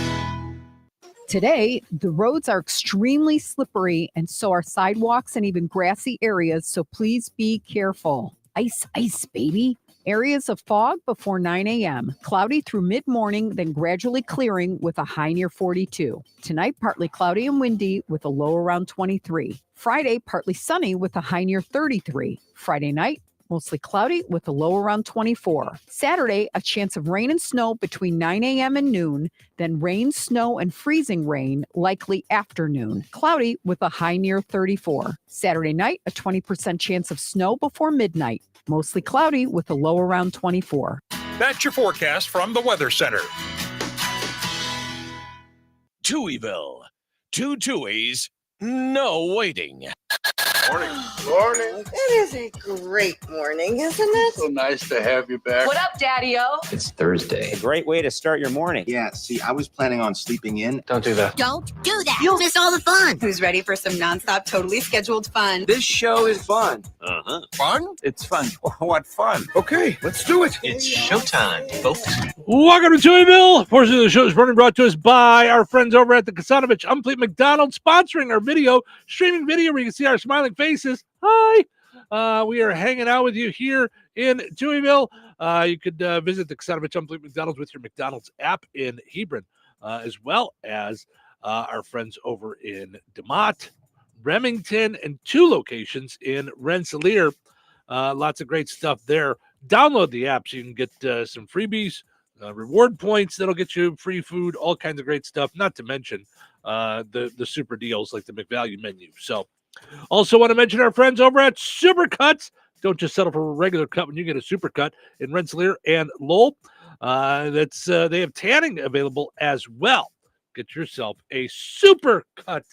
Today, the roads are extremely slippery, and so are sidewalks and even grassy areas, so please be careful. Ice, ice, baby. Areas of fog before 9 a.m. Cloudy through mid-morning, then gradually clearing with a high near 42. Tonight, partly cloudy and windy with a low around 23. Friday, partly sunny with a high near 33. Friday night, mostly cloudy with a low around 24. Saturday, a chance of rain and snow between 9 a.m. and noon, then rain, snow, and freezing rain, likely afternoon. Cloudy with a high near 34. Saturday night, a 20% chance of snow before midnight. Mostly cloudy with a low around 24. That's your forecast from the Weather Center. Touhyville. 2 Tuohys, no waiting. Morning. Morning. It is a great morning, isn't it? So nice to have you back. What up, Daddy-O? It's Thursday. A great way to start your morning. Yeah, see, I was planning on sleeping in. Don't do that. Don't do that. You'll miss all the fun. Who's ready for some nonstop, totally scheduled fun? This show is fun. Fun? It's fun. What fun? Okay, let's do it. It's showtime, folks. Welcome to Touhyville. Portion of the show is brought to us by our friends over at the Kasanovich Umfleet McDonald's, sponsoring our streaming video where you can see our smiling faces. Hi. We are hanging out with you here in Touhyville. You could visit the Kasanovich Umfleet McDonald's with your McDonald's app in Hebron, as well as our friends over in DeMott, Remington, and 2 locations in Rensselaer. Lots of great stuff there. Download the app so you can get some freebies, reward points that'll get you free food, all kinds of great stuff, not to mention the super deals like the McValue menu. So also want to mention our friends over at Supercuts. Don't just settle for a regular cut when you get a super cut in Rensselaer and Lowell. They have tanning available as well. Get yourself a super cut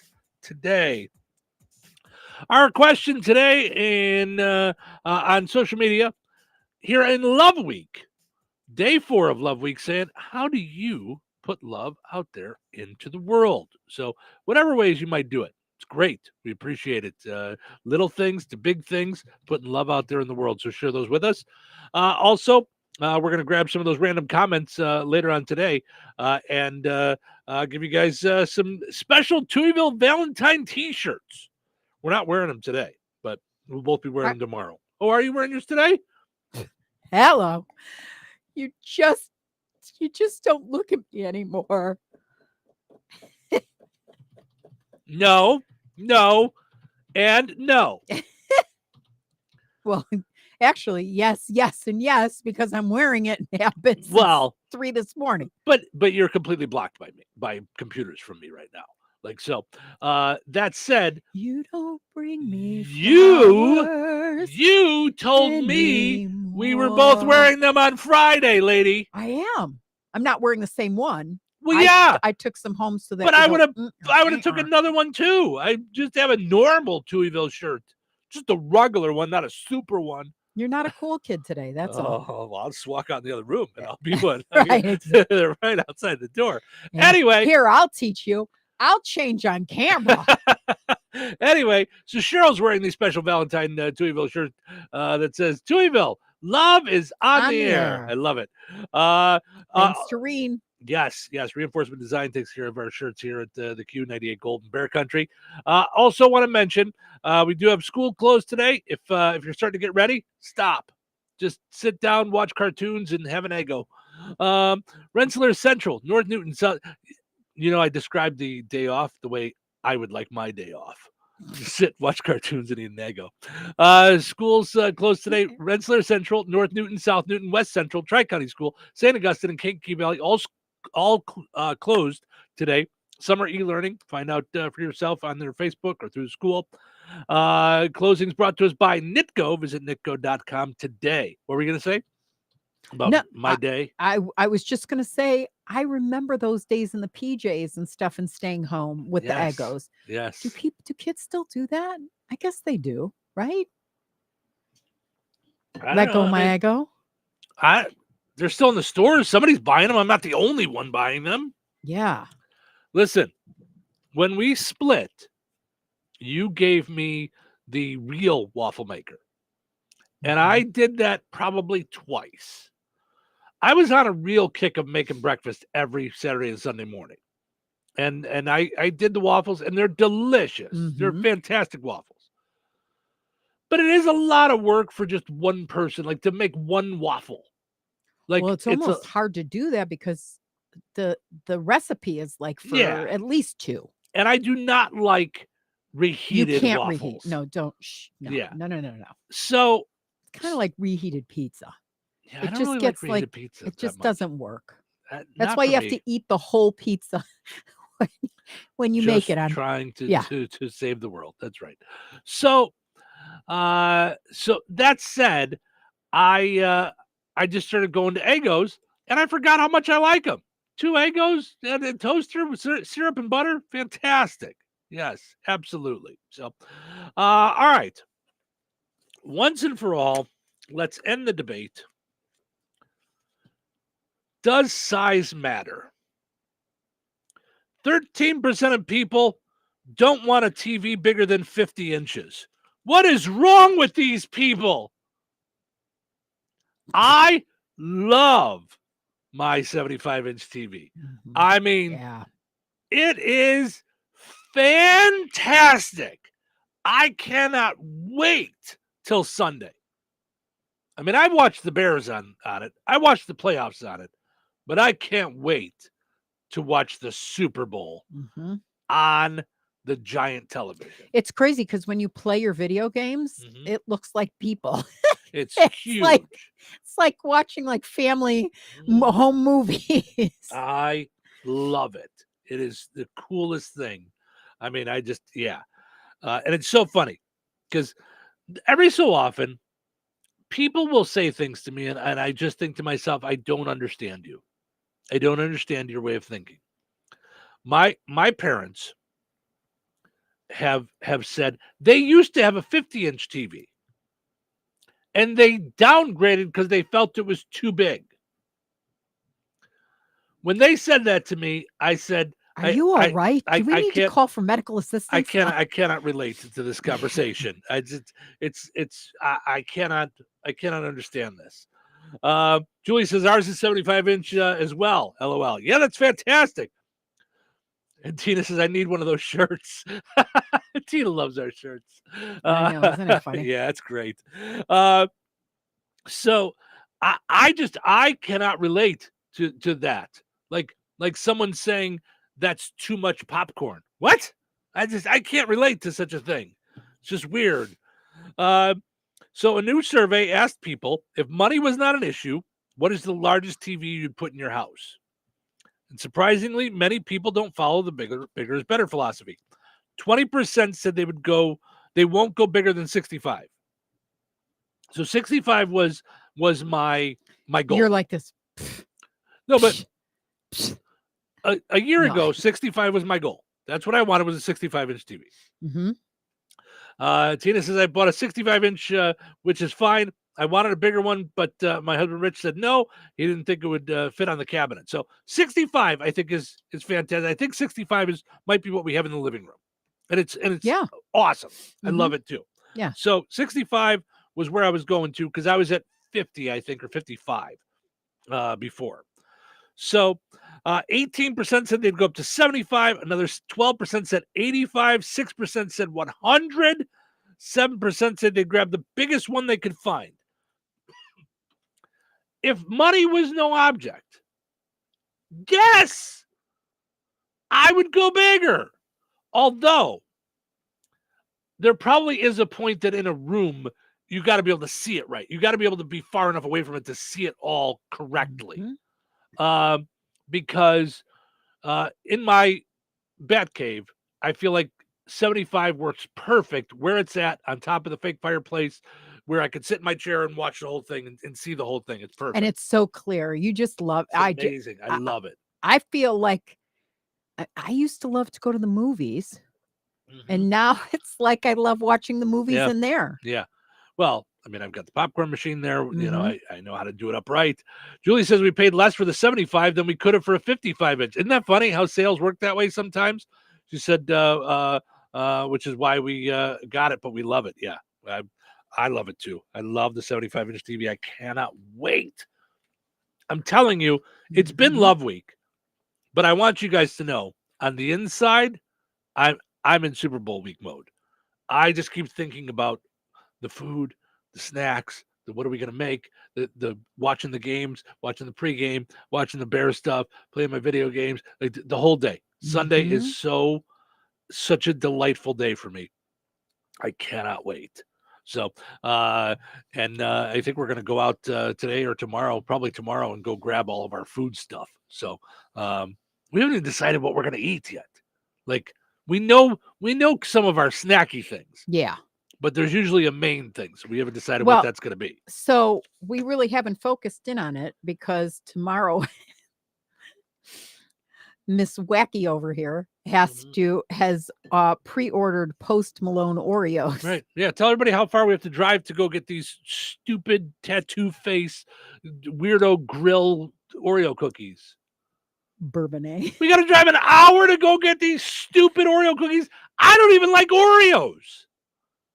today. Our question today on social media here in Love Week, day 4 of Love Week, saying, how do you put love out there into the world? So whatever ways you might do it. It's great. We appreciate it. Little things to big things, putting love out there in the world. So share those with us. Also, we're going to grab some of those random comments later on today and give you guys some special Touhyville Valentine t-shirts. We're not wearing them today, but we'll both be wearing them tomorrow. Oh, are you wearing yours today? Hello. You just don't look at me anymore. No, and no. Well, actually, yes, and yes, because I'm wearing it and have been since 3 this morning. But you're completely blocked by computers from me right now. Like so. That said, you don't bring me flowers. You told me we were both wearing them on Friday, lady. I am. I'm not wearing the same one. Well, yeah, I took some home so that. But I would have took another one too. I just have a normal Touhyville shirt, just a regular one, not a super one. You're not a cool kid today. That's all. Oh, well, I'll just walk out in the other room and I'll be one. Right. They're right outside the door. Yeah. Anyway, here I'll teach you. I'll change on camera. Anyway, so Cheryl's wearing the special Valentine Touhyville shirt that says Touhyville, love is on the air. I love it. Thanks to Reen. Yes. Reinforcement Design takes care of our shirts here at the Q98 Golden Bear Country. Also want to mention, we do have school closed today. If you're starting to get ready, stop. Just sit down, watch cartoons, and have an Eggo. Rensselaer Central, North Newton South. I described the day off the way I would like my day off. Just sit, watch cartoons, and eat an Eggo. Schools closed today. Rensselaer Central, North Newton, South Newton, West Central, Tri-County School, St. Augustine, and Kankakee Valley all closed today. Summer e-learning. Find out for yourself on their Facebook or through the school. Closings brought to us by Nitco. Visit nitco.com today. What were you going to say about my day? I was just going to say, I remember those days in the PJs and stuff and staying home with the Eggos. Yes. Do kids still do that? I guess they do, right? Let go my Eggo. They're still in the stores. Somebody's buying them. I'm not the only one buying them. Yeah. Listen, when we split, you gave me the real waffle maker. And I did that probably twice. I was on a real kick of making breakfast every Saturday and Sunday morning. And I did the waffles, and they're delicious. Mm-hmm. They're fantastic waffles. But it is a lot of work for just one person, like to make one waffle. Like, well, it's almost hard to do that because the recipe is like for at least 2. And I do not like reheated You can't waffles. Reheat. No, don't. No. So it's kind of like reheated pizza. Yeah, it just gets like pizza it just doesn't work. That's Not why for you have me. to eat the whole pizza when you make it. On trying to save the world. That's right. So that said, I just started going to Eggos, and I forgot how much I like them. 2 Eggos and a toaster with syrup and butter, fantastic. Yes, absolutely. So, all right. Once and for all, let's end the debate. Does size matter? 13% of people don't want a TV bigger than 50 inches. What is wrong with these people? I love my 75-inch TV. Mm-hmm. I mean, it is fantastic. I cannot wait till Sunday. I mean, I've watched the Bears on it. I watched the playoffs on it. But I can't wait to watch the Super Bowl on the giant television. It's crazy because when you play your video games, it looks like people. It's huge. It's like watching like family home movies. I love it. It is the coolest thing. I mean, and it's so funny because every so often people will say things to me and I just think to myself, I don't understand you. I don't understand your way of thinking. My parents have said they used to have a 50-inch TV and they downgraded because they felt it was too big. When they said that to me, I said, Are you all right? Do we need to call for medical assistance? I cannot relate to this conversation. I cannot understand this. Julie says ours is 75-inch as well. LOL. Yeah, that's fantastic. And Tina says I need one of those shirts. Tina loves our shirts. I know, isn't it funny? Yeah, it's great. So I cannot relate to that. Like someone saying that's too much popcorn. What? I can't relate to such a thing. It's just weird. So a new survey asked people, if money was not an issue, what is the largest TV you'd put in your house? And surprisingly, many people don't follow the bigger is better philosophy. 20% said they won't go bigger than 65. So 65 was my goal. You're like this. No, but a year ago, 65 was my goal. That's what I wanted, was a 65-inch TV. Mm-hmm. Tina says I bought a 65-inch, which is fine. I wanted a bigger one, but my husband Rich said no. He didn't think it would fit on the cabinet. So 65, I think is fantastic. I think 65 might be what we have in the living room, and it's awesome. Mm-hmm. I love it too. Yeah. So 65 was where I was going to, because I was at 50, I think, or 55 before. So 18% said they'd go up to 75. Another 12% said 85. 6% said 100. 7% said they'd grab the biggest one they could find. If money was no object, yes, I would go bigger. Although there probably is a point that in a room, you got to be able to see it right. You got to be able to be far enough away from it to see it all correctly. Mm-hmm. Because in my bat cave, I feel like 75 works perfect where it's at, on top of the fake fireplace, where I could sit in my chair and watch the whole thing and see the whole thing. It's perfect. And it's so clear. You just love it. It's amazing. I love it. I feel like I used to love to go to the movies. Mm-hmm. And now it's like I love watching the movies in there. Yeah. Well, I mean, I've got the popcorn machine there. Mm-hmm. You know, I know how to do it upright. Julie says we paid less for the 75 than we could have for a 55-inch. Isn't that funny how sales work that way sometimes? She said, which is why we got it, but we love it. Yeah, I love it too. I love the 75-inch TV. I cannot wait. I'm telling you, it's been Love Week, but I want you guys to know, on the inside, I'm in Super Bowl week mode. I just keep thinking about the food, the snacks, the what are we going to make, the watching the games, watching the pregame, watching the Bears stuff, playing my video games, like the whole day. Sunday is such a delightful day for me. I cannot wait. So, I think we're going to go out today or tomorrow, probably tomorrow, and go grab all of our food stuff. So, we haven't even decided what we're going to eat yet. Like, we know some of our snacky things. Yeah. But there's usually a main thing. So we haven't decided what that's going to be. So we really haven't focused in on it, because tomorrow Miss Wacky over here has pre-ordered Post Malone Oreos. Right. Yeah. Tell everybody how far we have to drive to go get these stupid tattoo face weirdo grill Oreo cookies. Bourbonnais. We got to drive an hour to go get these stupid Oreo cookies. I don't even like Oreos.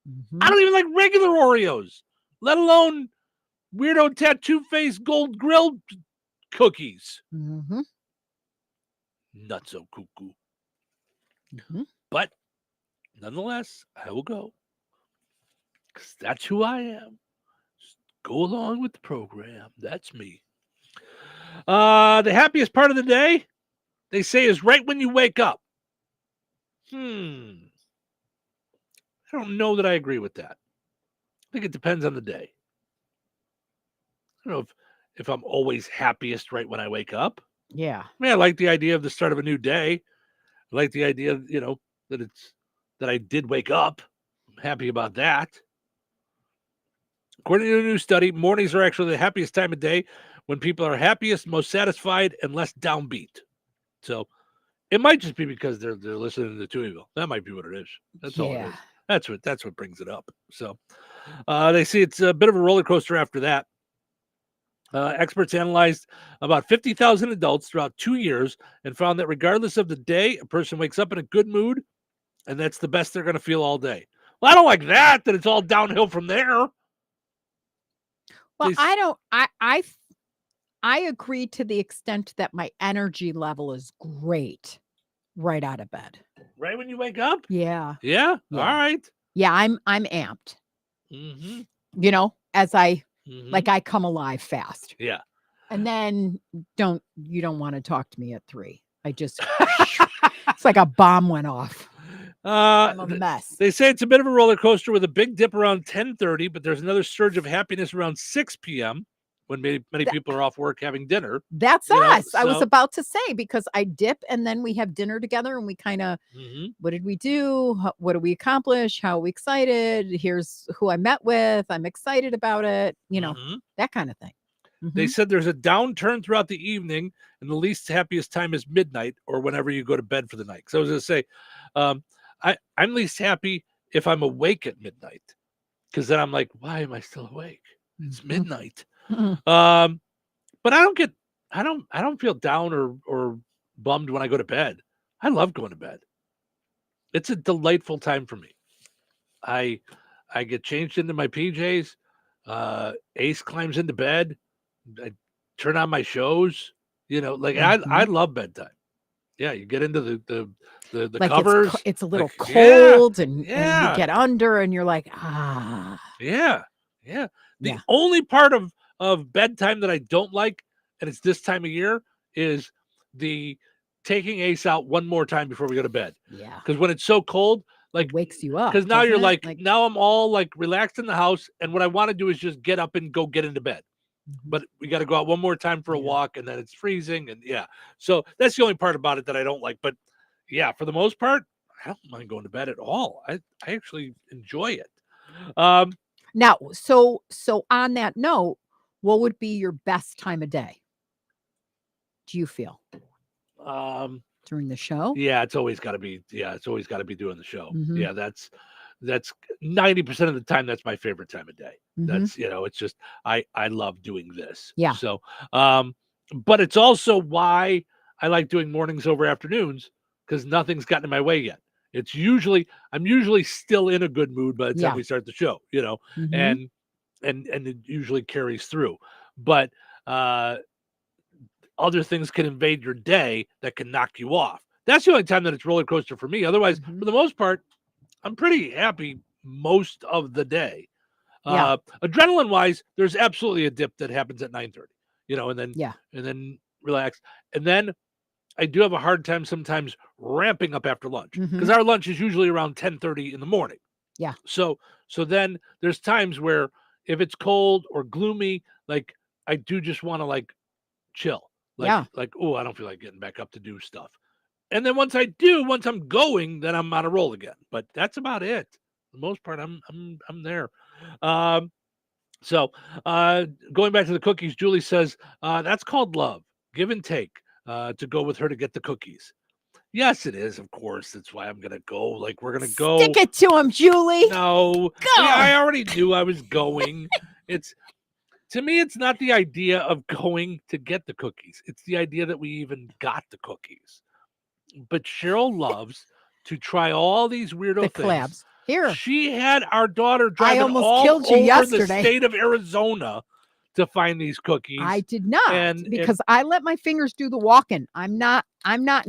Mm-hmm. I don't even like regular Oreos, let alone weirdo tattoo face gold grill cookies. Mm-hmm. Nutso cuckoo. Mm-hmm. But nonetheless, I will go, because that's who I am. Just go along with the program. That's me. The happiest part of the day, they say, is right when you wake up. I don't know that I agree with that. I think it depends on the day. I don't know if I'm always happiest right when I wake up. Yeah. I mean, I like the idea of the start of a new day. I like the idea, that I did wake up. I'm happy about that. According to a new study, mornings are actually the happiest time of day, when people are happiest, most satisfied, and less downbeat. So it might just be because they're listening to Touhyville. That might be what it is. That's all it is. That's what brings it up. So they see it's a bit of a roller coaster after that. Experts analyzed about 50,000 adults throughout 2 years and found that regardless of the day, a person wakes up in a good mood, and that's the best they're going to feel all day. Well, I don't like that it's all downhill from there. Well, I agree to the extent that my energy level is great right out of bed. Right when you wake up? Yeah. Yeah. All right. Yeah, I'm amped. Mm-hmm. You know, as I like I come alive fast. Yeah. And then you don't want to talk to me at 3. I just it's like a bomb went off. I'm a mess. They say it's a bit of a roller coaster with a big dip around 10:30, but there's another surge of happiness around 6 p.m. when many people are off work having dinner. That's us. I was about to say, because I dip and then we have dinner together and we kind of, what did we do? What did we accomplish? How are we excited? Here's who I met with. I'm excited about it. You know, that kind of thing. They said there's a downturn throughout the evening, and the least happiest time is midnight or whenever you go to bed for the night. So I was going to say, I'm least happy if I'm awake at midnight, because then I'm like, why am I still awake? It's midnight. But I don't feel down or bummed when I go to bed. I love going to bed. It's a delightful time for me. I get changed into my PJs. Ace climbs into bed. I turn on my shows. You know, like I love bedtime. Yeah, you get into the like covers. It's a little cold, and you get under, and you're like, Yeah. The only part of bedtime that I don't like, and it's this time of year, is the taking Ace out one more time before we go to bed. Yeah. Because when it's so cold, like, it wakes you up. Because now you're like, now I'm all like relaxed in the house, and what I want to do is just get up and go get into bed. But we got to go out one more time for a walk, and then it's freezing, and so that's the only part about it that I don't like. But yeah, for the most part, I don't mind going to bed at all. I actually enjoy it. Now, so on that note, what would be your best time of day? Do you feel during the show? Yeah, it's always got to be. Yeah, it's always got to be doing the show. Yeah, that's 90% of the time. That's my favorite time of day. That's, it's just I love doing this. Yeah. So, but it's also why I like doing mornings over afternoons, because nothing's gotten in my way yet. I'm usually still in a good mood by the time we start the show, and it usually carries through. But other things can invade your day that can knock you off. That's the only time that it's roller coaster for me. Otherwise, for the most part, I'm pretty happy most of the day. Adrenaline wise, there's absolutely a dip that happens at 9:30, and then relax. And then I do have a hard time sometimes ramping up after lunch, because our lunch is usually around 10:30 in the morning. Yeah. So then there's times where if it's cold or gloomy, like I do just want to like chill. Like, oh, I don't feel like getting back up to do stuff. And then once I'm going, then I'm on a roll again. But that's about it. For the most part, I'm there. So going back to the cookies, Julie says, that's called love, give and take, to go with her to get the cookies. Yes, it is. Of course. That's why I'm going to go. Like, we're going to go. Stick it to him, Julie. No. Go. I already knew I was going. To me, it's not the idea of going to get the cookies. It's the idea that we even got the cookies. But Cheryl loves to try all these weirdo things. Collabs. Here. She had our daughter driving all over the state of Arizona to find these cookies. I did not, because I let my fingers do the walking. I'm not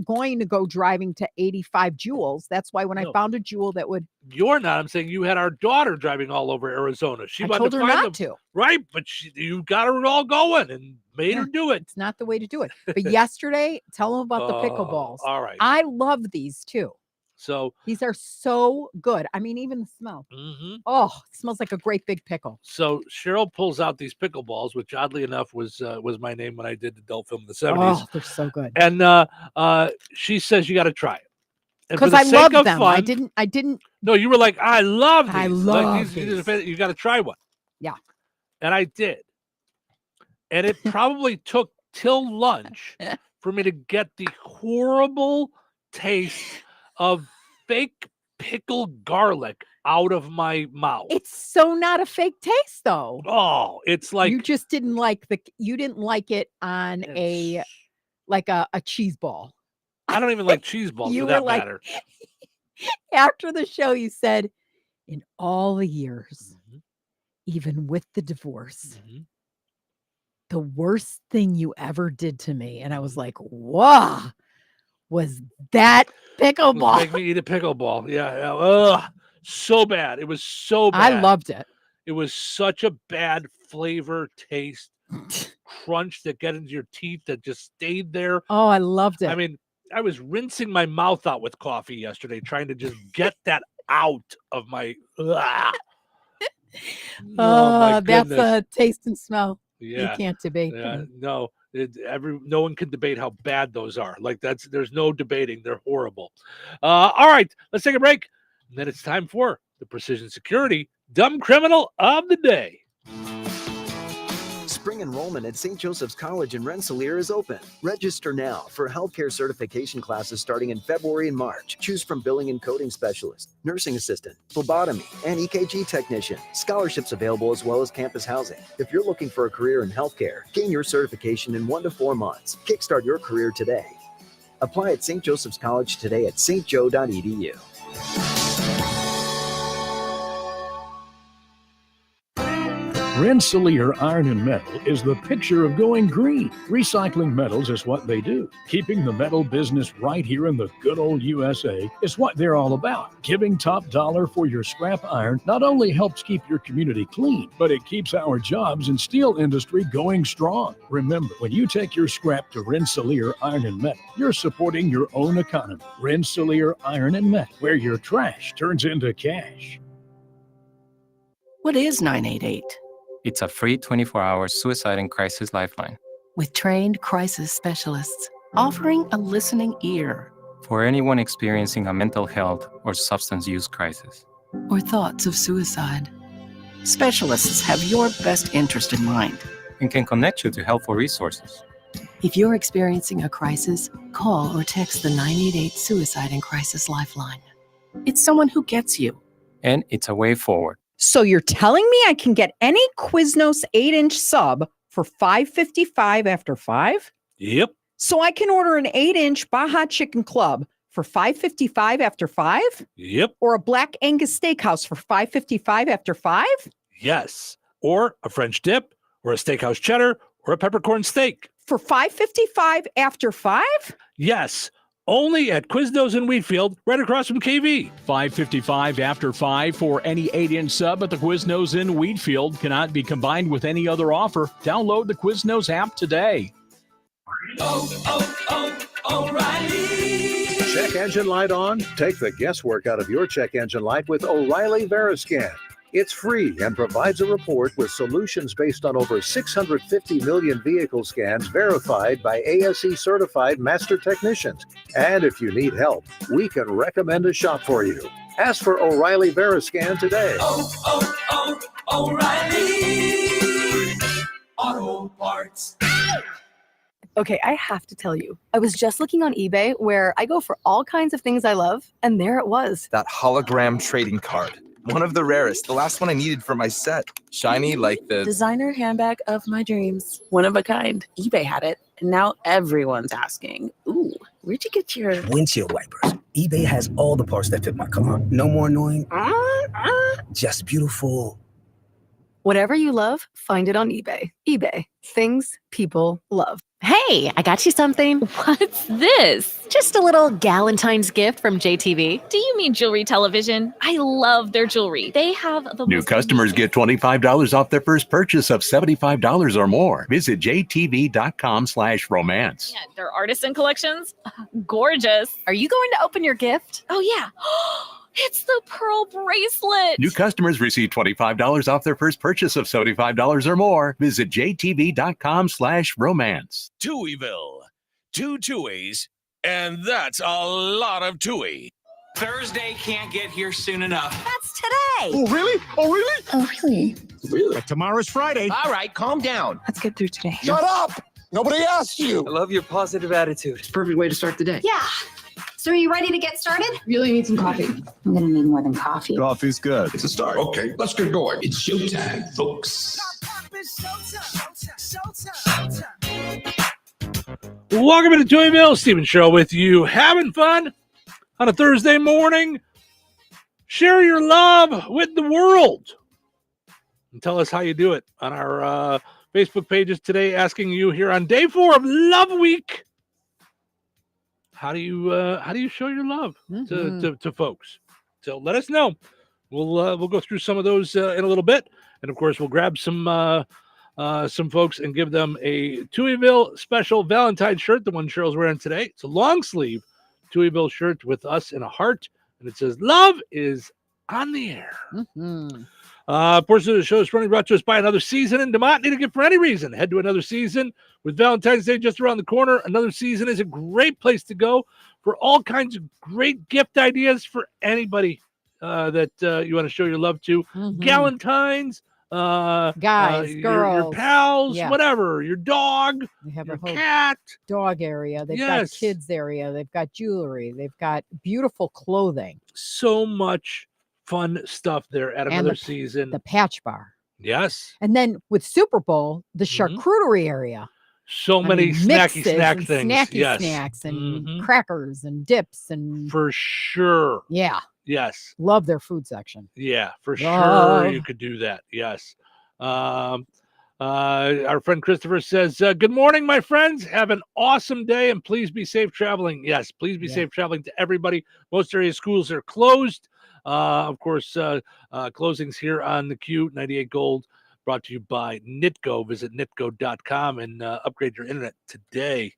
going to go driving to 85 jewels. That's why when I found a jewel that would. You're not. I'm saying you had our daughter driving all over Arizona. I told her not to. Right, but you got her all going and made her do it. It's not the way to do it. But yesterday, tell them about the pickleballs. All right. I love these too. So these are so good. I mean, even the smell. Oh, it smells like a great big pickle. So Cheryl pulls out these pickleballs, which oddly enough was my name when I did adult film in the 70s. Oh, they're so good. And she says you got to try it. Because I love them. Fun, I didn't. No, you were like, I love these. I love these. You got to try one. Yeah. And I did. And it probably took till lunch for me to get the horrible taste of fake pickled garlic out of my mouth. It's so not a fake taste, though. Oh, it's like you just didn't like it on a cheese ball. I don't even like cheese balls for that matter. After the show, you said, in all the years, even with the divorce, the worst thing you ever did to me. And I was like, wow, was that pickleball? Make me eat a pickleball. Yeah. Ugh, so bad. It was so bad. I loved it. It was such a bad flavor, taste, crunch that got into your teeth that just stayed there. Oh, I loved it. I mean, I was rinsing my mouth out with coffee yesterday, trying to just get that out of my. My that's a taste and smell. Yeah, you can't debate. No, no one can debate how bad those are. Like there's no debating. They're horrible. All right, let's take a break. And then it's time for the Precision Security Dumb Criminal of the Day. Spring enrollment at St. Joseph's College in Rensselaer is open. Register now for healthcare certification classes starting in February and March. Choose from billing and coding specialist, nursing assistant, phlebotomy, and EKG technician. Scholarships available as well as campus housing. If you're looking for a career in healthcare, gain your certification in 1 to 4 months. Kickstart your career today. Apply at St. Joseph's College today at stjo.edu. Rensselaer Iron and Metal is the picture of going green. Recycling metals is what they do. Keeping the metal business right here in the good old USA is what they're all about. Giving top dollar for your scrap iron not only helps keep your community clean, but it keeps our jobs and steel industry going strong. Remember, when you take your scrap to Rensselaer Iron and Metal, you're supporting your own economy. Rensselaer Iron and Metal, where your trash turns into cash. What is 988? It's a free 24-hour suicide and crisis lifeline. With trained crisis specialists, offering a listening ear. For anyone experiencing a mental health or substance use crisis. Or thoughts of suicide. Specialists have your best interest in mind. And can connect you to helpful resources. If you're experiencing a crisis, call or text the 988 Suicide and Crisis Lifeline. It's someone who gets you. And it's a way forward. So you're telling me I can get any Quiznos 8-inch sub for $5.55 after 5? Yep. So I can order an 8-inch Baja Chicken Club for $5.55 after 5? Yep. Or a Black Angus Steakhouse for $5.55 after 5? Yes. Or a French dip, or a steakhouse cheddar, or a peppercorn steak. For $5.55 after 5? Yes. Only at Quiznos in Wheatfield, right across from KV. $5.55 after 5 for any 8-inch sub at the Quiznos in Wheatfield. Cannot be combined with any other offer. Download the Quiznos app today. O'Reilly. Check engine light on? Take the guesswork out of your check engine light with O'Reilly Veriscan. It's free and provides a report with solutions based on over 650 million vehicle scans verified by ASE certified master technicians. And if you need help, we can recommend a shop for you. Ask for O'Reilly Veriscan today. O'Reilly Auto Parts. Okay, I have to tell you, I was just looking on eBay where I go for all kinds of things I love, and there it was. That hologram trading card. One of the rarest. The last one I needed for my set. Shiny like the designer handbag of my dreams. One of a kind. eBay had it, and now everyone's asking, ooh, where'd you get your windshield wipers? eBay has all the parts that fit my car. No more annoying. Just beautiful. Whatever you love, find it on eBay. eBay. Things people love. Hey, I got you something. What's this? Just a little Galentine's gift from JTV. Do you mean jewelry television? I love their jewelry. They have the new customers get $25 off their first purchase of $75 or more. Visit jtv.com/romance. Yeah, their artisan collections, gorgeous. Are you going to open your gift? Oh yeah. It's the pearl bracelet. New customers receive $25 off their first purchase of $75 or more. Visit jtv.com/romance. Touhyville. 2 Touhies, and that's a lot of Touhy. Thursday can't get here soon enough. That's today. Oh, really? Oh, really? Oh, really? Really? But tomorrow's Friday. All right, calm down. Let's get through today. Shut up! Nobody asked you. I love your positive attitude. It's a perfect way to start the day. Yeah. So are you ready to get started? Really need some coffee. I'm going to need more than coffee. Coffee's good. It's a start. Okay, let's get going. It's showtime, folks. Welcome to Touhyville. Stephen Show with you. Having fun on a Thursday morning. Share your love with the world. And tell us how you do it on our Facebook pages today, asking you here on day 4 of Love Week. How do you show your love to folks? So let us know. We'll go through some of those in a little bit, and of course we'll grab some folks and give them a Touhyville special Valentine shirt, the one Cheryl's wearing today. It's a long sleeve Touhyville shirt with us in a heart, and it says "Love is on the air." Portion of the show is running brought to us by Another Season in DeMont. Need a gift for any reason? Head to Another Season. With Valentine's Day just around the corner, Another Season is a great place to go for all kinds of great gift ideas for anybody that you want to show your love to. Galentines, guys, girls, your pals, whatever, your dog, they have your a whole cat, dog area. They've got kids area. They've got jewelry. They've got beautiful clothing. So much fun stuff there at Another Season. The patch bar. Yes. And then with Super Bowl, the charcuterie area. So many snacky snack things. Snacky snacks and crackers and dips and for sure. Yeah. Yes. Love their food section. Yeah, for sure you could do that. Yes. Our friend Christopher says, good morning, my friends. Have an awesome day and please be safe traveling. Yes, please be safe traveling to everybody. Most area schools are closed. Of course, closings here on the Q 98 Gold, brought to you by Nitco. Visit nitco.com and upgrade your internet today.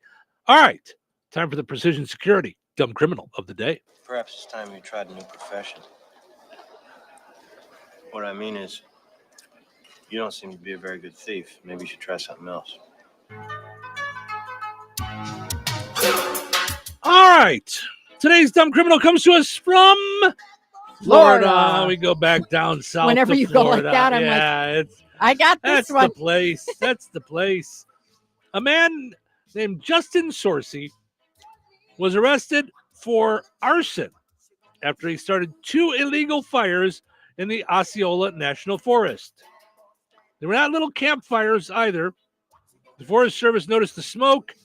All right, time for the Precision Security Dumb Criminal of the Day. Perhaps it's time you tried a new profession. What I mean is, you don't seem to be a very good thief. Maybe you should try something else. All right, today's Dumb Criminal comes to us from Florida. We go back down south. Whenever you Florida. go like that, I'm like, I got this that's one. The place. That's the place. A man named Justin Sorsey was arrested for arson after he started 2 illegal fires in the Osceola National Forest. They were not little campfires either. The Forest Service noticed the smoke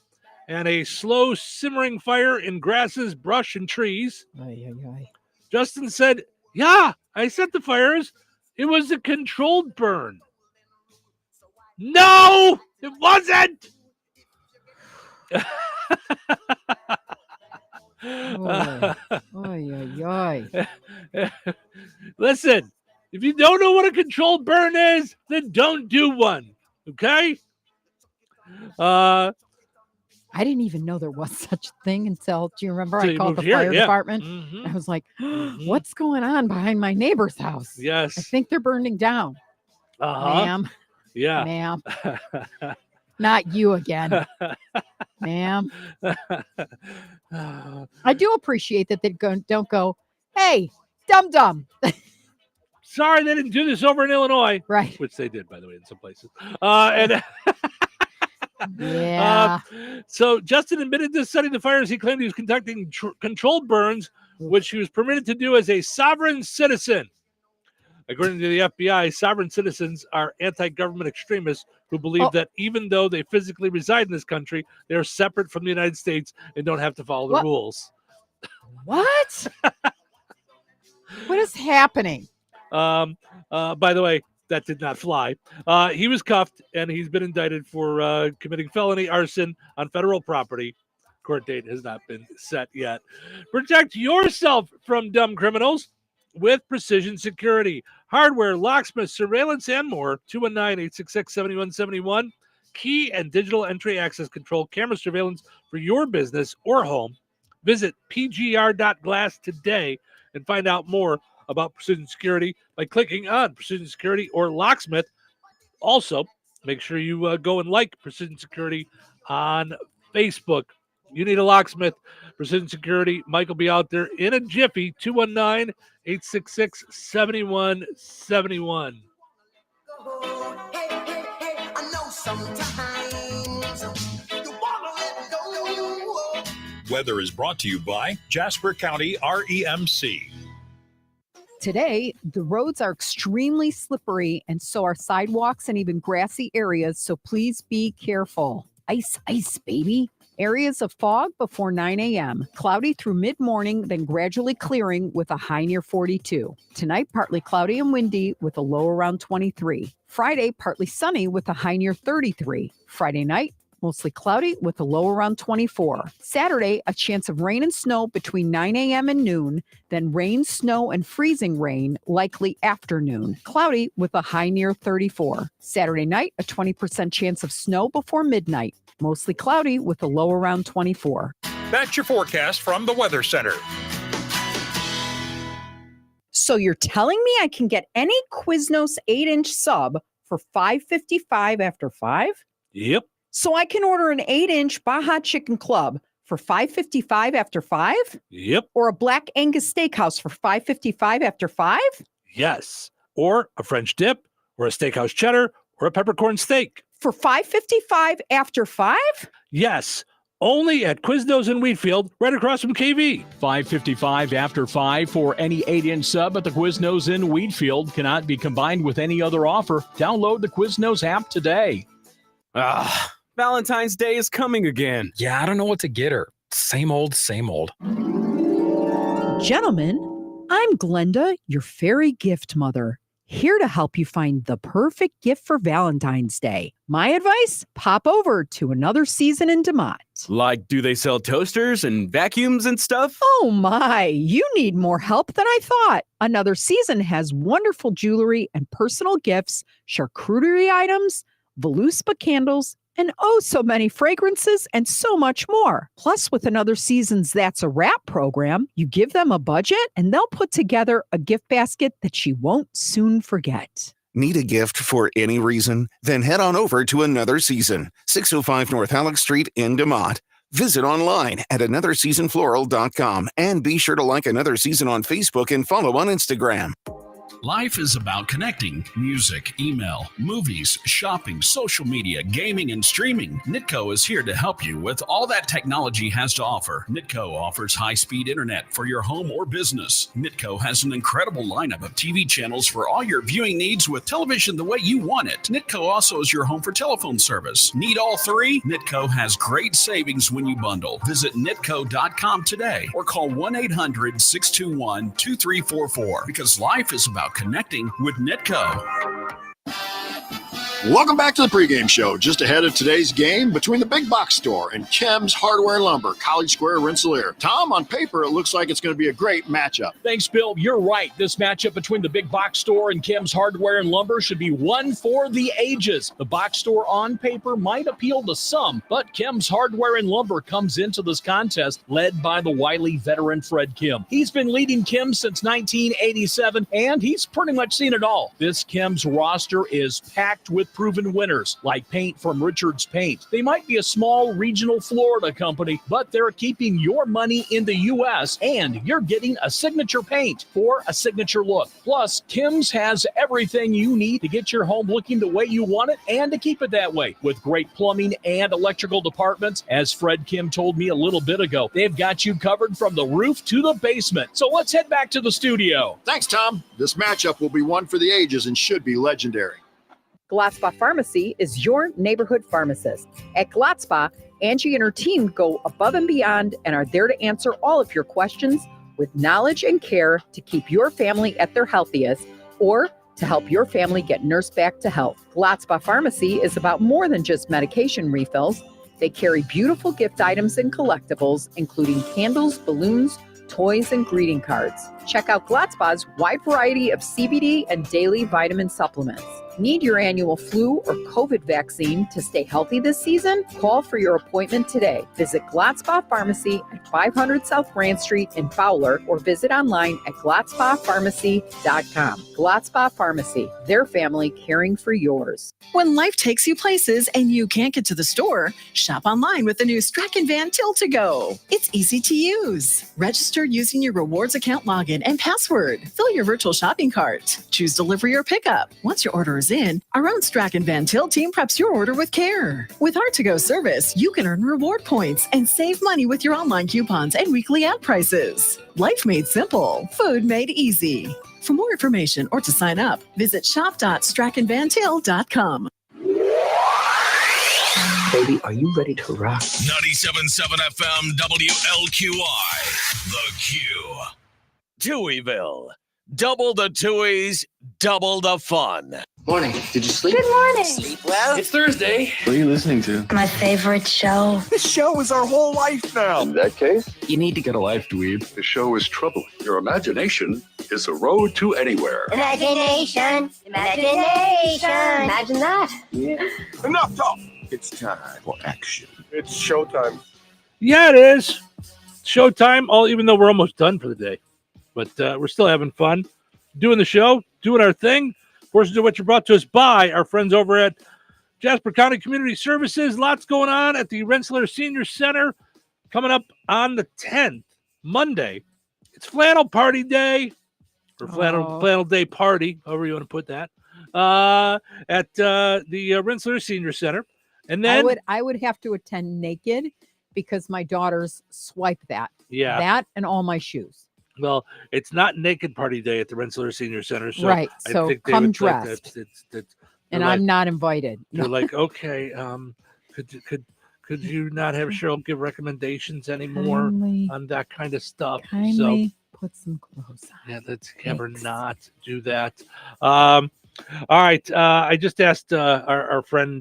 and a slow simmering fire in grasses, brush, and trees. Justin said, yeah, I set the fires. It was a controlled burn. No, it wasn't. Listen, if you don't know what a controlled burn is, then don't do one. Okay? I didn't even know there was such a thing until, do you remember I called the fire department? I was like, what's going on behind my neighbor's house? Yes. I think they're burning down. Ma'am. Yeah. Ma'am. Not you again. Ma'am. I do appreciate that they don't go, hey, dum-dum. Sorry they didn't do this over in Illinois. Right. Which they did, by the way, in some places. So Justin admitted to setting the fires. He claimed he was conducting controlled burns, which he was permitted to do as a sovereign citizen. According to the FBI, sovereign citizens are anti-government extremists who believe that even though they physically reside in this country, they are separate from the United States and don't have to follow the rules. What? What is happening? By the way, that did not fly. He was cuffed, and he's been indicted for committing felony arson on federal property. Court date has not been set yet. Protect yourself from dumb criminals with Precision Security. Hardware, locksmith, surveillance, and more. 219-866-7171. Key and digital entry access control, camera surveillance for your business or home. Visit pgr.glass today and find out more about Precision Security by clicking on Precision Security or Locksmith. Also, make sure you go and like Precision Security on Facebook. You need a locksmith, Precision Security. Mike will be out there in a jiffy. 219-866-7171. I know sometimes you wanna let go. When weather is brought to you by Jasper County REMC. Today, the roads are extremely slippery, and so are sidewalks and even grassy areas, so please be careful. Ice, ice, baby. Areas of fog before 9 a.m. Cloudy through mid-morning, then gradually clearing with a high near 42. Tonight, partly cloudy and windy with a low around 23. Friday, partly sunny with a high near 33. Friday night, mostly cloudy with a low around 24. Saturday, a chance of rain and snow between 9 a.m. and noon, then rain, snow, and freezing rain likely afternoon. Cloudy with a high near 34. Saturday night, a 20% chance of snow before midnight. Mostly cloudy with a low around 24. That's your forecast from the Weather Center. So you're telling me I can get any Quiznos 8-inch sub for $5.55 after 5? Yep. So I can order an 8-inch Baja Chicken Club for $5.55 after 5? Yep. Or a Black Angus Steakhouse for $5.55 after 5? Yes. Or a French dip, or a steakhouse cheddar, or a peppercorn steak. For $5.55 after 5? Yes. Only at Quiznos in Wheatfield, right across from KV. $5.55 after 5 for any 8-inch sub at the Quiznos in Wheatfield. Cannot be combined with any other offer. Download the Quiznos app today. Valentine's Day is coming again. Yeah, I don't know what to get her. Same old, same old. Gentlemen, I'm Glenda, your fairy gift mother, here to help you find the perfect gift for Valentine's Day. My advice? Pop over to Another Season in DeMott. Like, do they sell toasters and vacuums and stuff? Oh my, you need more help than I thought. Another Season has wonderful jewelry and personal gifts, charcuterie items, Voluspa candles, and oh so many fragrances and so much more. Plus, with Another Season's That's a Wrap program, you give them a budget and they'll put together a gift basket that she won't soon forget. Need a gift for any reason? Then head on over to Another Season, 605 North Halleck Street in DeMott. Visit online at anotherseasonfloral.com and be sure to like Another Season on Facebook and follow on Instagram. Life is about connecting. Music, email, movies, shopping, social media, gaming, and streaming. Nitco is here to help you with all that technology has to offer. Nitco offers high-speed internet for your home or business. Nitco has an incredible lineup of TV channels for all your viewing needs with television the way you want it. Nitco also is your home for telephone service. Need all three? Nitco has great savings when you bundle. Visit nitco.com today or call 1-800-621-2344 because life is about connecting with Nitco. Welcome back to the pregame show. Just ahead of today's game between the Big Box Store and Kim's Hardware and Lumber, College Square, Rensselaer. Tom, on paper, it looks like it's going to be a great matchup. Thanks, Bill. You're right. This matchup between the Big Box Store and Kim's Hardware and Lumber should be one for the ages. The box store on paper might appeal to some, but Kim's Hardware and Lumber comes into this contest led by the wily veteran Fred Kim. He's been leading Kim since 1987, and he's pretty much seen it all. This Kim's roster is packed with proven winners like Paint from Richards Paint. They might be a small regional Florida company, but they're keeping your money in the U.S. and you're getting a signature paint for a signature look. Plus, Kim's has everything you need to get your home looking the way you want it and to keep it that way. With great plumbing and electrical departments, as Fred Kim told me a little bit ago, they've got you covered from the roof to the basement. So let's head back to the studio. Thanks, Tom. This matchup will be one for the ages and should be legendary. Gladspa Pharmacy is your neighborhood pharmacist. At Gladspa, Angie and her team go above and beyond and are there to answer all of your questions with knowledge and care to keep your family at their healthiest or to help your family get nursed back to health. Gladspa Pharmacy is about more than just medication refills. They carry beautiful gift items and collectibles, including candles, balloons, toys, and greeting cards. Check out Gladspa's wide variety of CBD and daily vitamin supplements. Need your annual flu or COVID vaccine to stay healthy this season? Call for your appointment today. Visit Gladspa Pharmacy at 500 South Grand Street in Fowler or visit online at GladspaPharmacy.com. Gladspa Pharmacy, their family caring for yours. When life takes you places and you can't get to the store, shop online with the new Strachan Van Till to Go. It's easy to use. Register using your rewards account login and password. Fill your virtual shopping cart. Choose delivery or pickup. Once your order is hours in, our own Strack and Van Til team preps your order with care. With our to-go service, you can earn reward points and save money with your online coupons and weekly ad prices. Life made simple, food made easy. For more information or to sign up, visit shop.strackandvantil.com. Baby, are you ready to rock? 97.7 FM WLQI. The Q. Touhyville. Double the Touhies, double the fun. Morning. Did you sleep? Good morning. Sleep well? It's Thursday. What are you listening to? My favorite show. This show is our whole life now. In that case, You need to get a life, dweeb. the show is troubling. Your imagination is the road to anywhere. Imagination. Imagination. Imagine that. Yeah. Enough talk. It's time for action. It's showtime. Yeah, it is. Showtime, even though we're almost done for the day. But we're still having fun doing the show, doing our thing. Of course, do what you're brought to us by our friends over at Jasper County Community Services. Lots going on at the Rensselaer Senior Center coming up on the 10th, Monday. It's Flannel Party Day, or Flannel Day Party, however you want to put that, at the Rensselaer Senior Center. And then I would have to attend naked because my daughters swipe that. Yeah. That and all my shoes. Well, it's not Naked Party Day at the Rensselaer Senior Center, so right. So I think come they would dressed, and like, I'm not invited. They're like, okay, could you not have Cheryl give recommendations anymore on that kind of stuff? Kindly put some clothes on. Yeah, let's have her not do that. All right, I just asked our friend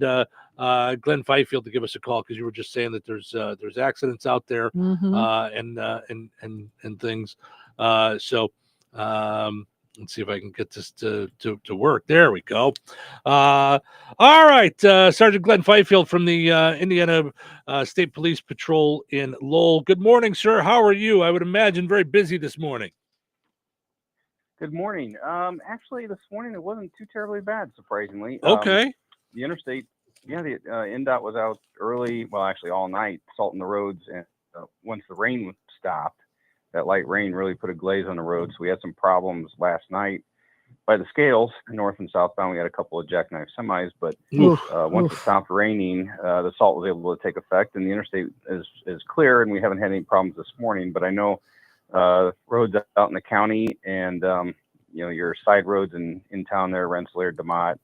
Glenn Fifield to give us a call because you were just saying that there's accidents out there and things. So let's see if I can get this to work. There we go. All right, Sergeant Glenn Fifield from the Indiana State Police Patrol in Lowell. Good morning, sir. How are you? I would imagine very busy this morning. Good morning. Actually, this morning it wasn't too terribly bad, surprisingly. Okay. The interstate, the NDOT was out early, well, actually all night, salting the roads. And once the rain stopped, that light rain really put a glaze on the road. So we had some problems last night by the scales, north and southbound. We had a couple of jackknife semis, but once it stopped raining, the salt was able to take effect, and the interstate is clear, and we haven't had any problems this morning. But I know roads out in the county and your side roads in town there, Rensselaer, DeMott,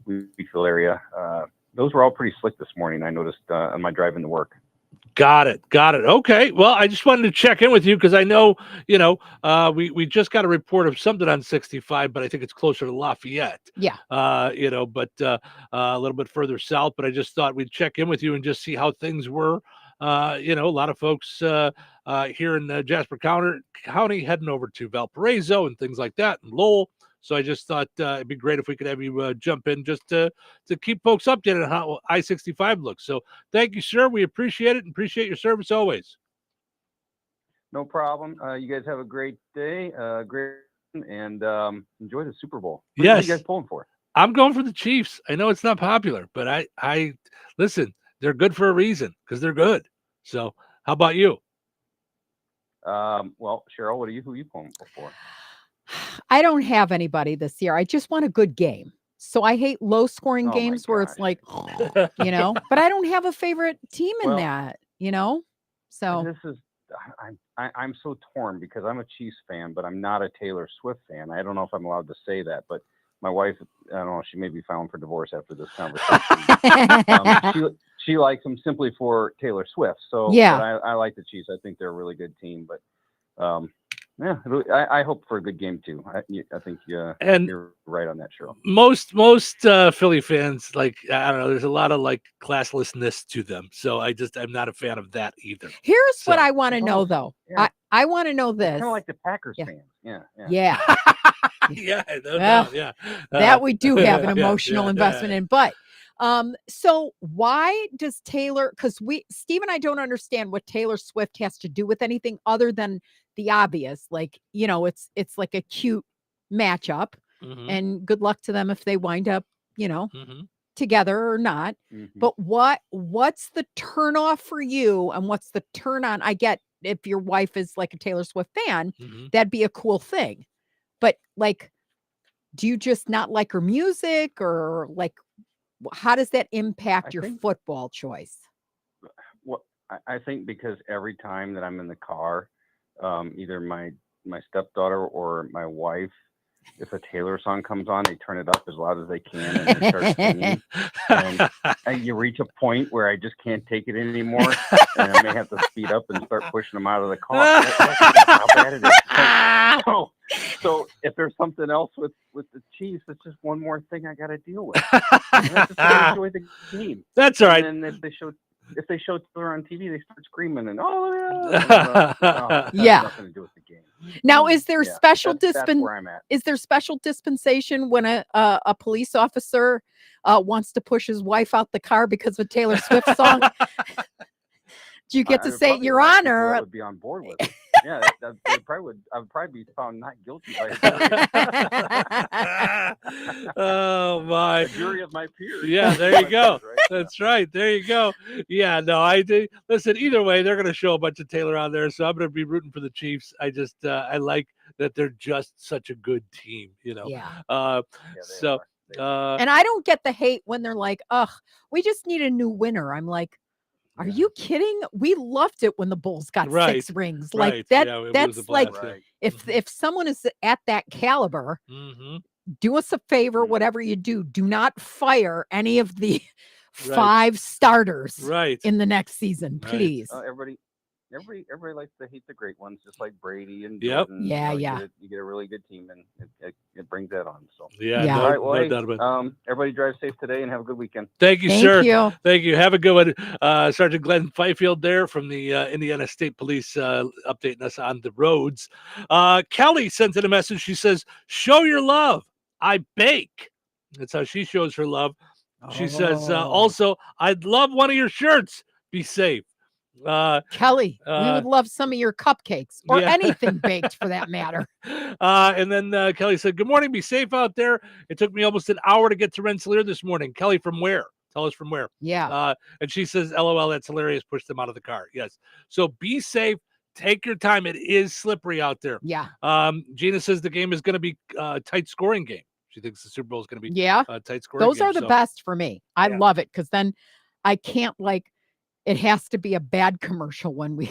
Wheatfield area, those were all pretty slick this morning. I noticed on my drive into work. Got it. Okay. Well, I just wanted to check in with you because I know, we just got a report of something on 65, but I think it's closer to Lafayette. Yeah. But a little bit further south. But I just thought we'd check in with you and just see how things were. A lot of folks here in Jasper County heading over to Valparaiso and things like that, and Lowell. So I just thought it'd be great if we could have you jump in just to keep folks updated on how I-65 looks. So thank you, sir. We appreciate it and appreciate your service always. No problem. You guys have a great day, and enjoy the Super Bowl. What are you guys pulling for? I'm going for the Chiefs. I know it's not popular, but I listen. They're good for a reason because they're good. So how about you? Well, Cheryl, who are you pulling for? I don't have anybody this year. I just want a good game. So I hate low scoring games where it's like, but I don't have a favorite team in that, so this is, I'm so torn because I'm a Chiefs fan, but I'm not a Taylor Swift fan. I don't know if I'm allowed to say that, but my wife, I don't know, she may be filing for divorce after this conversation. She likes them simply for Taylor Swift. So yeah, I like the Chiefs. I think they're a really good team, but I hope for a good game too. I think you're right on that, Cheryl. Most Philly fans, I don't know, there's a lot of classlessness to them. So I'm not a fan of that either. Here's what I want to know though. Yeah. I want to know this. Kind of like the Packers fans. Yeah. That we do have an emotional investment in, but so why does Taylor, because Steve and I don't understand what Taylor Swift has to do with anything other than the obvious, it's like a cute matchup, and good luck to them if they wind up, together or not. But what's the turn off for you and what's the turn on? I get if your wife is like a Taylor Swift fan, that'd be a cool thing. But Do you just not like her music, or like, how does that impact your football choice? Well, I think because every time that I'm in the car, either my stepdaughter or my wife, if a Taylor song comes on, they turn it up as loud as they can and they start singing. And you reach a point where I just can't take it anymore, and I may have to speed up and start pushing them out of the car. That's how bad it is. So if there's something else with the Chiefs, it's just one more thing I got to deal with. And I just enjoy the game. That's all right. And then if they show Taylor on TV, they start screaming and yeah. Nothing to do with the game. Now, is there that's where I'm at. Is there special dispensation when a police officer wants to push his wife out the car because of a Taylor Swift song? Do you get to say, Your Honor? I would be on board with it. Yeah, I would probably be found not guilty by oh my! The jury of my peers. Yeah, there you go. That's right. There you go. Yeah, no, I do. Listen, either way, they're going to show a bunch of Taylor on there, so I'm going to be rooting for the Chiefs. I just I like that they're just such a good team, you know. Yeah. So. And I don't get the hate when they're like, "Ugh, we just need a new winner." I'm like, are you kidding? We loved it when the Bulls got 6 rings. Like that. Yeah, that's like if someone is at that caliber, do us a favor. Whatever you do not fire any of the 5 starters in the next season, please. Everybody likes to hate the great ones, just like Brady and Yep. Jordan. Yeah, You get a really good team, and it brings that on. So yeah. All right, well, no hey, doubt about it. everybody drive safe today and have a good weekend. Thank you, sir. Thank you. Have a good one. Sergeant Glenn Fifield there from the Indiana State Police updating us on the roads. Kelly sent in a message. She says, show your love. I bake. That's how she shows her love. She says, also, I'd love one of your shirts. Be safe. Kelly, we would love some of your cupcakes or anything baked for that matter. And then Kelly said, good morning. Be safe out there. It took me almost an hour to get to Rensselaer this morning. Kelly, from where? Tell us from where. Yeah. And she says, LOL, that's hilarious. Push them out of the car. Yes. So be safe. Take your time. It is slippery out there. Yeah. Gina says the game is going to be a tight scoring game. She thinks the Super Bowl is going to be a tight scoring Those game. are the best for me. I love it because then I can't it has to be a bad commercial when we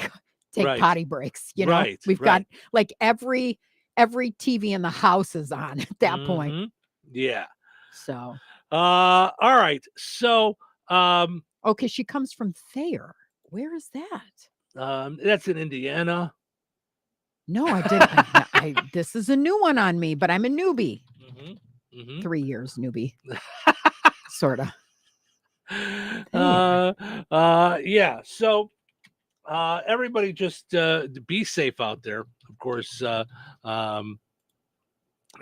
take potty breaks. You know, we've got like every TV in the house is on at that point. Yeah. So, all right. So, okay. She comes from Thayer. Where is that? That's in Indiana. No, I didn't. This is a new one on me, but I'm a newbie. 3 years newbie. Sort of. Yeah. So, everybody just be safe out there. Of course,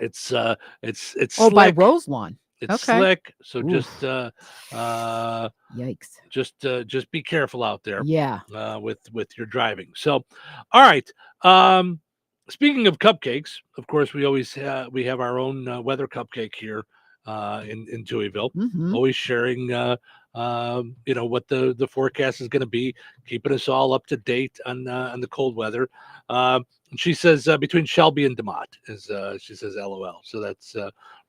it's slick. By Roselawn. It's slick. So Oof. just just be careful out there. Yeah. With your driving. So, all right. Speaking of cupcakes, of course, we always we have our own weather cupcake here in Touhyville. Always sharing what the forecast is going to be, keeping us all up to date on the cold weather. She says between Shelby and DeMott she says LOL. So that's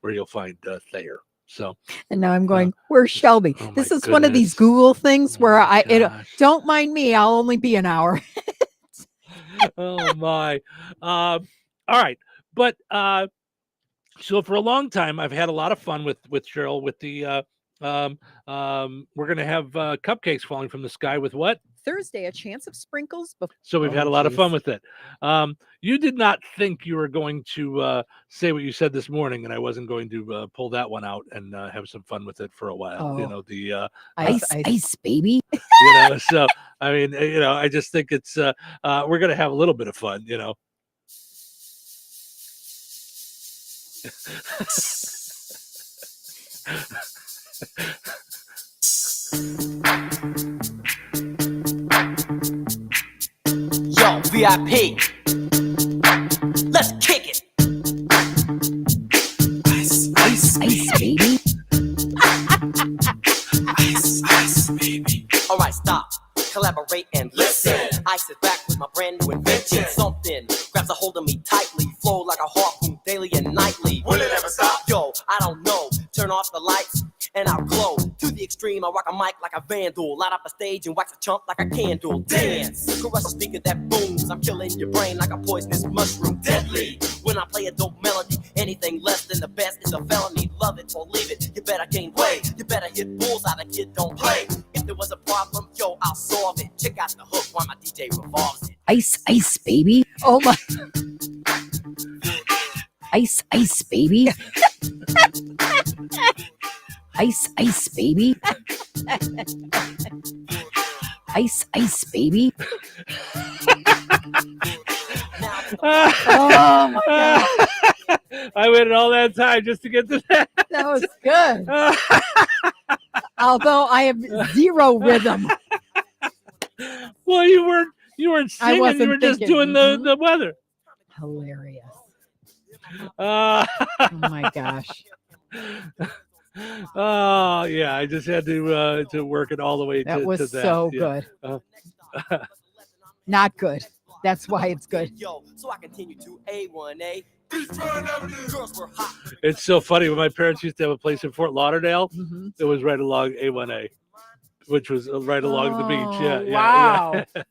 where you'll find Thayer. So, and now I'm going, where's Shelby? This is one of these Google things where don't mind me. I'll only be an hour. Oh my. All right. But so for a long time, I've had a lot of fun with Cheryl with the we're going to have cupcakes falling from the sky with what? Thursday, a chance of sprinkles. So we've had a lot of fun with it. You did not think you were going to say what you said this morning, and I wasn't going to pull that one out and have some fun with it for a while. You know, the ice baby. So I mean, I just think it's we're going to have a little bit of fun. Yo, VIP. Let's kick it. Ice, baby. ice, baby. All right, stop. Collaborate and listen. Ice is back with my brand new invention. Something grabs a hold of me tightly, flow like a harpoon. daily and nightly. Will it ever stop? Yo, I don't know. Turn off the lights and I'll glow. To the extreme, I rock a mic like a vandal. Light up a stage and wax a chump like a candle. Dance! Crush a speaker that booms. I'm killing your brain like a poisonous mushroom. Deadly! When I play a dope melody, anything less than the best is a felony. Love it or leave it. You better gain weight. You better hit bullseye. The kid don't play. If there was a problem, yo, I'll solve it. Check out the hook while my DJ revolves it. Ice, ice, baby. Oh my. Ice, ice, baby. Ice, ice, baby. Ice, ice, baby. Oh my God. I waited all that time just to get to that. That was good. Although I have zero rhythm. Well, you weren't I singing, wasn't you were just thinking. doing the weather. Hilarious. Oh my gosh. Oh yeah, I just had to work it all the way That to was that. so Yeah. good. Not good. That's why it's good. Yo, so I continue to A1A. Girls were hot. It's so funny when my parents used to have a place in Fort Lauderdale. Mm-hmm. It was right along A1A, which was right along the beach. Yeah, yeah, wow. yeah.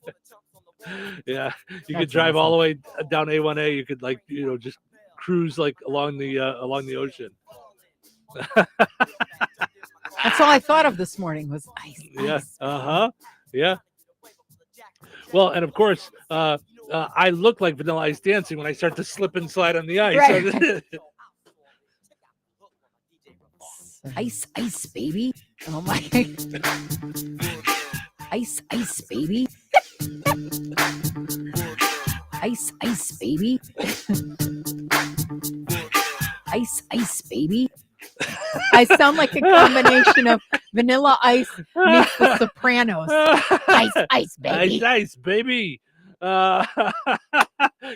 Yeah, you could That's drive all awesome. the way down A1A. You could just cruise like along the ocean. That's all I thought of this morning was ice. Yeah. Ice. Yeah. Well, and of course, I look like Vanilla Ice dancing when I start to slip and slide on the ice. Right. Ice, ice, baby. Oh my. Ice, ice, baby. Ice, ice, baby. Ice, ice, baby. I sound like a combination of Vanilla Ice meets The Sopranos. Ice, ice, baby. Ice, ice, baby.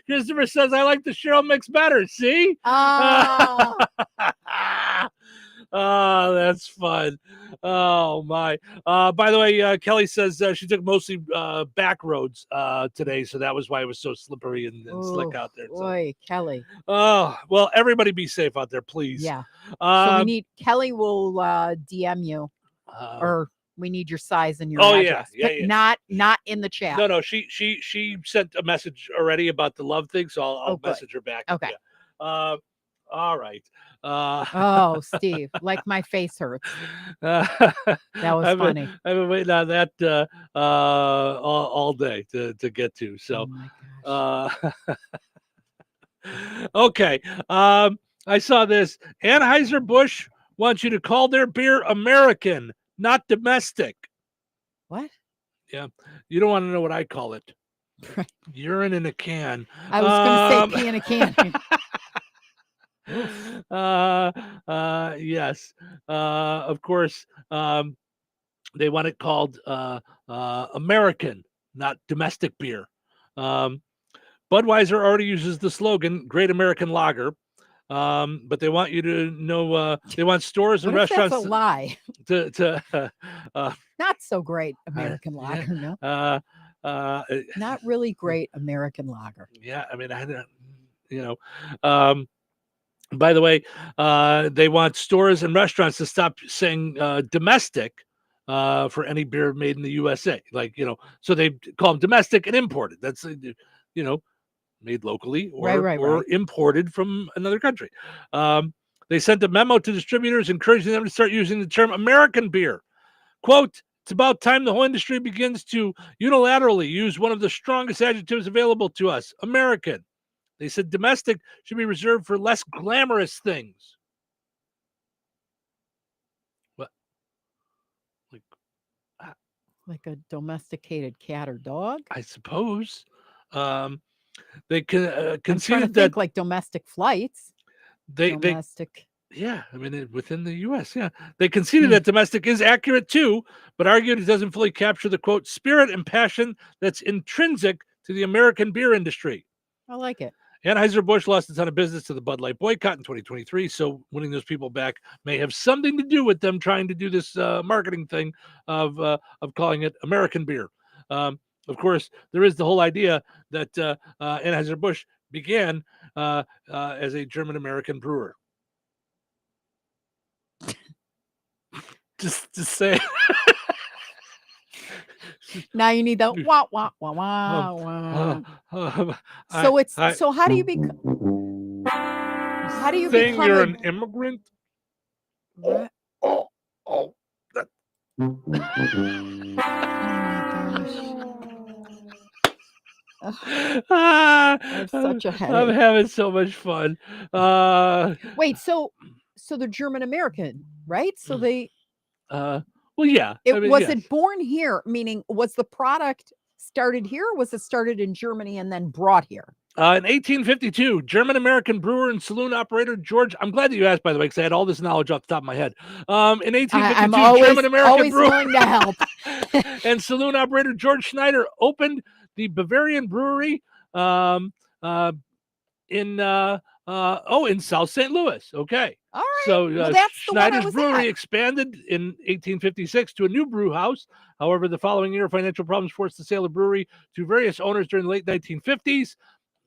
Christopher says I like the Cheryl mix better. See? Oh. Oh, that's fun. Oh my. By the way, Kelly says she took mostly back roads today, so that was why it was so slippery and slick out there. Boy, Kelly. Oh, well, everybody be safe out there, please. Yeah. So we need Kelly will DM you, or we need your size and your address. Yeah. Not in the chat. No, she sent a message already about the love thing, so I'll message her back. Okay. Yeah. All right. Oh, Steve, like my face hurts. That was funny. I've been waiting on that all day to get to. So, okay. I saw this. Anheuser-Busch wants you to call their beer American, not domestic. What? Yeah. You don't want to know what I call it. Urine in a can. I was going to say pee in a can. Yes. Of course, they want it called American, not domestic beer. Budweiser already uses the slogan "Great American Lager," but they want you to know they want stores and What if restaurants. that's a lie. To Not so great American lager, no. Not really great American lager. Yeah, I mean, I don't, by the way, they want stores and restaurants to stop saying domestic for any beer made in the USA. So they call them domestic and imported. That's, made locally or imported from another country. They sent a memo to distributors encouraging them to start using the term American beer. Quote, "It's about time the whole industry begins to unilaterally use one of the strongest adjectives available to us, American. They said domestic should be reserved for less glamorous things." What? Like a domesticated cat or dog? I suppose. They conceded that like domestic flights. Domestic. Yeah, I mean, within the U.S., yeah. They conceded that domestic is accurate too, but argued it doesn't fully capture the, quote, spirit and passion that's intrinsic to the American beer industry. I like it. Anheuser-Busch lost a ton of business to the Bud Light boycott in 2023, so winning those people back may have something to do with them trying to do this marketing thing of calling it American beer. Of course, there is the whole idea that Anheuser-Busch began as a German-American brewer. Just say. Now you need the wah wah wah wah wah. So it's so how do you become? How do you saying become you're a, an immigrant? What? Oh, that. I have such a I'm headache. having so much fun. Wait, so they're German American, right? So they Well, yeah. it born here, meaning was the product started here or was it started in Germany and then brought here? In 1852, German-American brewer and saloon operator George. I'm glad that you asked, by the way, because I had all this knowledge off the top of my head. In 1852, German-American brewer willing to help. and saloon operator George Schneider opened the Bavarian Brewery in South St. Louis. Okay. All right. So that's Schneider's Brewery expanded in 1856 to a new brew house. However, the following year, financial problems forced the sale of brewery to various owners during the late 1950s.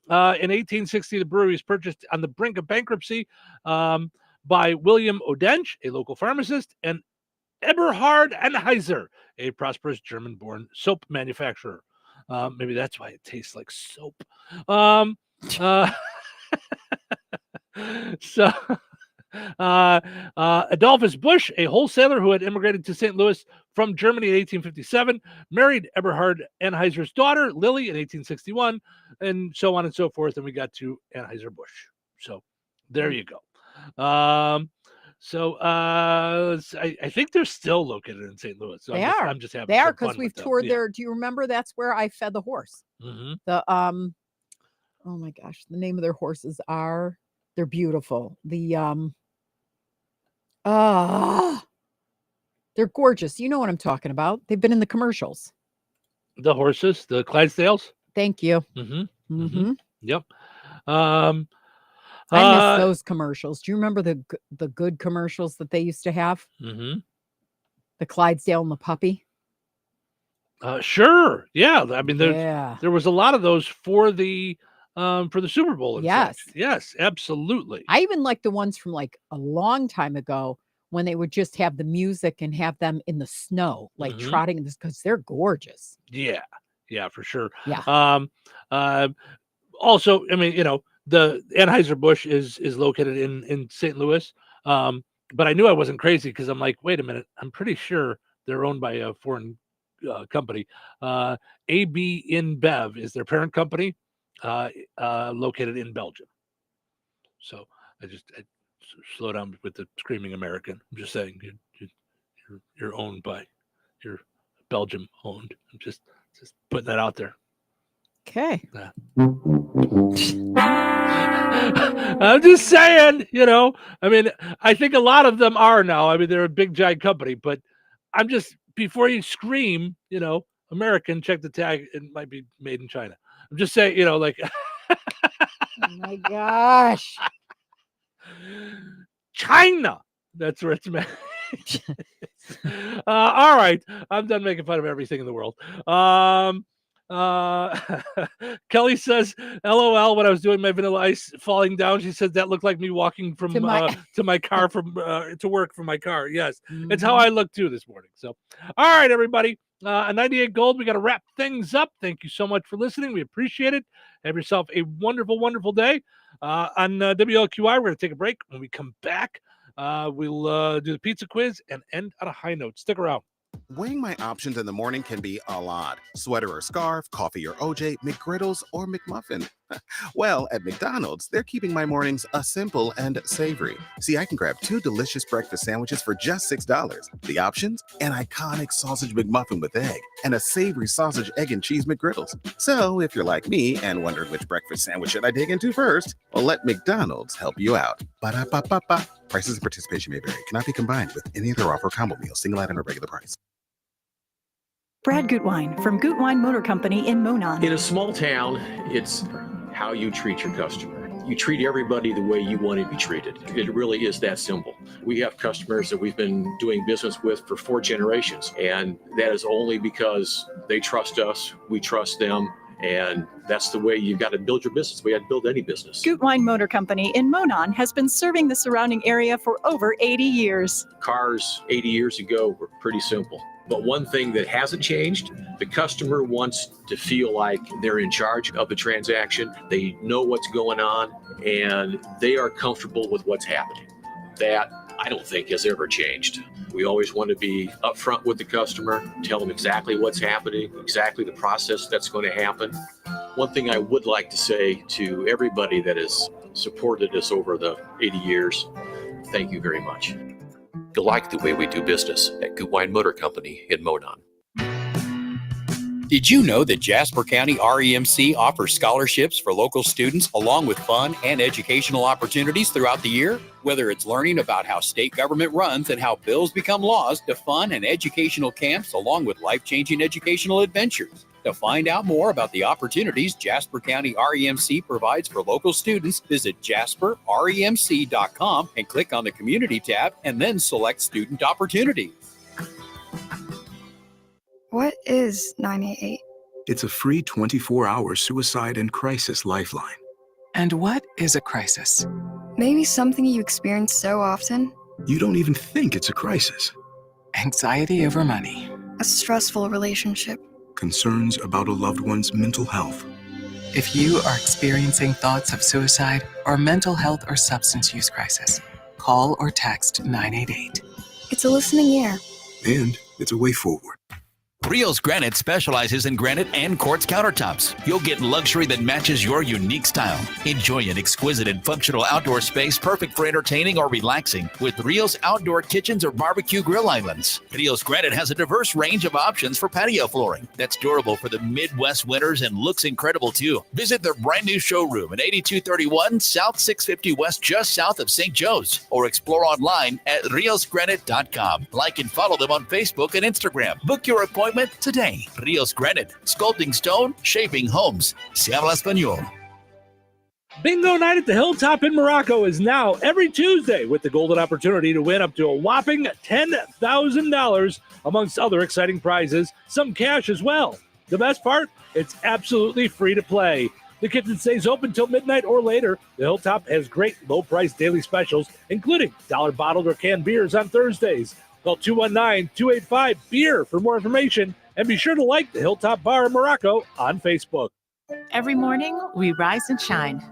In 1860, the brewery was purchased on the brink of bankruptcy by William Odensch, a local pharmacist, and Eberhard Anheuser, a prosperous German-born soap manufacturer. Maybe that's why it tastes like soap. So Adolphus Busch, a wholesaler who had immigrated to St. Louis from Germany in 1857, married Eberhard Anheuser's daughter, Lily, in 1861, and so on and so forth. And we got to Anheuser-Busch. So there you go. I think they're still located in St. Louis. So I'm just having they are because we've toured there. Do you remember that's where I fed the horse? Mm-hmm. The oh my gosh, the name of their horses are they're beautiful. The they're gorgeous. You know what I'm talking about. They've been in the commercials. The horses, the Clydesdales. Thank you. Mm-hmm. Mm-hmm. Yep. I miss those commercials. Do you remember the good commercials that they used to have? Mm-hmm. The Clydesdale and the puppy. Sure. Yeah. I mean, there was a lot of those for the Super Bowl. Yes. Such. Yes, absolutely. I even like the ones from like a long time ago when they would just have the music and have them in the snow, like trotting in this because they're gorgeous. Yeah. Yeah, for sure. Yeah. Also, I mean, the Anheuser-Busch is located in St. Louis. But I knew I wasn't crazy because I'm like, wait a minute, I'm pretty sure they're owned by a foreign company. AB InBev is their parent company, located in Belgium. So I slow down with the screaming American. I'm just saying you're owned by, you're Belgium owned. I'm just putting that out there. Okay. Yeah. I'm just saying, I mean, I think a lot of them are now. I mean, they're a big giant company, but I'm just, before you scream, American, check the tag. It might be made in China. I'm just saying, like. Oh my gosh. China. That's where it's made. All right. I'm done making fun of everything in the world. Kelly says, LOL, when I was doing my vanilla ice falling down, she said that looked like me walking from to my car to work from my car. Yes. It's how I look too this morning. So, all right, everybody, a 98 gold. We got to wrap things up. Thank you so much for listening. We appreciate it. Have yourself a wonderful, wonderful day. On WLQI, we're going to take a break. When we come back, we'll do the pizza quiz and end on a high note. Stick around. Weighing my options in the morning can be a lot. Sweater or scarf, coffee or OJ, McGriddles or McMuffin. Well, at McDonald's, they're keeping my mornings simple and savory. See, I can grab 2 delicious breakfast sandwiches for just $6. The options? An iconic sausage McMuffin with egg and a savory sausage, egg, and cheese McGriddles. So if you're like me and wondering which breakfast sandwich should I dig into first, well, let McDonald's help you out. Ba-da-ba-ba-ba. Prices and participation may vary. Cannot be combined with any other offer or combo meal, single item or regular price. Brad Gutwein from Gutwein Motor Company in Monon. In a small town, it's how you treat your customer. You treat everybody the way you want to be treated. It really is that simple. We have customers that we've been doing business with for 4 generations, and that is only because they trust us, we trust them, And that's the way you've got to build your business. We had to build any business. Gutwein Motor Company in Monon has been serving the surrounding area for over 80 years. Cars 80 years ago were pretty simple. But one thing that hasn't changed, the customer wants to feel like they're in charge of the transaction. They know what's going on, and they are comfortable with what's happening. That, I don't think, has ever changed. We always want to be upfront with the customer, tell them exactly what's happening, exactly the process that's going to happen. One thing I would like to say to everybody that has supported us over the 80 years, thank you very much. You'll like the way we do business at Gutwein Motor Company in Monon. Did you know that Jasper County REMC offers scholarships for local students along with fun and educational opportunities throughout the year? Whether it's learning about how state government runs and how bills become laws, to fun and educational camps along with life-changing educational adventures. To find out more about the opportunities Jasper County REMC provides for local students, visit jasperremc.com and click on the Community tab and then select Student Opportunities. What is 988? It's a free 24-hour suicide and crisis lifeline. And what is a crisis? Maybe something you experience so often. You don't even think it's a crisis. Anxiety over money. A stressful relationship. Concerns about a loved one's mental health. If you are experiencing thoughts of suicide or mental health or substance use crisis, call or text 988. It's a listening ear. And it's a way forward. Rios Granite specializes in granite and quartz countertops. You'll get luxury that matches your unique style. Enjoy an exquisite and functional outdoor space perfect for entertaining or relaxing with Rios outdoor kitchens or barbecue grill islands. Rios Granite has a diverse range of options for patio flooring that's durable for the Midwest winters and looks incredible too. Visit their brand new showroom at 8231 South 650 West, just south of St. Joe's, or explore online at riosgranite.com. Like and follow them on Facebook and Instagram. Book your appointment today. Rios Granite, sculpting stone, shaping homes. Se habla español. Bingo night at the Hilltop in Morocco is now every Tuesday with the golden opportunity to win up to a whopping $10,000 amongst other exciting prizes, some cash as well. The best part? It's absolutely free to play. The kitchen stays open till midnight or later. The Hilltop has great low-priced daily specials, including dollar bottled or canned beers on Thursdays. Call 219-285-BEER for more information, and be sure to like the Hilltop Bar in Morocco on Facebook. Every morning, we rise and shine,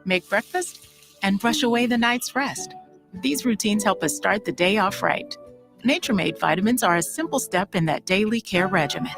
make breakfast, and brush away the night's rest. These routines help us start the day off right. Nature-Made vitamins are a simple step in that daily care regimen.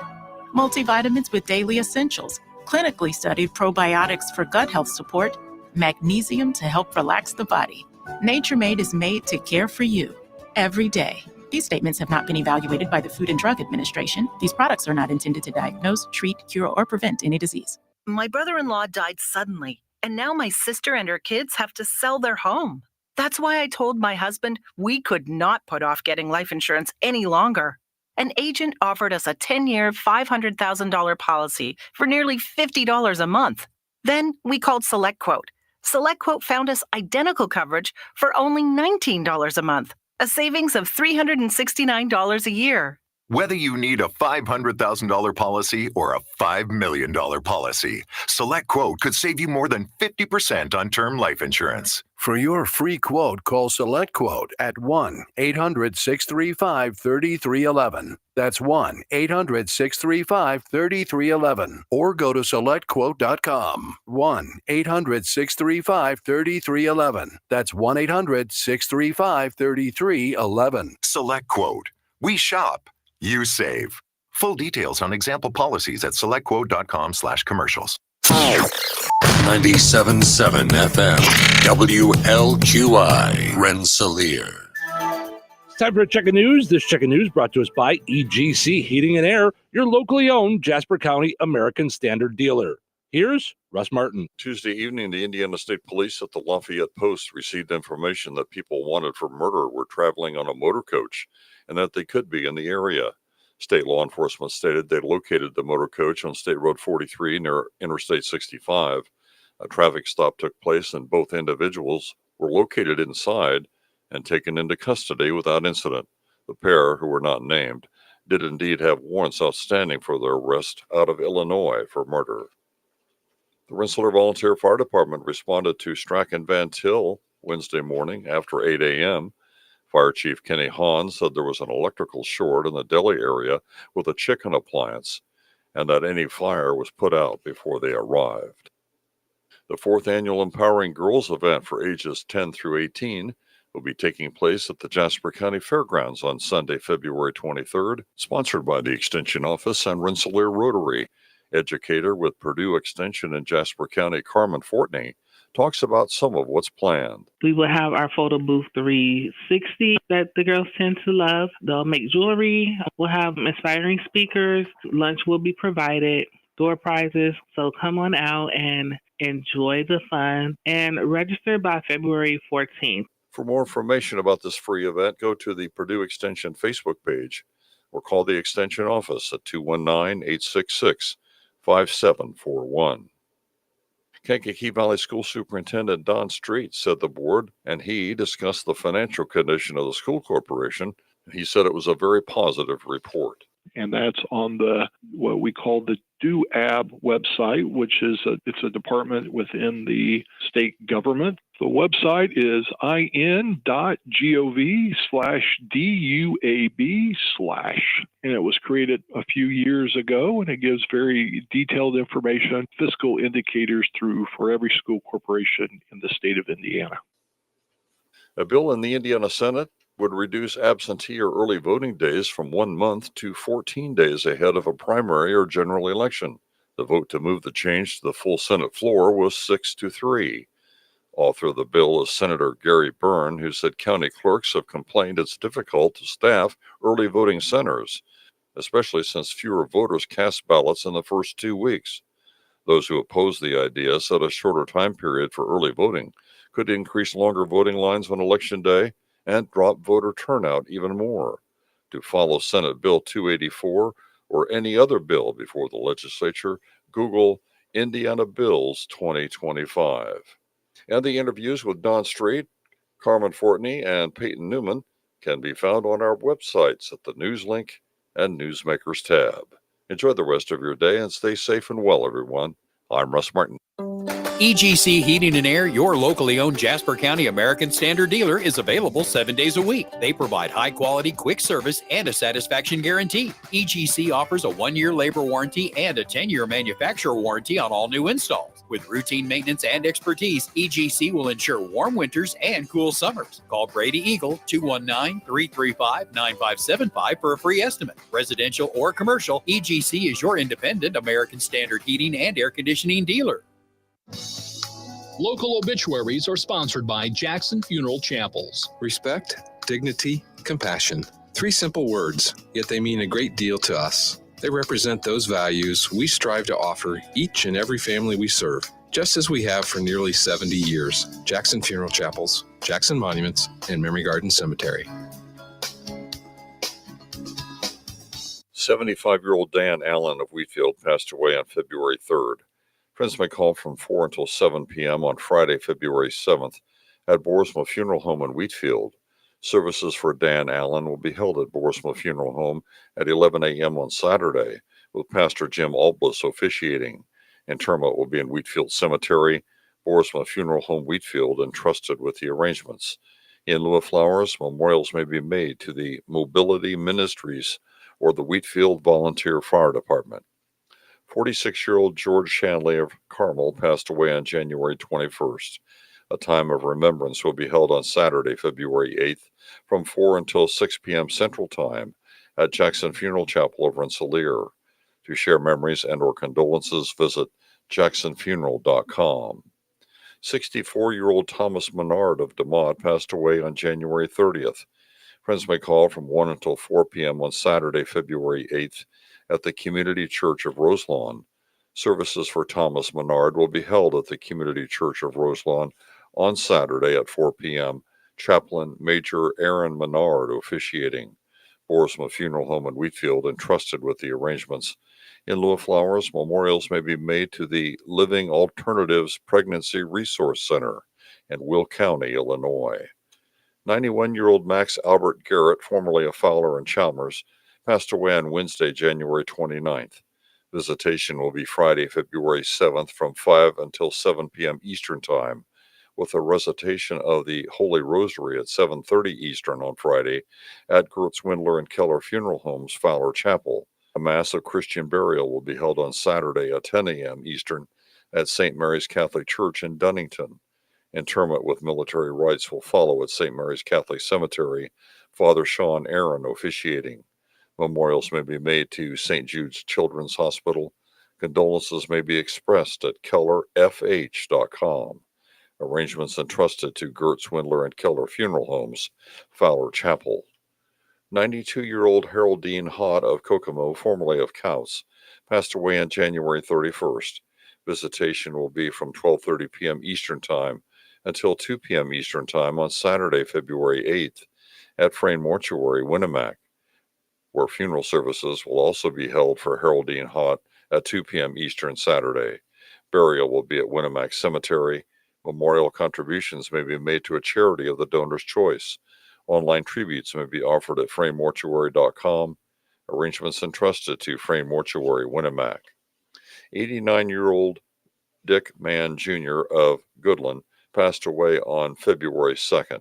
Multivitamins with daily essentials, clinically studied probiotics for gut health support, magnesium to help relax the body. Nature-Made is made to care for you every day. These statements have not been evaluated by the Food and Drug Administration. These products are not intended to diagnose, treat, cure, or prevent any disease. My brother-in-law died suddenly, and now my sister and her kids have to sell their home. That's why I told my husband we could not put off getting life insurance any longer. An agent offered us a 10-year, $500,000 policy for nearly $50 a month. Then we called SelectQuote. SelectQuote found us identical coverage for only $19 a month. A savings of $369 a year. Whether you need a $500,000 policy or a $5 million policy, SelectQuote could save you more than 50% on term life insurance. For your free quote, call SelectQuote at 1-800-635-3311. That's 1-800-635-3311. Or go to SelectQuote.com. 1-800-635-3311. That's 1-800-635-3311. SelectQuote. We shop. You save. Full details on example policies at selectquote.com/commercials. 97.7 FM, WLQI, Rensselaer. It's time for a check of news. This check of news brought to us by EGC Heating and Air, your locally owned Jasper County American Standard dealer. Here's Russ Martin. Tuesday evening, the Indiana State Police at the Lafayette Post received information that people wanted for murder were traveling on a motor coach and that they could be in the area. State law enforcement stated they located the motor coach on State Road 43 near Interstate 65. A traffic stop took place and both individuals were located inside and taken into custody without incident. The pair, who were not named, did indeed have warrants outstanding for their arrest out of Illinois for murder. The Rensselaer Volunteer Fire Department responded to Strachan Van Til Wednesday morning after 8 a.m. Fire Chief Kenny Hahn said there was an electrical short in the deli area with a chicken appliance and that any fire was put out before they arrived. The 4th annual Empowering Girls event for ages 10 through 18 will be taking place at the Jasper County Fairgrounds on Sunday, February 23rd, sponsored by the Extension Office and Rensselaer Rotary. Educator with Purdue Extension in Jasper County, Carmen Fortney, talks about some of what's planned. We will have our photo booth 360 that the girls tend to love. They'll make jewelry. We'll have inspiring speakers. Lunch will be provided. Door prizes. So come on out and enjoy the fun and register by February 14th. For more information about this free event, go to the Purdue Extension Facebook page or call the Extension office at 219-866-5741. Kankakee Valley School Superintendent Don Street said the board and he discussed the financial condition of the school corporation. He said it was a very positive report. And that's on the what we call the DoAB website, which is it's a department within the state government. The website is in.gov/DUAB/, and it was created a few years ago, and it gives very detailed information, fiscal indicators for every school corporation in the state of Indiana. A bill in the Indiana Senate would reduce absentee or early voting days from 1 month to 14 days ahead of a primary or general election. The vote to move the change to the full Senate floor was 6-3. Author of the bill is Senator Gary Byrne, who said county clerks have complained it's difficult to staff early voting centers, especially since fewer voters cast ballots in the first 2 weeks. Those who oppose the idea said a shorter time period for early voting could increase longer voting lines on Election Day and drop voter turnout even more. To follow Senate Bill 284 or any other bill before the legislature, Google Indiana Bills 2025. And the interviews with Don Street, Carmen Fortney, and Peyton Newman can be found on our websites at the News link and Newsmakers tab. Enjoy the rest of your day and stay safe and well, everyone. I'm Russ Martin. EGC Heating and Air, your locally owned Jasper County American Standard dealer, is available 7 days a week. They provide high-quality, quick service and a satisfaction guarantee. EGC offers a 1-year labor warranty and a 10-year manufacturer warranty on all new installs. With routine maintenance and expertise, EGC will ensure warm winters and cool summers. Call Brady Eagle 219-335-9575 for a free estimate. Residential or commercial, EGC is your independent American Standard heating and air conditioning dealer. Local obituaries are sponsored by Jackson Funeral Chapels. Respect, dignity, compassion. 3 simple words, yet they mean a great deal to us. They represent those values we strive to offer each and every family we serve, just as we have for nearly 70 years. Jackson Funeral Chapels, Jackson Monuments, and Memory Garden Cemetery. 75-year-old Dan Allen of Wheatfield passed away on February 3rd. Friends may call from 4 until 7 p.m. on Friday, February 7th at Boersma Funeral Home in Wheatfield. Services for Dan Allen will be held at Boersma Funeral Home at 11 a.m. on Saturday, with Pastor Jim Albus officiating. Interment will be in Wheatfield Cemetery, Boersma Funeral Home Wheatfield, entrusted with the arrangements. In lieu of flowers, memorials may be made to the Mobility Ministries or the Wheatfield Volunteer Fire Department. 46-year-old George Shanley of Carmel passed away on January 21st. A time of remembrance will be held on Saturday, February 8th from 4 until 6 p.m. Central Time at Jackson Funeral Chapel of Rensselaer. To share memories and or condolences, visit jacksonfuneral.com. 64-year-old Thomas Menard of DeMott passed away on January 30th. Friends may call from 1 until 4 p.m. on Saturday, February 8th at the Community Church of Roselawn. Services for Thomas Menard will be held at the Community Church of Roselawn on Saturday at 4 p.m. Chaplain Major Aaron Menard officiating. Boersma Funeral Home in Wheatfield entrusted with the arrangements. In lieu of flowers, memorials may be made to the Living Alternatives Pregnancy Resource Center in Will County, Illinois. 91-year-old Max Albert Garrett, formerly a Fowler in Chalmers, passed away on Wednesday, January 29th. Visitation will be Friday, February 7th from 5 until 7 p.m. Eastern Time, with a recitation of the Holy Rosary at 7:30 Eastern on Friday at Gertz Windler and Keller Funeral Homes, Fowler Chapel. A Mass of Christian Burial will be held on Saturday at 10 a.m. Eastern at St. Mary's Catholic Church in Dunnington. Interment with military rites will follow at St. Mary's Catholic Cemetery, Father Sean Aaron officiating. Memorials may be made to St. Jude's Children's Hospital. Condolences may be expressed at kellerfh.com. Arrangements entrusted to Gertz Windler and Keller Funeral Homes, Fowler Chapel. 92-year-old Haroldine Hott of Kokomo, formerly of Coutts, passed away on January 31st. Visitation will be from 12:30 p.m. Eastern Time until 2 p.m. Eastern Time on Saturday, February 8th at Frayne Mortuary, Winnemac, where funeral services will also be held for Haroldine Hott at 2 p.m. Eastern Saturday. Burial will be at Winnemac Cemetery. Memorial contributions may be made to a charity of the donor's choice. Online tributes may be offered at fraynemortuary.com. Arrangements entrusted to Frayne Mortuary, Winnemac. 89-year-old Dick Mann Jr. of Goodland passed away on February 2nd.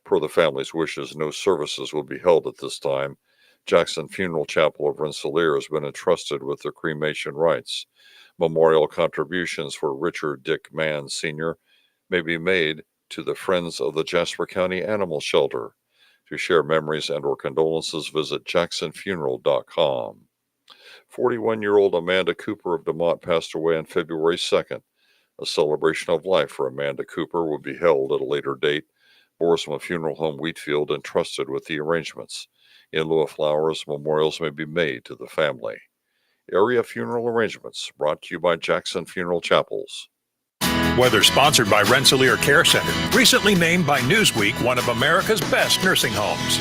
Per the family's wishes, no services will be held at this time. Jackson Funeral Chapel of Rensselaer has been entrusted with the cremation rites. Memorial contributions for Richard Dick Mann Sr. may be made to the Friends of the Jasper County Animal Shelter. To share memories and or condolences, visit jacksonfuneral.com. 41-year-old Amanda Cooper of DeMont passed away on February 2nd. A celebration of life for Amanda Cooper will be held at a later date. Borisma Funeral Home, Wheatfield, entrusted with the arrangements. In lieu of flowers, memorials may be made to the family. Area funeral arrangements brought to you by Jackson Funeral Chapels. Weather sponsored by Rensselaer Care Center, recently named by Newsweek one of America's best nursing homes.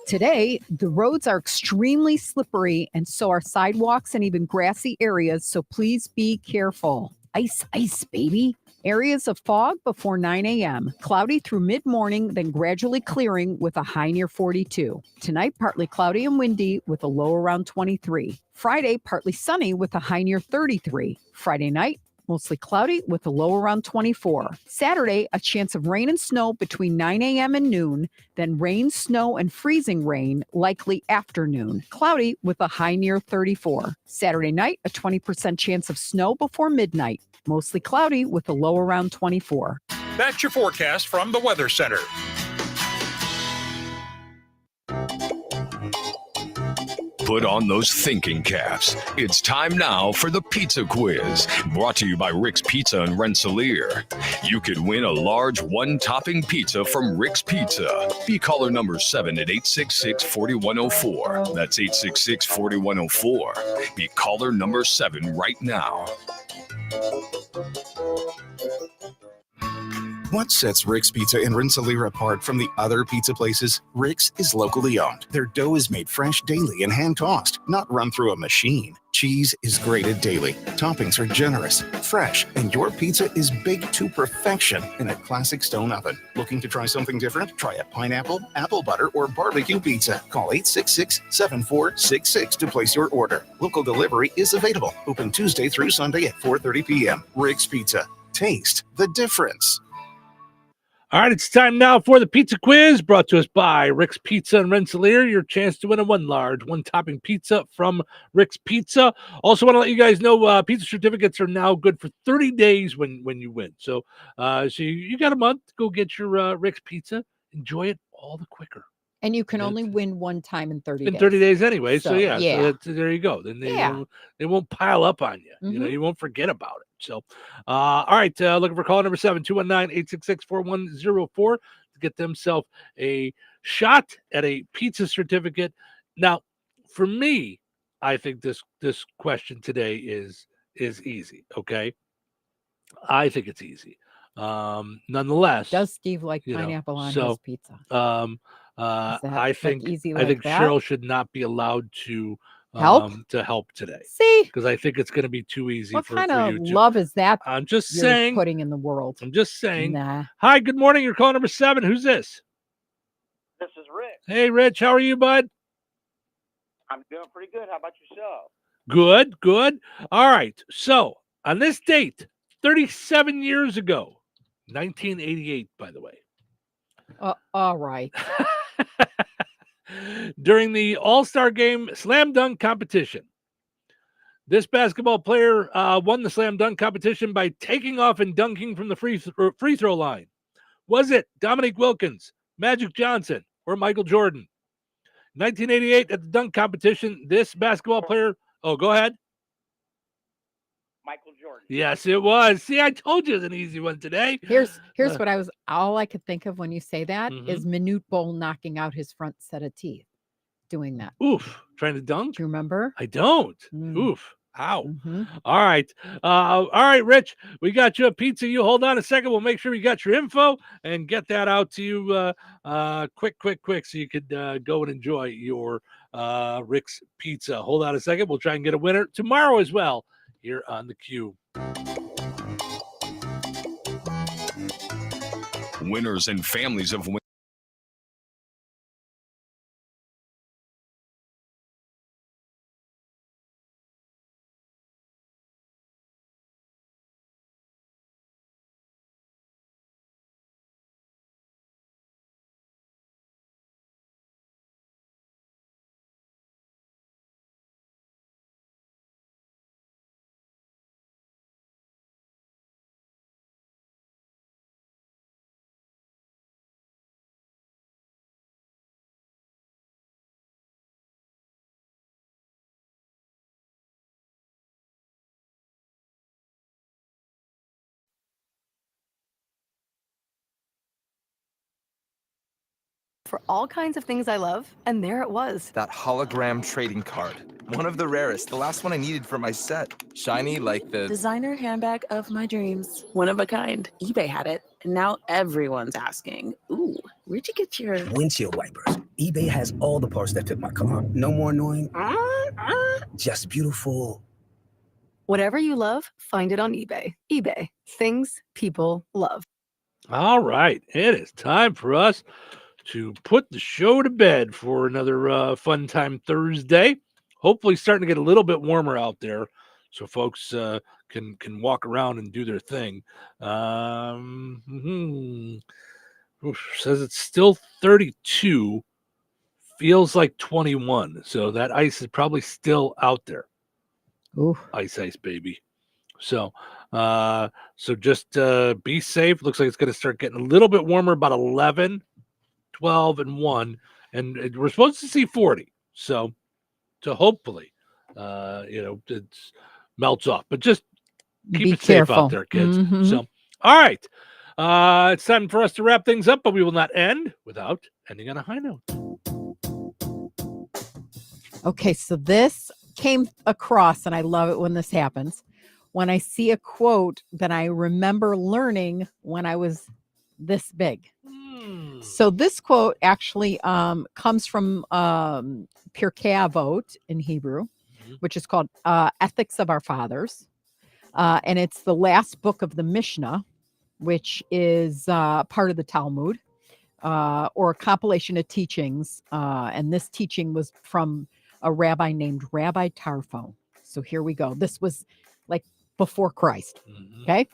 Today, the roads are extremely slippery, and so are sidewalks and even grassy areas, so please be careful. Ice, ice, baby. Areas of fog before 9 a.m. Cloudy through mid-morning, then gradually clearing with a high near 42. Tonight, partly cloudy and windy with a low around 23. Friday, partly sunny with a high near 33. Friday night, mostly cloudy with a low around 24. Saturday, a chance of rain and snow between 9 a.m. and noon, then rain, snow, and freezing rain likely afternoon. Cloudy with a high near 34. Saturday night, a 20% chance of snow before midnight. Mostly cloudy with a low around 24. That's your forecast from the Weather Center. Put on those thinking caps. It's time now for the Pizza Quiz, brought to you by Rick's Pizza in Rensselaer. You could win a large one-topping pizza from Rick's Pizza. Be caller number 7 at 866-4104. That's 866-4104. Be caller number 7 right now. What sets Rick's Pizza in Rensselaer apart from the other pizza places? Rick's is locally owned. Their dough is made fresh daily and hand-tossed, not run through a machine. Cheese is grated daily. Toppings are generous, fresh, and your pizza is baked to perfection in a classic stone oven. Looking to try something different? Try a pineapple, apple butter, or barbecue pizza. Call 866-7466 to place your order. Local delivery is available. Open Tuesday through Sunday at 4:30 p.m. Rick's Pizza. Taste the difference. All right, it's time now for the Pizza Quiz, brought to us by Rick's Pizza in Rensselaer. Your chance to win a one-topping pizza from Rick's Pizza. Also want to let you guys know pizza certificates are now good for 30 days when you win. So you got a month to go get your Rick's Pizza. Enjoy it all the quicker. And you can only win one time in 30 days. In 30 days anyway. So yeah. So there you go. Then they won't pile up on you. Mm-hmm. You know, you won't forget about it. So, all right. Looking for call number 7, 219-866-4104 to get themselves a shot at a pizza certificate. Now, for me, I think this question today is easy. Okay. I think it's easy. Nonetheless, does Steve like pineapple on his pizza? I think Cheryl should not be allowed to help today. See, because I think it's going to be too easy. What for kind you of to, love is that? I'm just saying, putting in the world. I'm just saying. Nah. Hi, good morning. You're calling number 7. Who's this? This is Rick. Hey, Rich. How are you, bud? I'm doing pretty good. How about yourself? Good, good. All right. So on this date, 37 years ago, 1988, by the way. All right. During the All-Star Game Slam Dunk competition, this basketball player won the Slam Dunk competition by taking off and dunking from the free throw line. Was it Dominique Wilkins, Magic Johnson, or Michael Jordan? 1988 at the dunk competition, this basketball player. Oh, go ahead. Michael Jordan. Yes, it was. See, I told you it's an easy one today. Here's what all I could think of when you say that is Manute Bol knocking out his front set of teeth, doing that. Oof, trying to dunk? Do you remember? I don't. Oof. Ow. All right. All right, Rich, we got you a pizza. You hold on a second. We'll make sure we got your info and get that out to you quick, so you could go and enjoy your Rick's Pizza. Hold on a second. We'll try and get a winner tomorrow as well here on the Q. Winners and families of winners. For all kinds of things I love, and there it was. That hologram trading card. One of the rarest. The last one I needed for my set. Shiny like the Designer handbag of my dreams. One of a kind. eBay had it, and now everyone's asking, ooh, where'd you get your... Windshield wipers. eBay has all the parts that fit my car. No more annoying. Just beautiful. Whatever you love, find it on eBay. eBay. Things people love. All right. It is time for us to put the show to bed for another fun time Thursday. Hopefully starting to get a little bit warmer out there so folks can walk around and do their thing. Says it's still 32, feels like 21. So that ice is probably still out there. Ooh. Ice, baby. So just be safe. Looks like it's going to start getting a little bit warmer, about 11, 12, and 1. And we're supposed to see 40. So hopefully, it melts off. But just keep it safe out there, kids. So, all right. It's time for us to wrap things up, but we will not end without ending on a high note. Okay, so this came across, and I love it when this happens, when I see a quote that I remember learning when I was this big. So this quote actually comes from Pirkei Avot in Hebrew, which is called Ethics of Our Fathers. And it's the last book of the Mishnah, which is part of the Talmud, or a compilation of teachings. And this teaching was from a rabbi named Rabbi Tarfon. So here we go. This was like before Christ. Okay.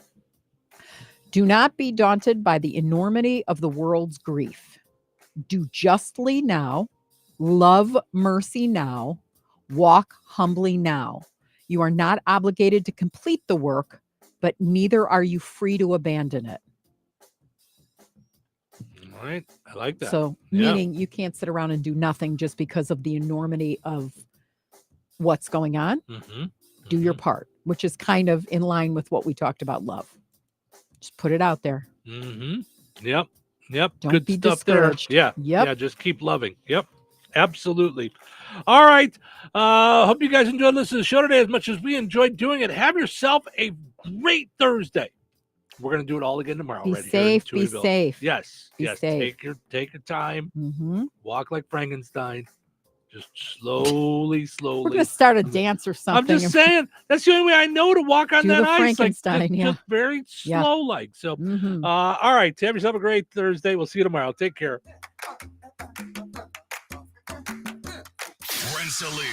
Do not be daunted by the enormity of the world's grief. Do justly now, love mercy now, walk humbly now. You are not obligated to complete the work, but neither are you free to abandon it. All right. I like that. So, meaning you can't sit around and do nothing just because of the enormity of what's going on. Do your part, which is kind of in line with what we talked about love. Just put it out there. Yep. Don't Good be stuff discouraged. there. Yeah. Yep. Yeah. Just keep loving. Yep. Absolutely. All right. Hope you guys enjoyed listening to the show today as much as we enjoyed doing it. Have yourself a great Thursday. We're going to do it all again tomorrow. Be right safe. Here in Be Touhyville. safe. Yes. Be yes. safe. Take your time. Walk like Frankenstein. Just slowly. We're going to start a dance or something. I'm just saying, that's the only way I know to walk on Do that the ice. Frankenstein, Just very slow like. So, Mm-hmm. All right. Have yourself a great Thursday. We'll see you tomorrow. Take care. Rensselaer.